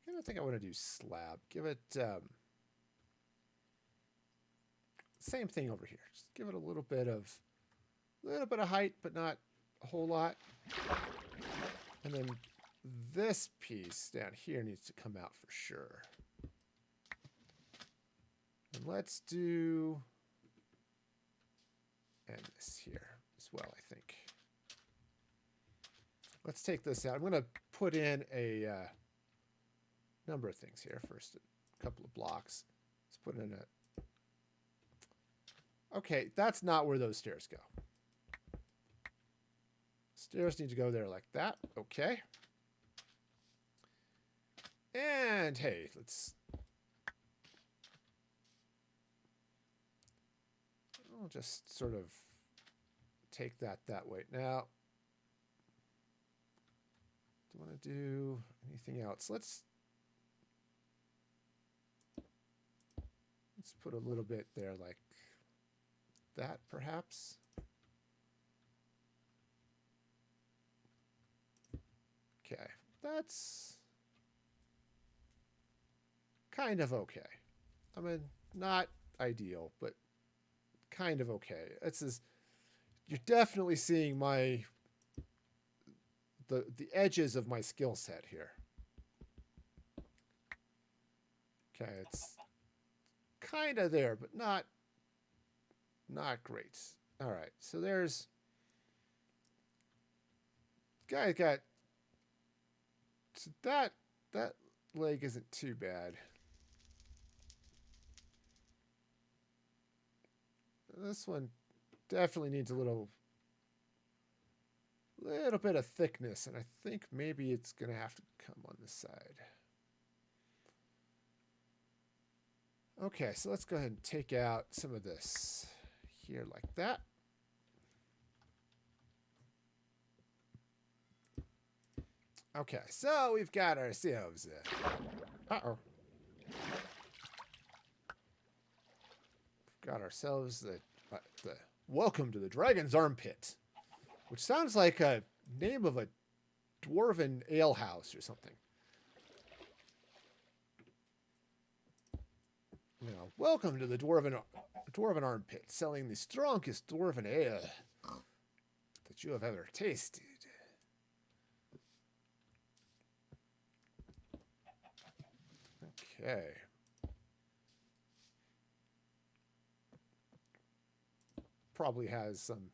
[SPEAKER 1] I don't think I want to do slab. Give it... same thing over here. Just give it a little bit of height, but not a whole lot. And then this piece down here needs to come out for sure. And let's do... and this here as well, I think. let's take this out. I'm going to put in a number of things here. First, a couple of blocks. Let's put in a... Okay, that's not where those stairs go. Stairs need to go there like that. Okay. And hey, let's... I'll just sort of take that way. Now, do you want to do anything else? Let's put a little bit there like that, perhaps. Okay, that's kind of okay. I mean, not ideal, but kind of okay. It's as you're definitely seeing my the edges of my skill set here. Okay, it's kind of there, but not great. All right, so there's guy got so that leg isn't too bad. This one definitely needs a little bit of thickness, and I think maybe it's gonna have to come on this side. Okay, so let's go ahead and take out some of this here like that. Okay, so we've got ourselves uh-oh. Got ourselves the welcome to the Dragon's Armpit, which sounds like a name of a dwarven alehouse or something. You know, welcome to the dwarven armpit, selling the strongest dwarven ale that you have ever tasted. Okay. Probably has some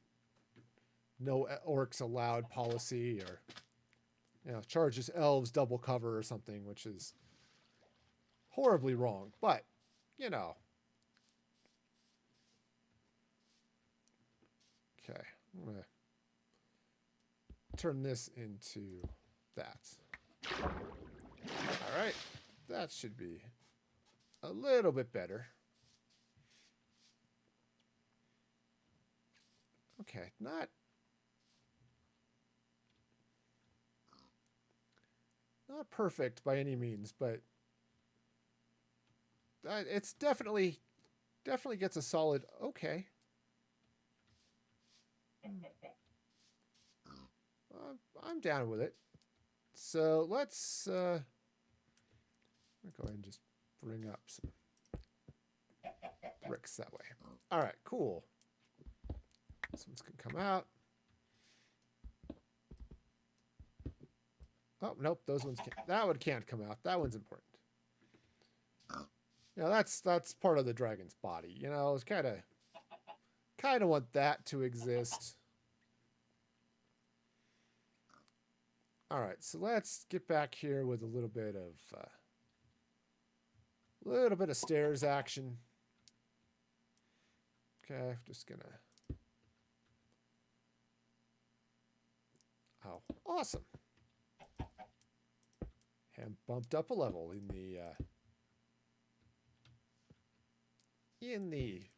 [SPEAKER 1] no orcs allowed policy, or you know, charges elves double cover or something, which is horribly wrong, but you know. Okay, I'm gonna turn this into that. All right, that should be a little bit better. Okay, not perfect by any means, but it's definitely gets a solid okay. I'm down with it. So let's go ahead and just bring up some bricks that way. All right, cool. This one's gonna come out. Oh nope, those ones can't. That one can't come out. That one's important. You know, that's part of the dragon's body. You know, it's kind of want that to exist. All right, so let's get back here with a little bit of stairs action. Okay, just gonna. Oh, awesome! And bumped up a level in the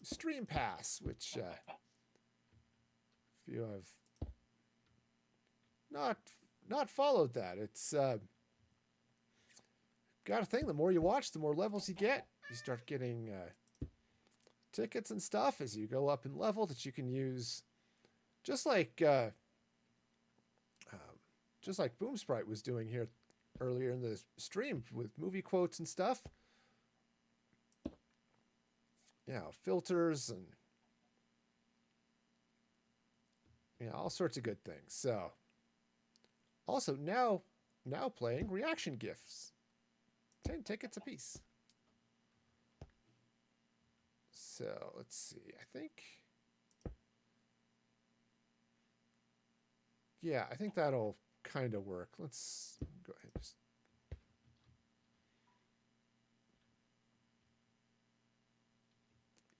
[SPEAKER 1] stream pass, which if you have not followed that, it's got a thing. The more you watch, the more levels you get. You start getting tickets and stuff as you go up in level that you can use, just like Boom Sprite was doing here earlier in the stream with movie quotes and stuff. You know, filters and you know, all sorts of good things. So also now playing reaction gifts. 10 tickets a piece. So let's see. I think that'll kind of work. Let's go ahead and just...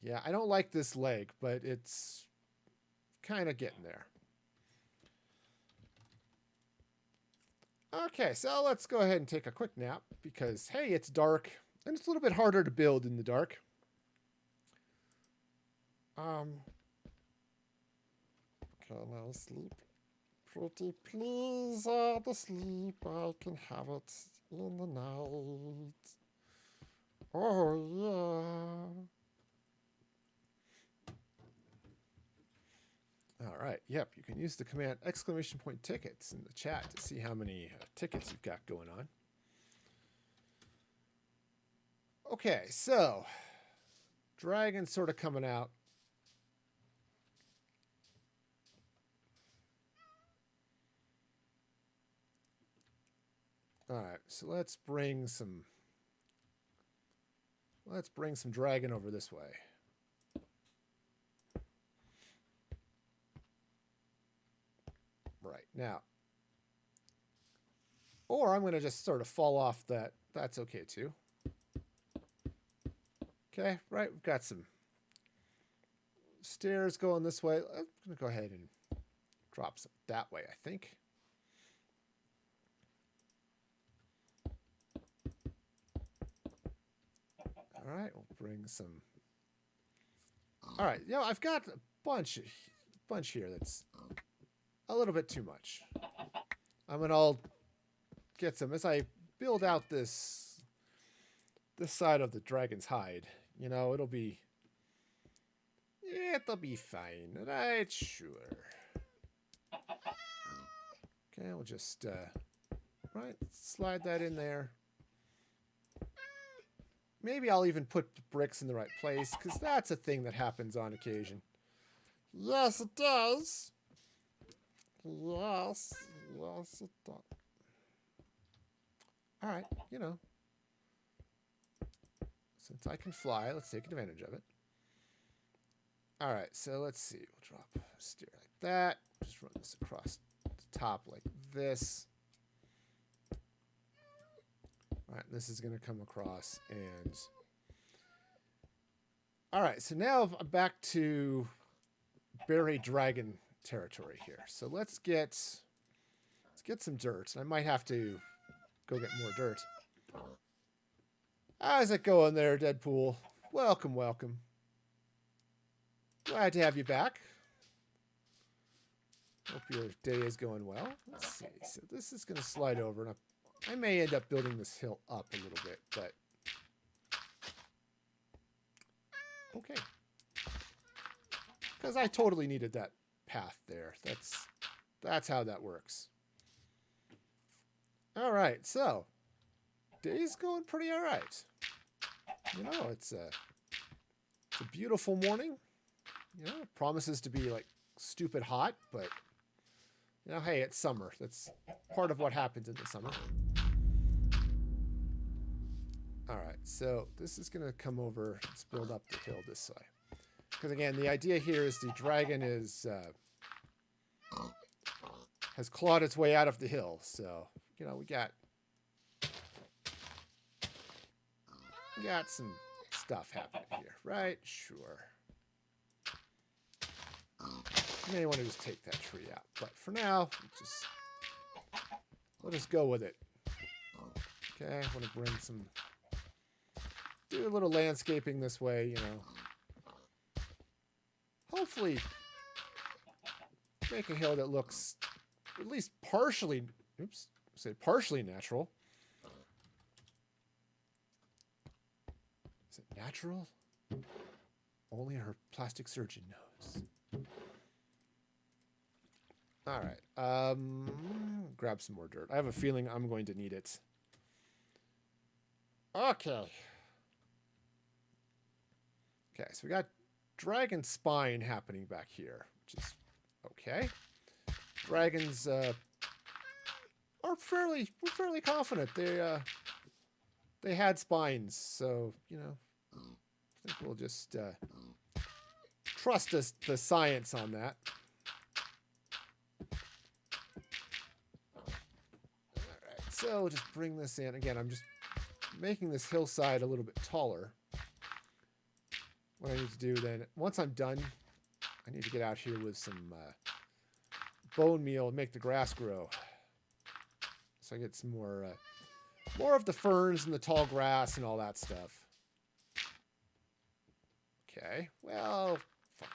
[SPEAKER 1] Yeah, I don't like this leg, but it's kind of getting there. Okay, so let's go ahead and take a quick nap because, hey, it's dark and it's a little bit harder to build in the dark. Can I sleep? Pretty please, the sleep, I can have it in the night. Oh, yeah. All right, yep, you can use the command !tickets in the chat to see how many tickets you've got going on. Okay, so dragon's sort of coming out. All right, so let's bring some dragon over this way. Right, now. Or I'm going to just sort of fall off that. That's okay, too. Okay, right, we've got some stairs going this way. I'm going to go ahead and drop some that way, I think. All right, we'll bring some. All right, you know, I've got a bunch here that's a little bit too much. I'm gonna all get some as I build out this side of the dragon's hide. You know, it'll be fine, right? Sure. Okay, we'll just right, slide that in there. Maybe I'll even put the bricks in the right place, because that's a thing that happens on occasion. Yes, it does. Yes, it does. All right, you know. Since I can fly, let's take advantage of it. All right, so let's see. We'll drop a stair like that. Just run this across the top like this. All right, this is going to come across and... All right, so now I'm back to buried dragon territory here. So let's get some dirt. I might have to go get more dirt. How's it going there, Deadpool? Welcome, welcome. Glad to have you back. Hope your day is going well. Let's see. So this is going to slide over, and I may end up building this hill up a little bit, but okay. Because I totally needed that path there. That's how that works. All right, so day's going pretty all right. You know, it's a beautiful morning. You know, it promises to be like stupid hot, but you know, hey, it's summer. That's part of what happens in the summer. All right, so this is going to come over. Let's build up the hill this way. Because again, the idea here is the dragon has clawed its way out of the hill. So, you know, we got some stuff happening here, right? Sure. You may want to just take that tree out, but for now, we'll just go with it. Okay, I want to bring some, do a little landscaping this way, you know. Hopefully, make a hill that looks at least partially, partially natural. Is it natural? Only our plastic surgeon knows. All right. Grab some more dirt. I have a feeling I'm going to need it. Okay. Okay, so we got dragon spine happening back here, which is okay. Dragons we're fairly confident they had spines, so you know, I think we'll just trust the science on that. So just bring this in. Again, I'm just making this hillside a little bit taller. What I need to do then, once I'm done, I need to get out here with some bone meal and make the grass grow. So I get some more of the ferns and the tall grass and all that stuff. Okay, well, fine.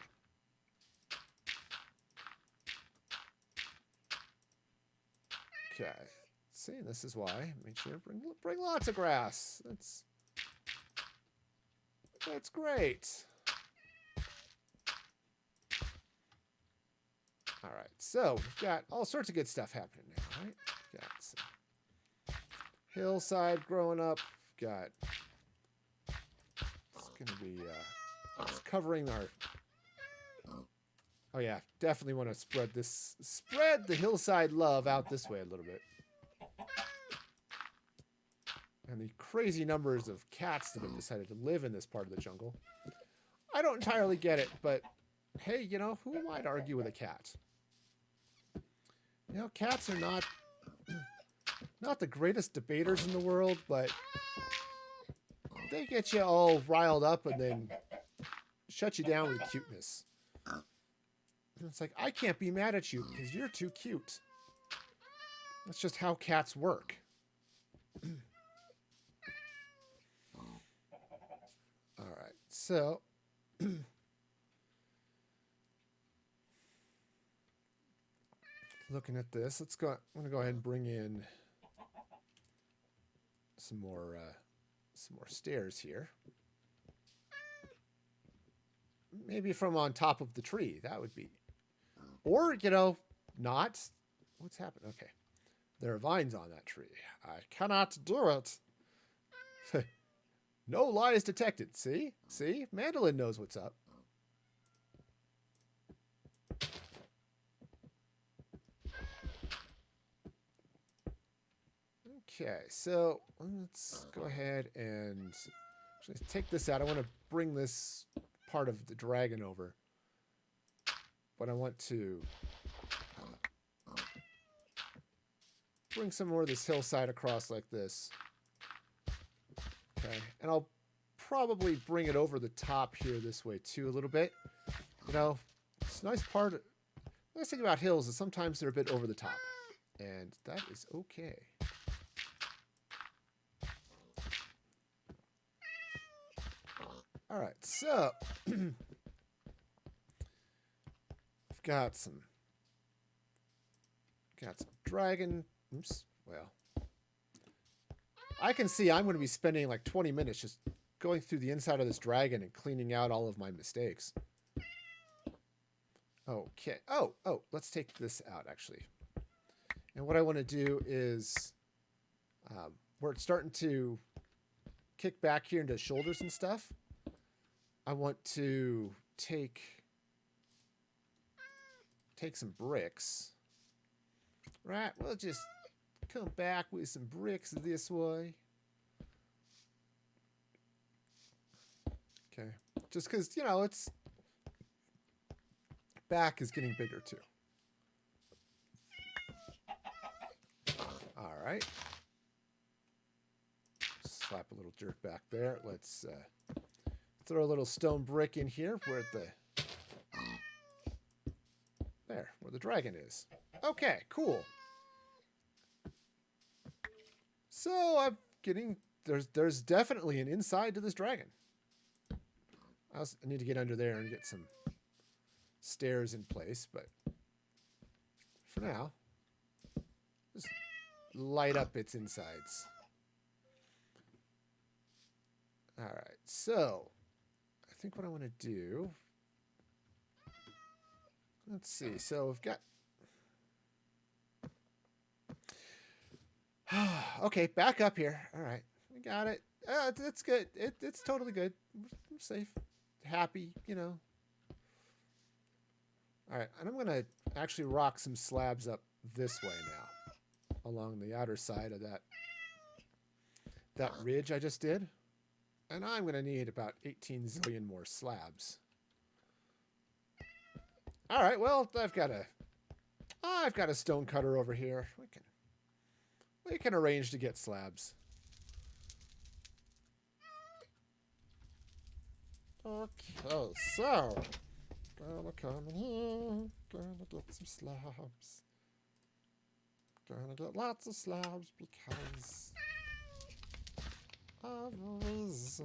[SPEAKER 1] Okay, see, this is why. Make sure bring lots of grass. That's great. All right, so we've got all sorts of good stuff happening now, right? Got some hillside growing up. Got it's gonna be it's covering our. Oh yeah, definitely want to spread the hillside love out this way a little bit. And the crazy numbers of cats that have decided to live in this part of the jungle. I don't entirely get it, but hey, you know, who am I to argue with a cat? You know, cats are not the greatest debaters in the world, but they get you all riled up and then shut you down with cuteness. And it's like, I can't be mad at you because you're too cute. That's just how cats work. All right, so looking at this, I'm going to go ahead and bring in some more stairs here. Maybe from on top of the tree. That would be, or you know, not. What's happened? Okay, there are vines on that tree. I cannot do it. No lies detected. See? Mandolin knows what's up. Okay, so let's go ahead and actually take this out. I want to bring this part of the dragon over. But I want to bring some more of this hillside across like this. Okay, and I'll probably bring it over the top here this way too a little bit. You know, it's a nice part. The nice thing about hills is sometimes they're a bit over the top, and that is okay. All right, so I've got some dragon. Oops. Well, I can see I'm going to be spending like 20 minutes just going through the inside of this dragon and cleaning out all of my mistakes. Okay. Oh, let's take this out, actually. And what I want to do is, where it's starting to kick back here into shoulders and stuff, I want to take some bricks. Right, we'll just come back with some bricks this way. Okay, just because, you know, it's back is getting bigger too. All right. Slap a little dirt back there. Let's throw a little stone brick in here where the dragon is. Okay, cool. So I'm getting there's definitely an inside to this dragon. I need to get under there and get some stairs in place, but for now, just light up its insides. All right, so I think what I want to do, let's see. So we've got, okay, back up here. All right, we got it. It's good. It's totally good. I'm safe, happy, you know. All right, and I'm going to actually rock some slabs up this way now, along the outer side of that ridge I just did. And I'm going to need about 18 zillion more slabs. All right, well, I've got a stone cutter over here. We can we can arrange to get slabs. Okay, so gonna come in here, gonna get some slabs. Gonna get lots of slabs because of reasons.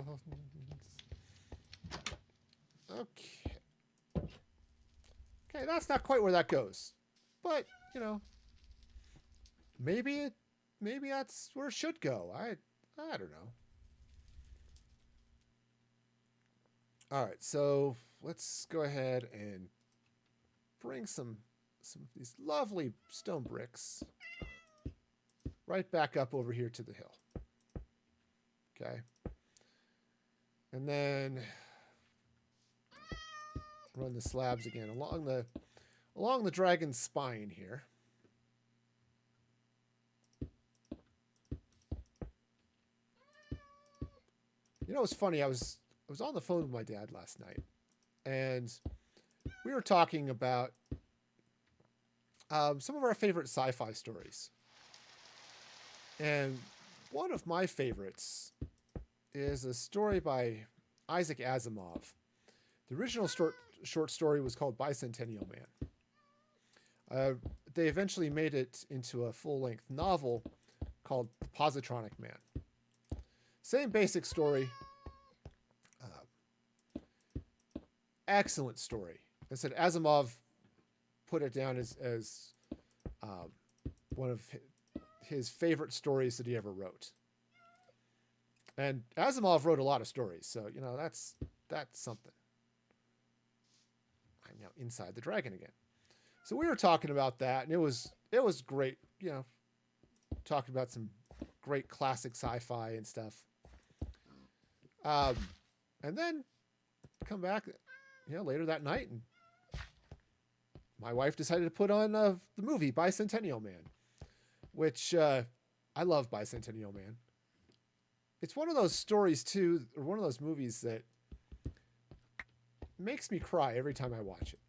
[SPEAKER 1] Okay. Okay, that's not quite where that goes. But, you know, maybe that's where it should go. I don't know. All right, so let's go ahead and bring some of these lovely stone bricks right back up over here to the hill. Okay. And then run the slabs again along the dragon's spine here. You know, it's funny. I was on the phone with my dad last night, and we were talking about some of our favorite sci-fi stories. And one of my favorites is a story by Isaac Asimov. The original short story was called Bicentennial Man. They eventually made it into a full-length novel called The Positronic Man. Same basic story. Excellent story. I said Asimov put it down as one of his favorite stories that he ever wrote. And Asimov wrote a lot of stories, so you know that's something. I'm now inside the dragon again. So we were talking about that, and it was great. You know, talking about some great classic sci-fi and stuff. And then come back, you know, later that night, and my wife decided to put on the movie Bicentennial Man, which I love Bicentennial Man. It's one of those stories too, or one of those movies that makes me cry every time I watch it.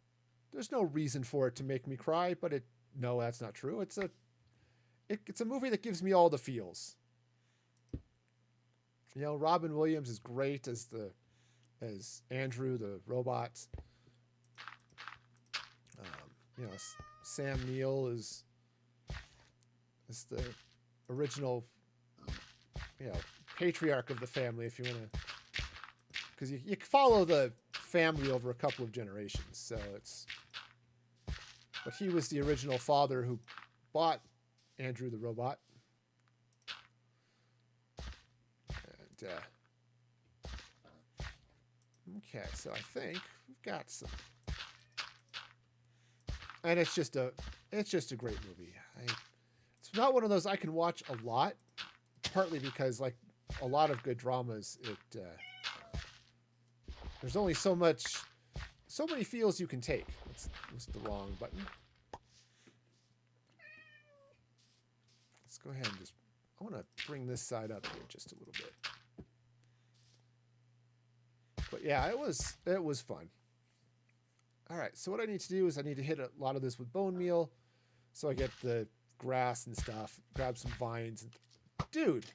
[SPEAKER 1] There's no reason for it to make me cry, but no, that's not true. It's a movie that gives me all the feels. You know, Robin Williams is great as Andrew the robot. You know, Sam Neill is the original, you know, patriarch of the family, if you want to, because you follow the family over a couple of generations. So but he was the original father who bought Andrew the robot. And okay, so I think we've got some, and it's just a great movie. It's not one of those I can watch a lot, partly because like a lot of good dramas, there's only so many feels you can take. That's the wrong button. Let's go ahead and I want to bring this side up here just a little bit. But yeah, it was fun. All right, so what I need to do is I need to hit a lot of this with bone meal, so I get the grass and stuff, grab some vines. Dude,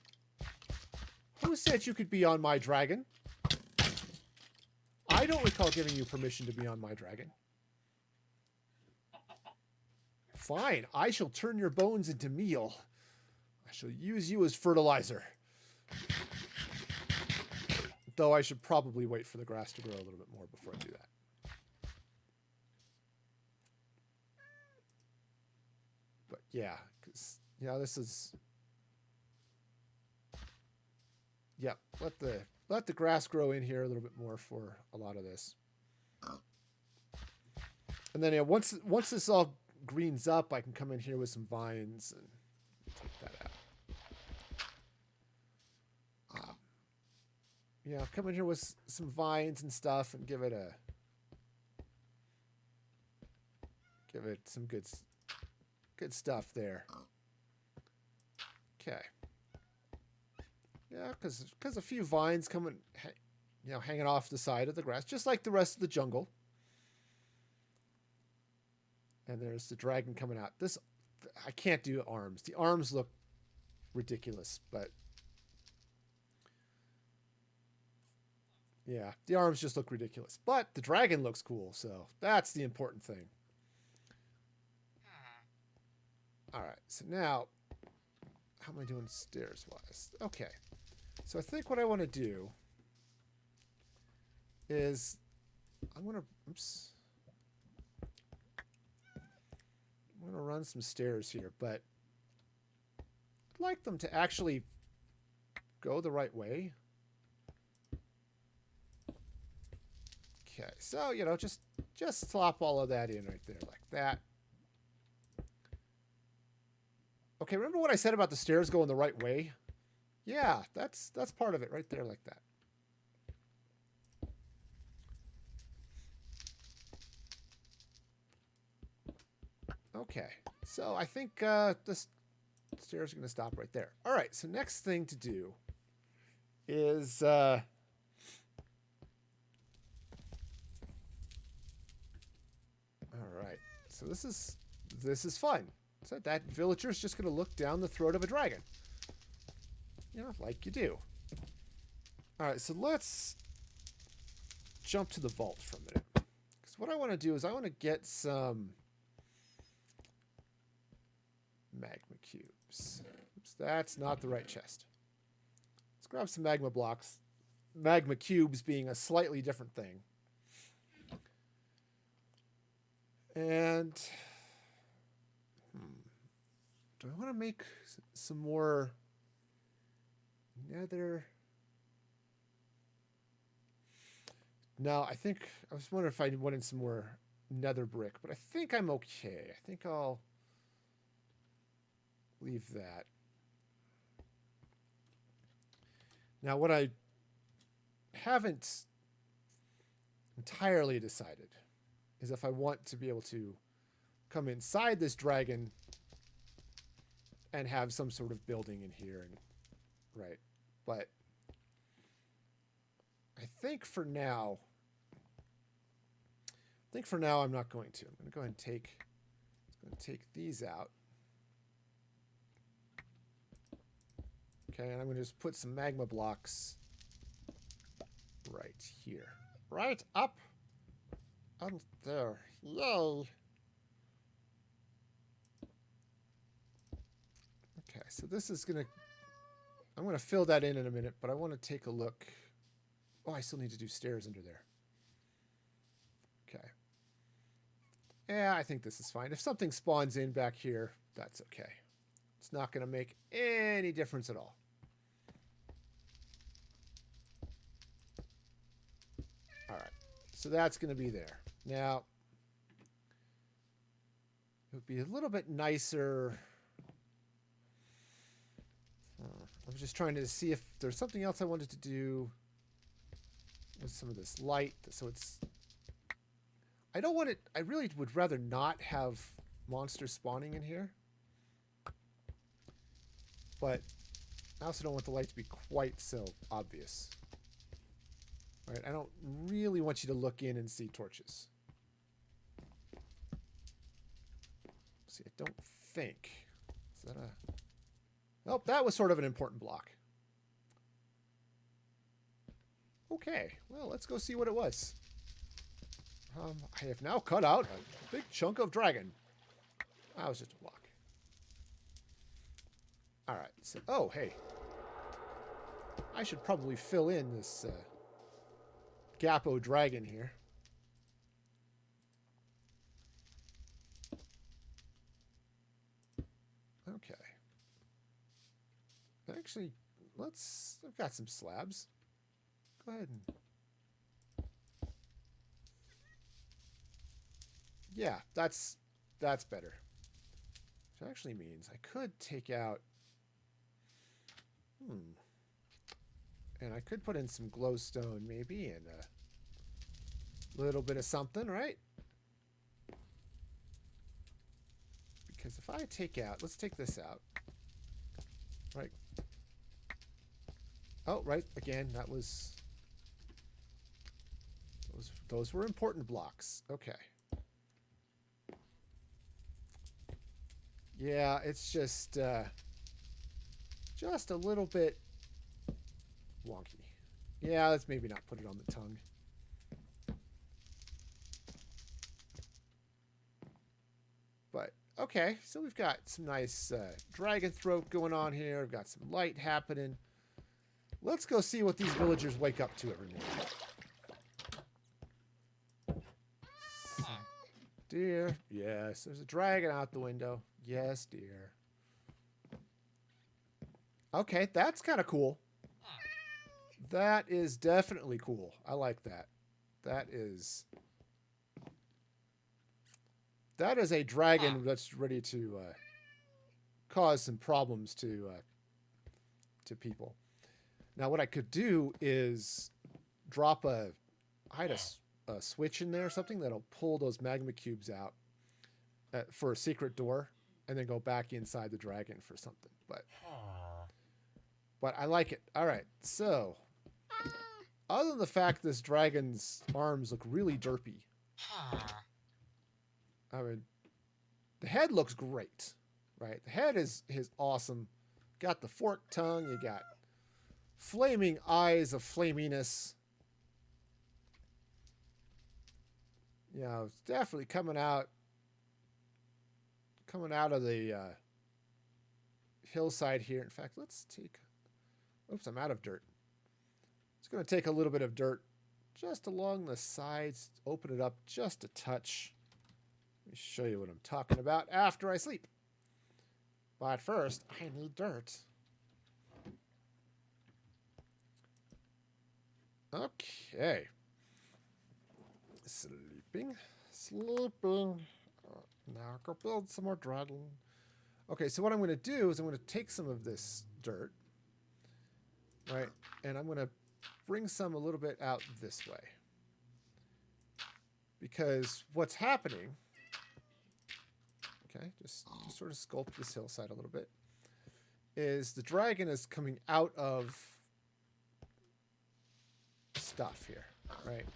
[SPEAKER 1] who said you could be on my dragon? I don't recall giving you permission to be on my dragon. Fine, I shall turn your bones into meal. I shall use you as fertilizer. Though I should probably wait for the grass to grow a little bit more before I do that. But yeah, because this is, yeah. Let the grass grow in here a little bit more for a lot of this, and then once this all greens up, I can come in here with some vines and take that out. Come in here with some vines and stuff and give it some good stuff there. Okay. Yeah, because a few vines coming, hanging off the side of the grass, just like the rest of the jungle. And there's the dragon coming out. I can't do arms. The arms look ridiculous, but yeah, the arms just look ridiculous. But the dragon looks cool, so that's the important thing. All right, so now, how am I doing stairs-wise? Okay, so I think what I want to do is I'm going to, oops. I'm going to run some stairs here, but I'd like them to actually go the right way. Okay, so, you know, just slop all of that in right there like that. Okay, remember what I said about the stairs going the right way? Yeah, that's part of it right there like that. Okay, so I think the stairs are going to stop right there. All right, so next thing to do is all right. So this is fun. So that villager's just going to look down the throat of a dragon. You know, like you do. All right, so let's jump to the vault for a minute. Because what I want to do is I want to get some magma cubes. Oops, that's not the right chest. Let's grab some magma blocks. Magma cubes being a slightly different thing. And do I want to make some more nether? No, I think I was wondering if I wanted some more nether brick, but I think I'm okay. I think I'll leave that. Now, what I haven't entirely decided is if I want to be able to come inside this dragon and have some sort of building in here, and right. But I think for now I'm not going to. I'm going to go ahead and take these out. Okay, and I'm going to just put some magma blocks right here. Right up there. Yay! Okay, so this is going to... I'm going to fill that in a minute, but I want to take a look. Oh, I still need to do stairs under there. Okay. Yeah, I think this is fine. If something spawns in back here, that's okay. It's not going to make any difference at all. All right. So that's going to be there. Now, it would be a little bit nicer. I was just trying to see if there's something else I wanted to do with some of this light. So it's... I don't want it... I really would rather not have monsters spawning in here. But I also don't want the light to be quite so obvious. Right? I don't really want you to look in and see torches. See, I don't think... Is that a... Oh, that was sort of an important block. Okay, well, let's go see what it was. I have now cut out a big chunk of dragon. That was just a block. All right, so, oh, hey. I should probably fill in this Gapo dragon here. Okay. Actually, I've got some slabs. Go ahead and... Yeah, that's better. Which actually means I could take out... And I could put in some glowstone maybe and a little bit of something, right? Because if I take out... Let's take this out. Right. Oh, right. Again, that was... Those were important blocks. Okay. Yeah, it's just... just a little bit wonky. Yeah, let's maybe not put it on the tongue. But, okay, so we've got some nice dragon throat going on here. We've got some light happening. Let's go see what these villagers wake up to every morning. Dear, yes, there's a dragon out the window. Yes, dear. Okay, that's kind of cool. That is definitely cool. I like that. That is a dragon that's ready to cause some problems to people. Now, what I could do is drop a switch in there or something that'll pull those magma cubes out for a secret door, and then go back inside the dragon for something. But I like it. All right, so other than the fact this dragon's arms look really derpy, I mean, the head looks great, right? The head is awesome. Got the forked tongue. You got flaming eyes of flaminess. You know, it's definitely coming out of the hillside here. In fact, let's take... Oops, I'm out of dirt. It's going to take a little bit of dirt just along the sides. Open it up just a touch. Let me show you what I'm talking about after I sleep. But first, I need dirt. Okay. Sleeping. Now I'll go build some more dragon. Okay, so what I'm going to do is I'm going to take some of this dirt, right, and I'm going to bring some a little bit out this way. Because what's happening, okay, just sort of sculpt this hillside a little bit, is the dragon is coming out of stuff here, right?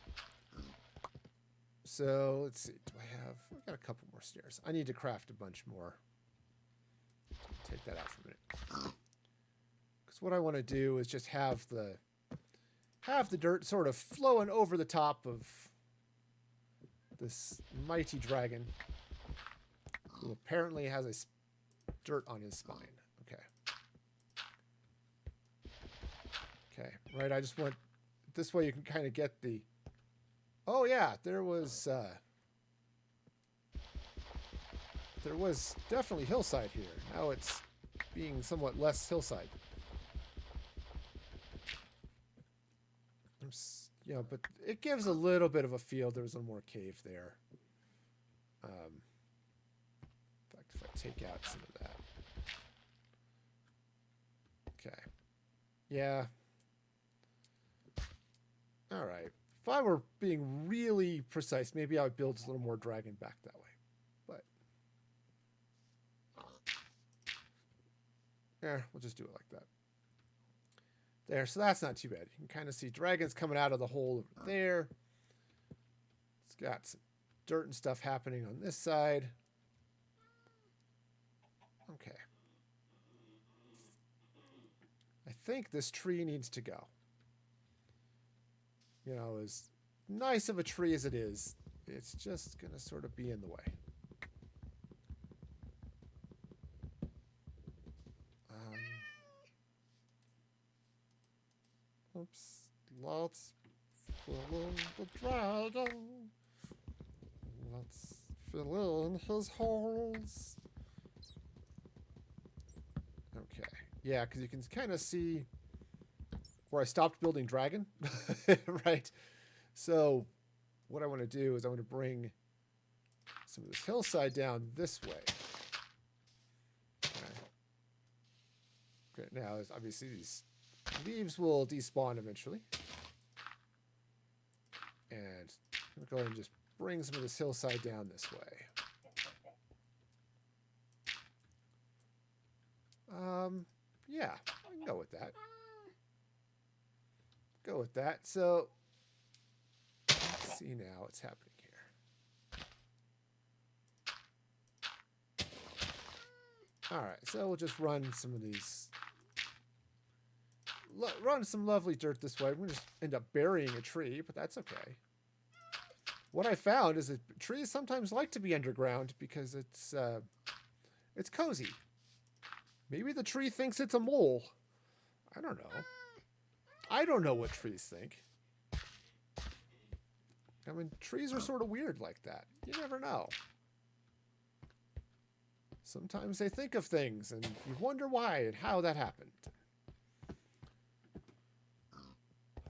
[SPEAKER 1] So let's see, I've got a couple more stairs. I need to craft a bunch more. Take that out for a minute. Because what I want to do is just have the dirt sort of flowing over the top of this mighty dragon, who apparently has dirt on his spine. Okay. Okay, right, I just want... This way you can kind of get the... Oh yeah, there was definitely hillside here. Now it's being somewhat less hillside. You know, but it gives a little bit of a feel. There was a more cave there. In fact, if I take out some of that. Okay. Yeah. All right. If I were being really precise, maybe I would build a little more dragon back that way. But yeah, we'll just do it like that. There, so that's not too bad. You can kind of see dragons coming out of the hole over there. It's got some dirt and stuff happening on this side. Okay. I think this tree needs to go. You know, as nice of a tree as it is, it's just going to sort of be in the way. Oops. Let's fill in the dragon. Let's fill in his holes. Okay. Yeah, because you can kind of see where I stopped building dragon, right? So what I want to do is I want to bring some of this hillside down this way. Okay, now obviously these leaves will despawn eventually. And I'm going to go ahead and just bring some of this hillside down this way. Yeah, I can go with that. Go with that. So let's see now what's happening here. All right, so we'll just run some of these run some lovely dirt this way. I'm going to end up burying a tree, but that's okay. What I found is that trees sometimes like to be underground because it's cozy. Maybe the tree thinks it's a mole. I don't know. I don't know what trees think. I mean, trees are sort of weird like that. You never know. Sometimes they think of things and you wonder why and how that happened.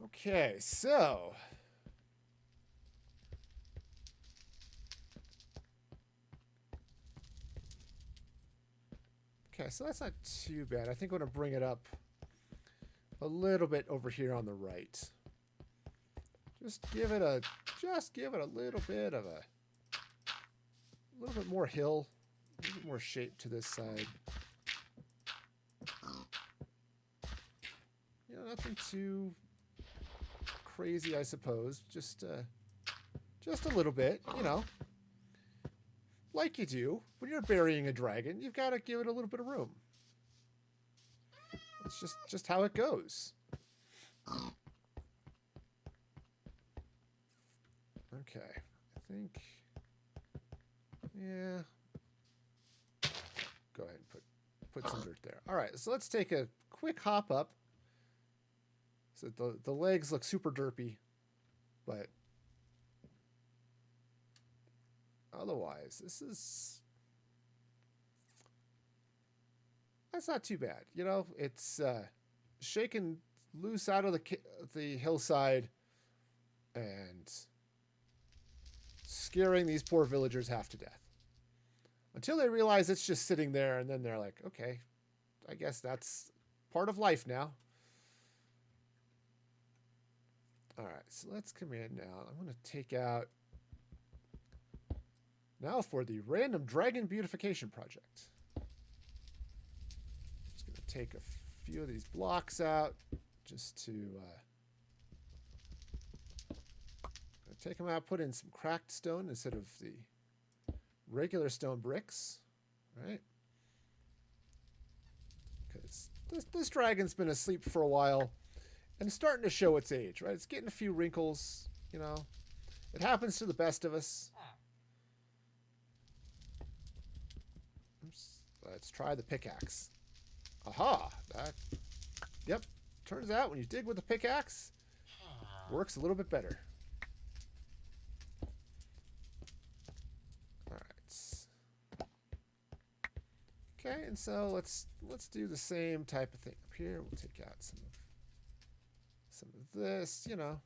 [SPEAKER 1] Okay, so... Okay, so that's not too bad. I think I'm going to bring it up a little bit over here on the right. Just give it a little bit of a little bit more hill, a little bit more shape to this side. You know, nothing too crazy, I suppose. Just a little bit, you know. Like you do when you're burying a dragon, you've got to give it a little bit of room. It's just how it goes. Okay, I think, yeah. Go ahead and put some dirt there. All right, so let's take a quick hop up. So the legs look super derpy, but otherwise, that's not too bad. You know, it's shaken loose out of the hillside and scaring these poor villagers half to death. Until they realize it's just sitting there, and then they're like, okay, I guess that's part of life now. All right, so let's come in now. I'm going to take out... Now for the Random Dragon Beautification Project. Just going to take a few of these blocks out just to take them out, put in some cracked stone instead of the regular stone bricks, right? Because this dragon's been asleep for a while and starting to show its age, right? It's getting a few wrinkles, you know. It happens to the best of us. Let's try the pickaxe. Aha! Yep. Turns out when you dig with a pickaxe, it works a little bit better. All right. Okay, and so let's do the same type of thing up here. We'll take out some of this, you know,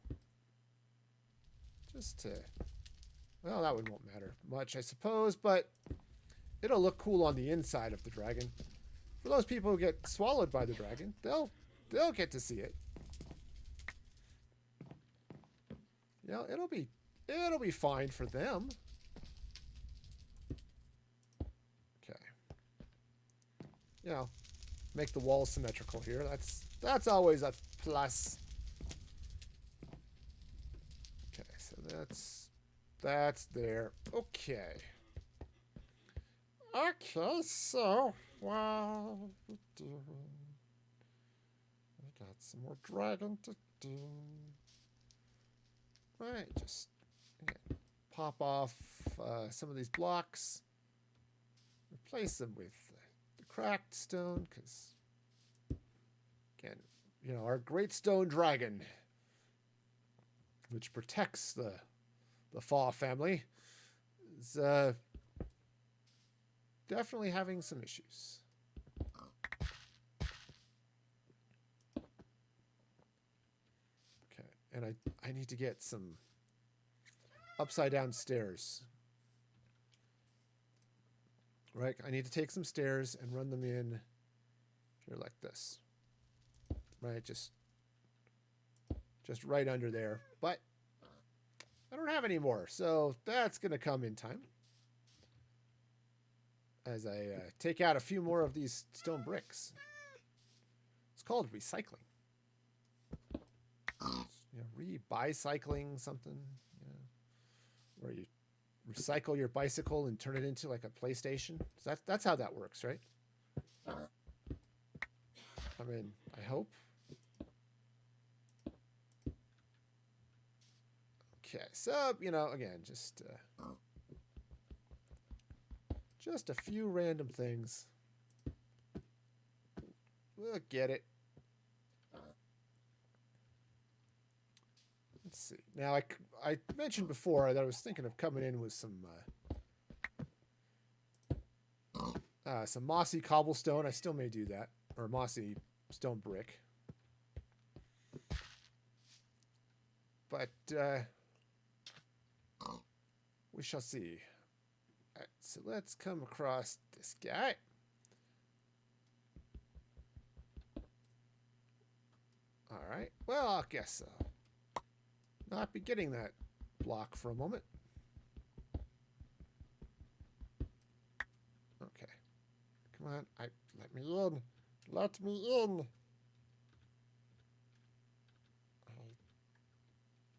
[SPEAKER 1] just to, well, that one won't matter much, I suppose, but it'll look cool on the inside of the dragon. For those people who get swallowed by the dragon, they'll get to see it. You know, it'll be fine for them. Okay. You know, make the walls symmetrical here. That's always a plus. Okay, so that's there. Okay. Okay, so well, we got some more dragon to do. Right, just again, pop off some of these blocks, replace them with the cracked stone, because again, you know, our great stone dragon, which protects the Faw family, is definitely having some issues. Okay, and I need to get some upside down stairs. Right, I need to take some stairs and run them in here like this. Right, just right under there. But I don't have any more, so that's going to come in time. As I take out a few more of these stone bricks. It's called recycling. You know, re-bicycling something. You know, where you recycle your bicycle and turn it into like a PlayStation. So that's how that works, right? I mean, I hope. Okay, so, you know, again, just a few random things. We'll get it. Let's see. Now, I mentioned before that I was thinking of coming in with some mossy cobblestone. I still may do that. Or mossy stone brick. But we shall see. All right, so let's come across this guy. All right. Well, I guess not be getting that block for a moment. Okay. Come on. Let me in. Let me in.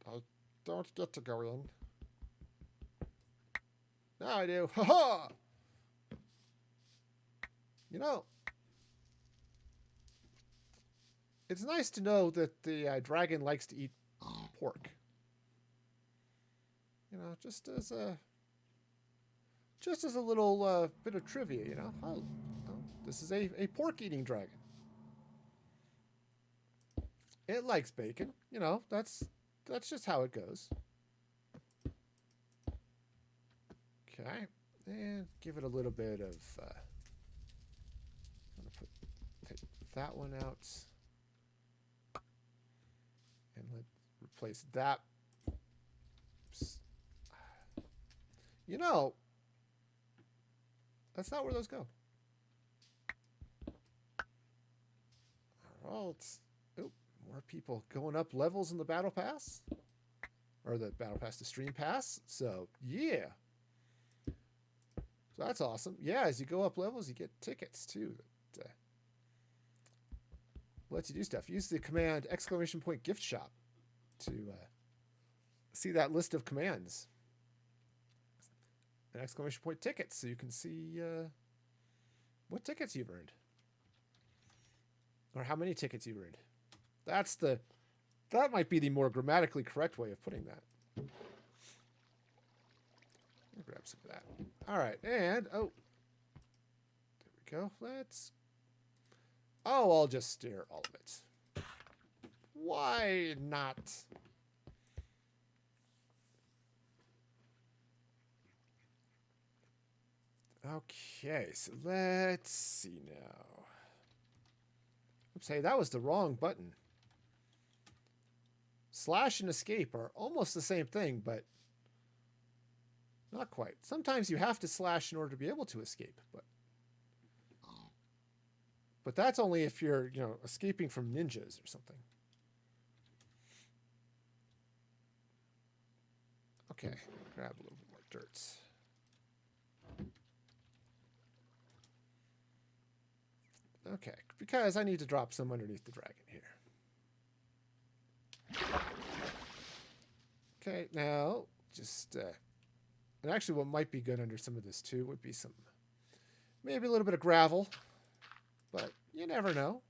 [SPEAKER 1] I don't get to go in. Now I do. Ha ha! You know, it's nice to know that the dragon likes to eat pork. You know, just as a little bit of trivia. You know, oh, this is a pork-eating dragon. It likes bacon. You know, that's just how it goes. Okay, and give it a little bit of. I'm gonna take that one out, and let's replace that. Oops. You know, that's not where those go. All right. Oh, more people going up levels in the battle pass, or the battle pass to stream pass. So yeah. So that's awesome. Yeah, as you go up levels, you get tickets too. That lets you do stuff. Use the command !gift shop to see that list of commands. And ! tickets, so you can see what tickets you've earned. Or how many tickets you've earned. That might be the more grammatically correct way of putting that. I'll grab some of that. All right, and there we go. I'll just steer all of it. Why not? Okay, so let's see now. Oops, hey, that was the wrong button. Slash and escape are almost the same thing, but not quite. Sometimes you have to slash in order to be able to escape, but that's only if you're, you know, escaping from ninjas or something. Okay, grab a little bit more dirt. Okay, because I need to drop some underneath the dragon here. Okay, now just and actually what might be good under some of this too would be maybe a little bit of gravel, but you never know.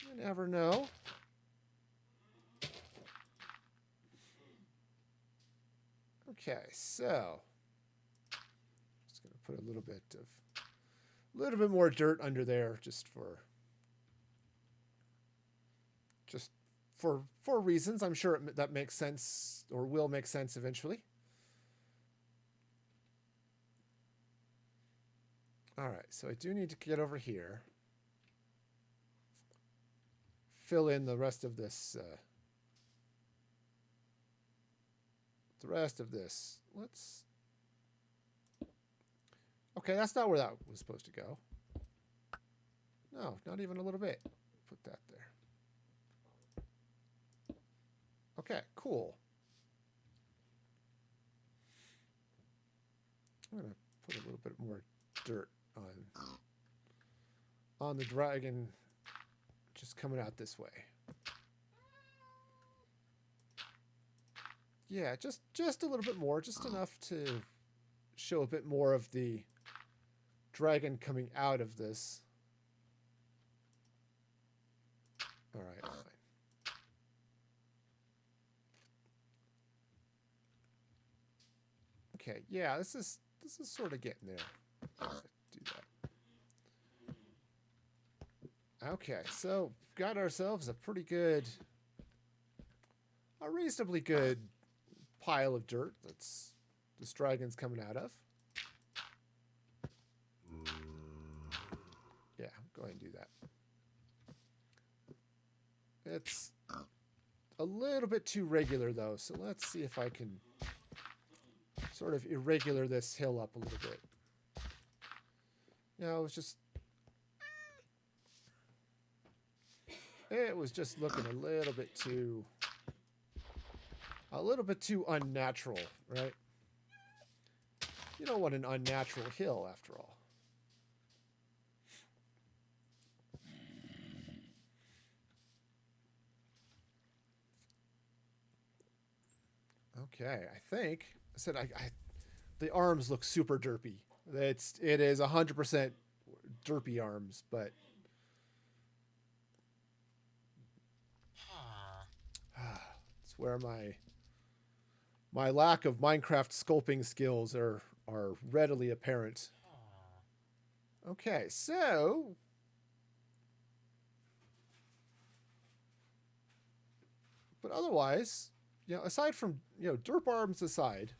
[SPEAKER 1] You never know. Okay, so just gonna put a little bit more dirt under there just for reasons. I'm sure that makes sense, or will make sense eventually. All right, so I do need to get over here. Fill in the rest of this. Okay, that's not where that was supposed to go. No, not even a little bit. Put that there. Okay, cool. I'm going to put a little bit more dirt on the dragon just coming out this way. Yeah, just a little bit more, just enough to show a bit more of the dragon coming out of this. All right, fine. Okay, yeah, this is sort of getting there. Do that. Okay, so we've got ourselves a reasonably good pile of dirt that's this dragon's coming out of. Yeah, go ahead and do that. It's a little bit too regular though, so let's see if I can sort of irregular this hill up a little bit. You know, it was just looking a little bit too unnatural, right? You don't want an unnatural hill after all. Okay, I think I said the arms look super derpy. It is 100% derpy arms, but it's where my lack of Minecraft sculpting skills are readily apparent. Okay, so but otherwise, you know, aside from, you know, derp arms aside,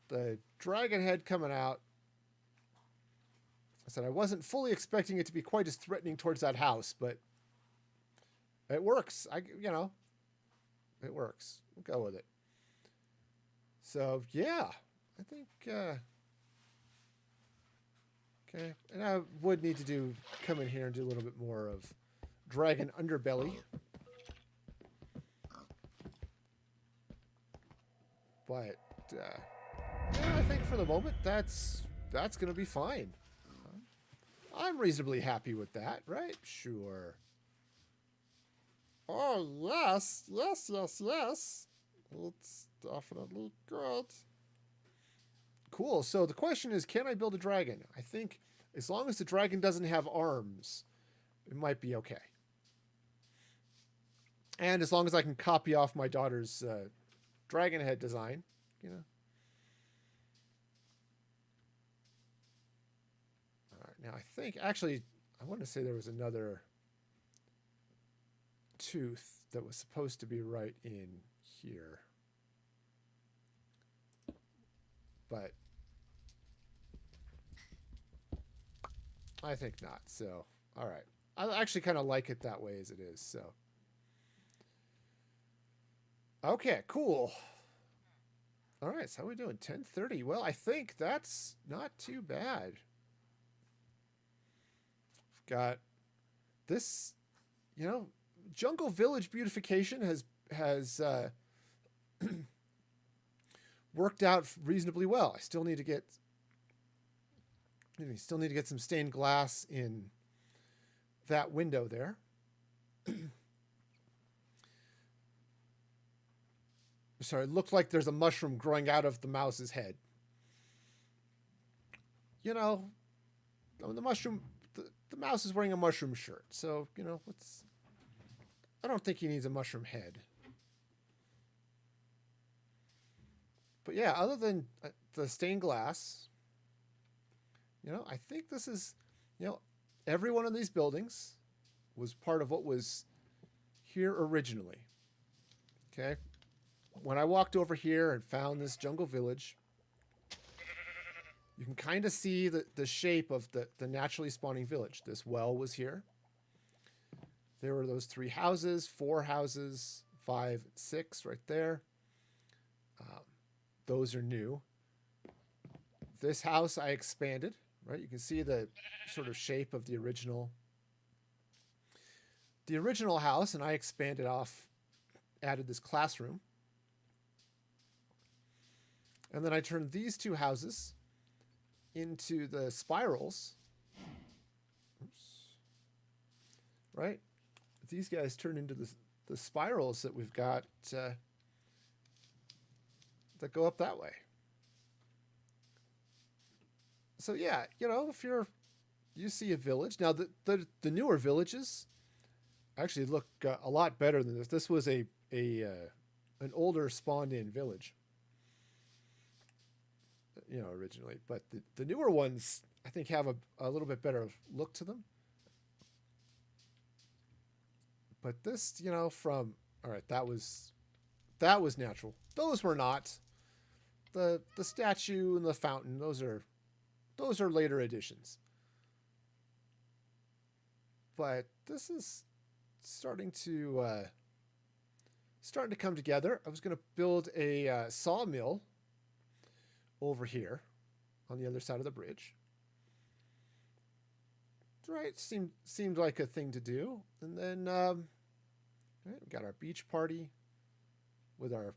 [SPEAKER 1] the dragon head coming out. I said I wasn't fully expecting it to be quite as threatening towards that house, but it works. It works. We'll go with it. So yeah, I think okay, and I would need to come in here and do a little bit more of dragon underbelly. But yeah, I think for the moment that's going to be fine. I'm reasonably happy with that, right? Sure. Oh, yes. Yes, yes, yes. It's definitely good. Cool. So the question is, can I build a dragon? I think as long as the dragon doesn't have arms, it might be okay. And as long as I can copy off my daughter's dragon head design, you know. All right. Now, I think, actually, I want to say there was another tooth that was supposed to be right in here. But I think not. So, all right. I actually kind of like it that way as it is. So, okay, cool. All right. So how are we doing? 10:30. Well, I think that's not too bad. Got this, you know, Jungle Village beautification has worked out reasonably well. I still need to get some stained glass in that window there. Sorry, it looked like there's a mushroom growing out of the mouse's head. You know, the mushroom, the mouse is wearing a mushroom shirt, so you know, I don't think he needs a mushroom head. But yeah, other than the stained glass, you know, I think this is, you know, every one of these buildings was part of what was here originally. Okay. When I walked over here and found this jungle village, you can kind of see the shape of the naturally spawning village. This well was here. There were those 3 houses, 4 houses, 5, 6 right there. Those are new. This house I expanded, right? You can see the sort of shape of the original house, and I expanded off, added this classroom. And then I turned these 2 houses into the spirals. Oops. Right? These guys turn into the spirals that we've got that go up that way. So yeah, you know, if you see a village now, the newer villages actually look a lot better than this. This was an older spawned in village. originally. But the newer ones, I think, have a little bit better look to them. But this, from all right, that was natural. Those were not. The statue and the fountain, those are later additions. But this is starting to come together. I was going to build a sawmill over here on the other side of the bridge. Right, seemed like a thing to do. And then right, we got our beach party with our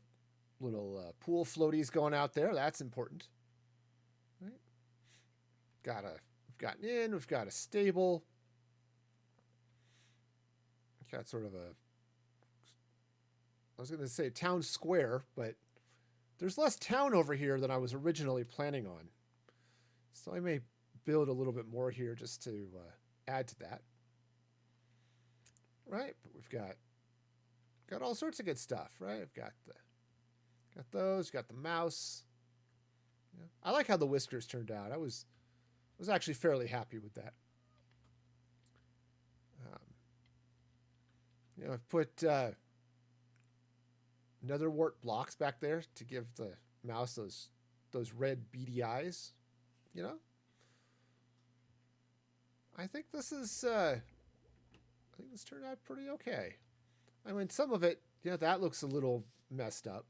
[SPEAKER 1] little pool floaties going out there. That's important. Right? We've gotten in. We've got a stable. We've got sort of I was going to say town square, but there's less town over here than I was originally planning on. So I may build a little bit more here just to add to that. Right, but we've got all sorts of good stuff. Right, I've got those. Got the mouse. Yeah. I like how the whiskers turned out. I was actually fairly happy with that. I've put netherwart blocks back there to give the mouse those red beady eyes. I think this turned out pretty okay. I mean, some of it, that looks a little messed up.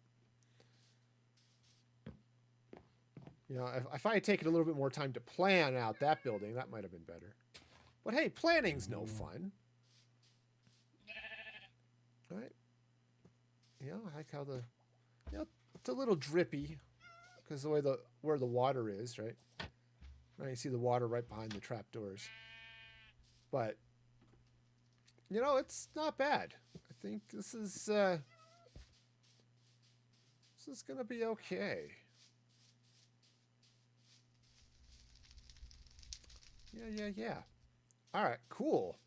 [SPEAKER 1] If I had taken a little bit more time to plan out that building, that might have been better. But hey, planning's no fun. Right? I like how it's a little drippy because the way where the water is, right? Right, you see the water right behind the trapdoors. But it's not bad. I think this is gonna be okay. Yeah. All right, cool.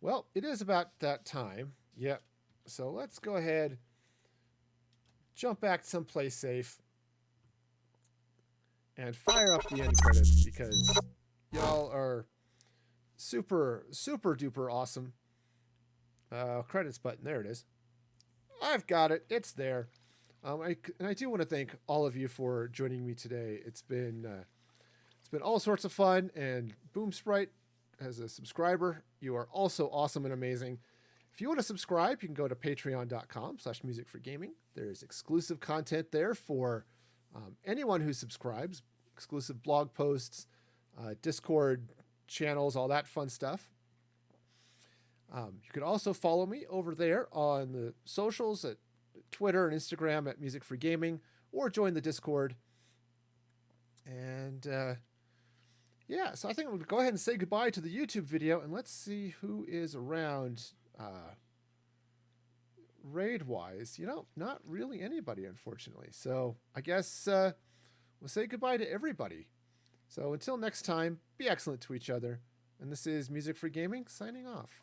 [SPEAKER 1] Well, it is about that time. Yep. So let's go ahead, jump back someplace safe, and fire up the end credits because y'all are super, super duper awesome. Credits button. There it is. I've got it. It's there. I do want to thank all of you for joining me today. It's been all sorts of fun, and Boom Sprite, as a subscriber, you are also awesome and amazing. If you want to subscribe, you can go to patreon.com/musicforgaming. There's exclusive content there for anyone who subscribes, exclusive blog posts, Discord channels, all that fun stuff. You can also follow me over there on the socials at Twitter and Instagram at Music for Gaming, or join the Discord. And so I think we'll go ahead and say goodbye to the YouTube video, and let's see who is around raid-wise. Not really anybody, unfortunately. So I guess we'll say goodbye to everybody. So until next time, be excellent to each other. And this is Music for Gaming, signing off.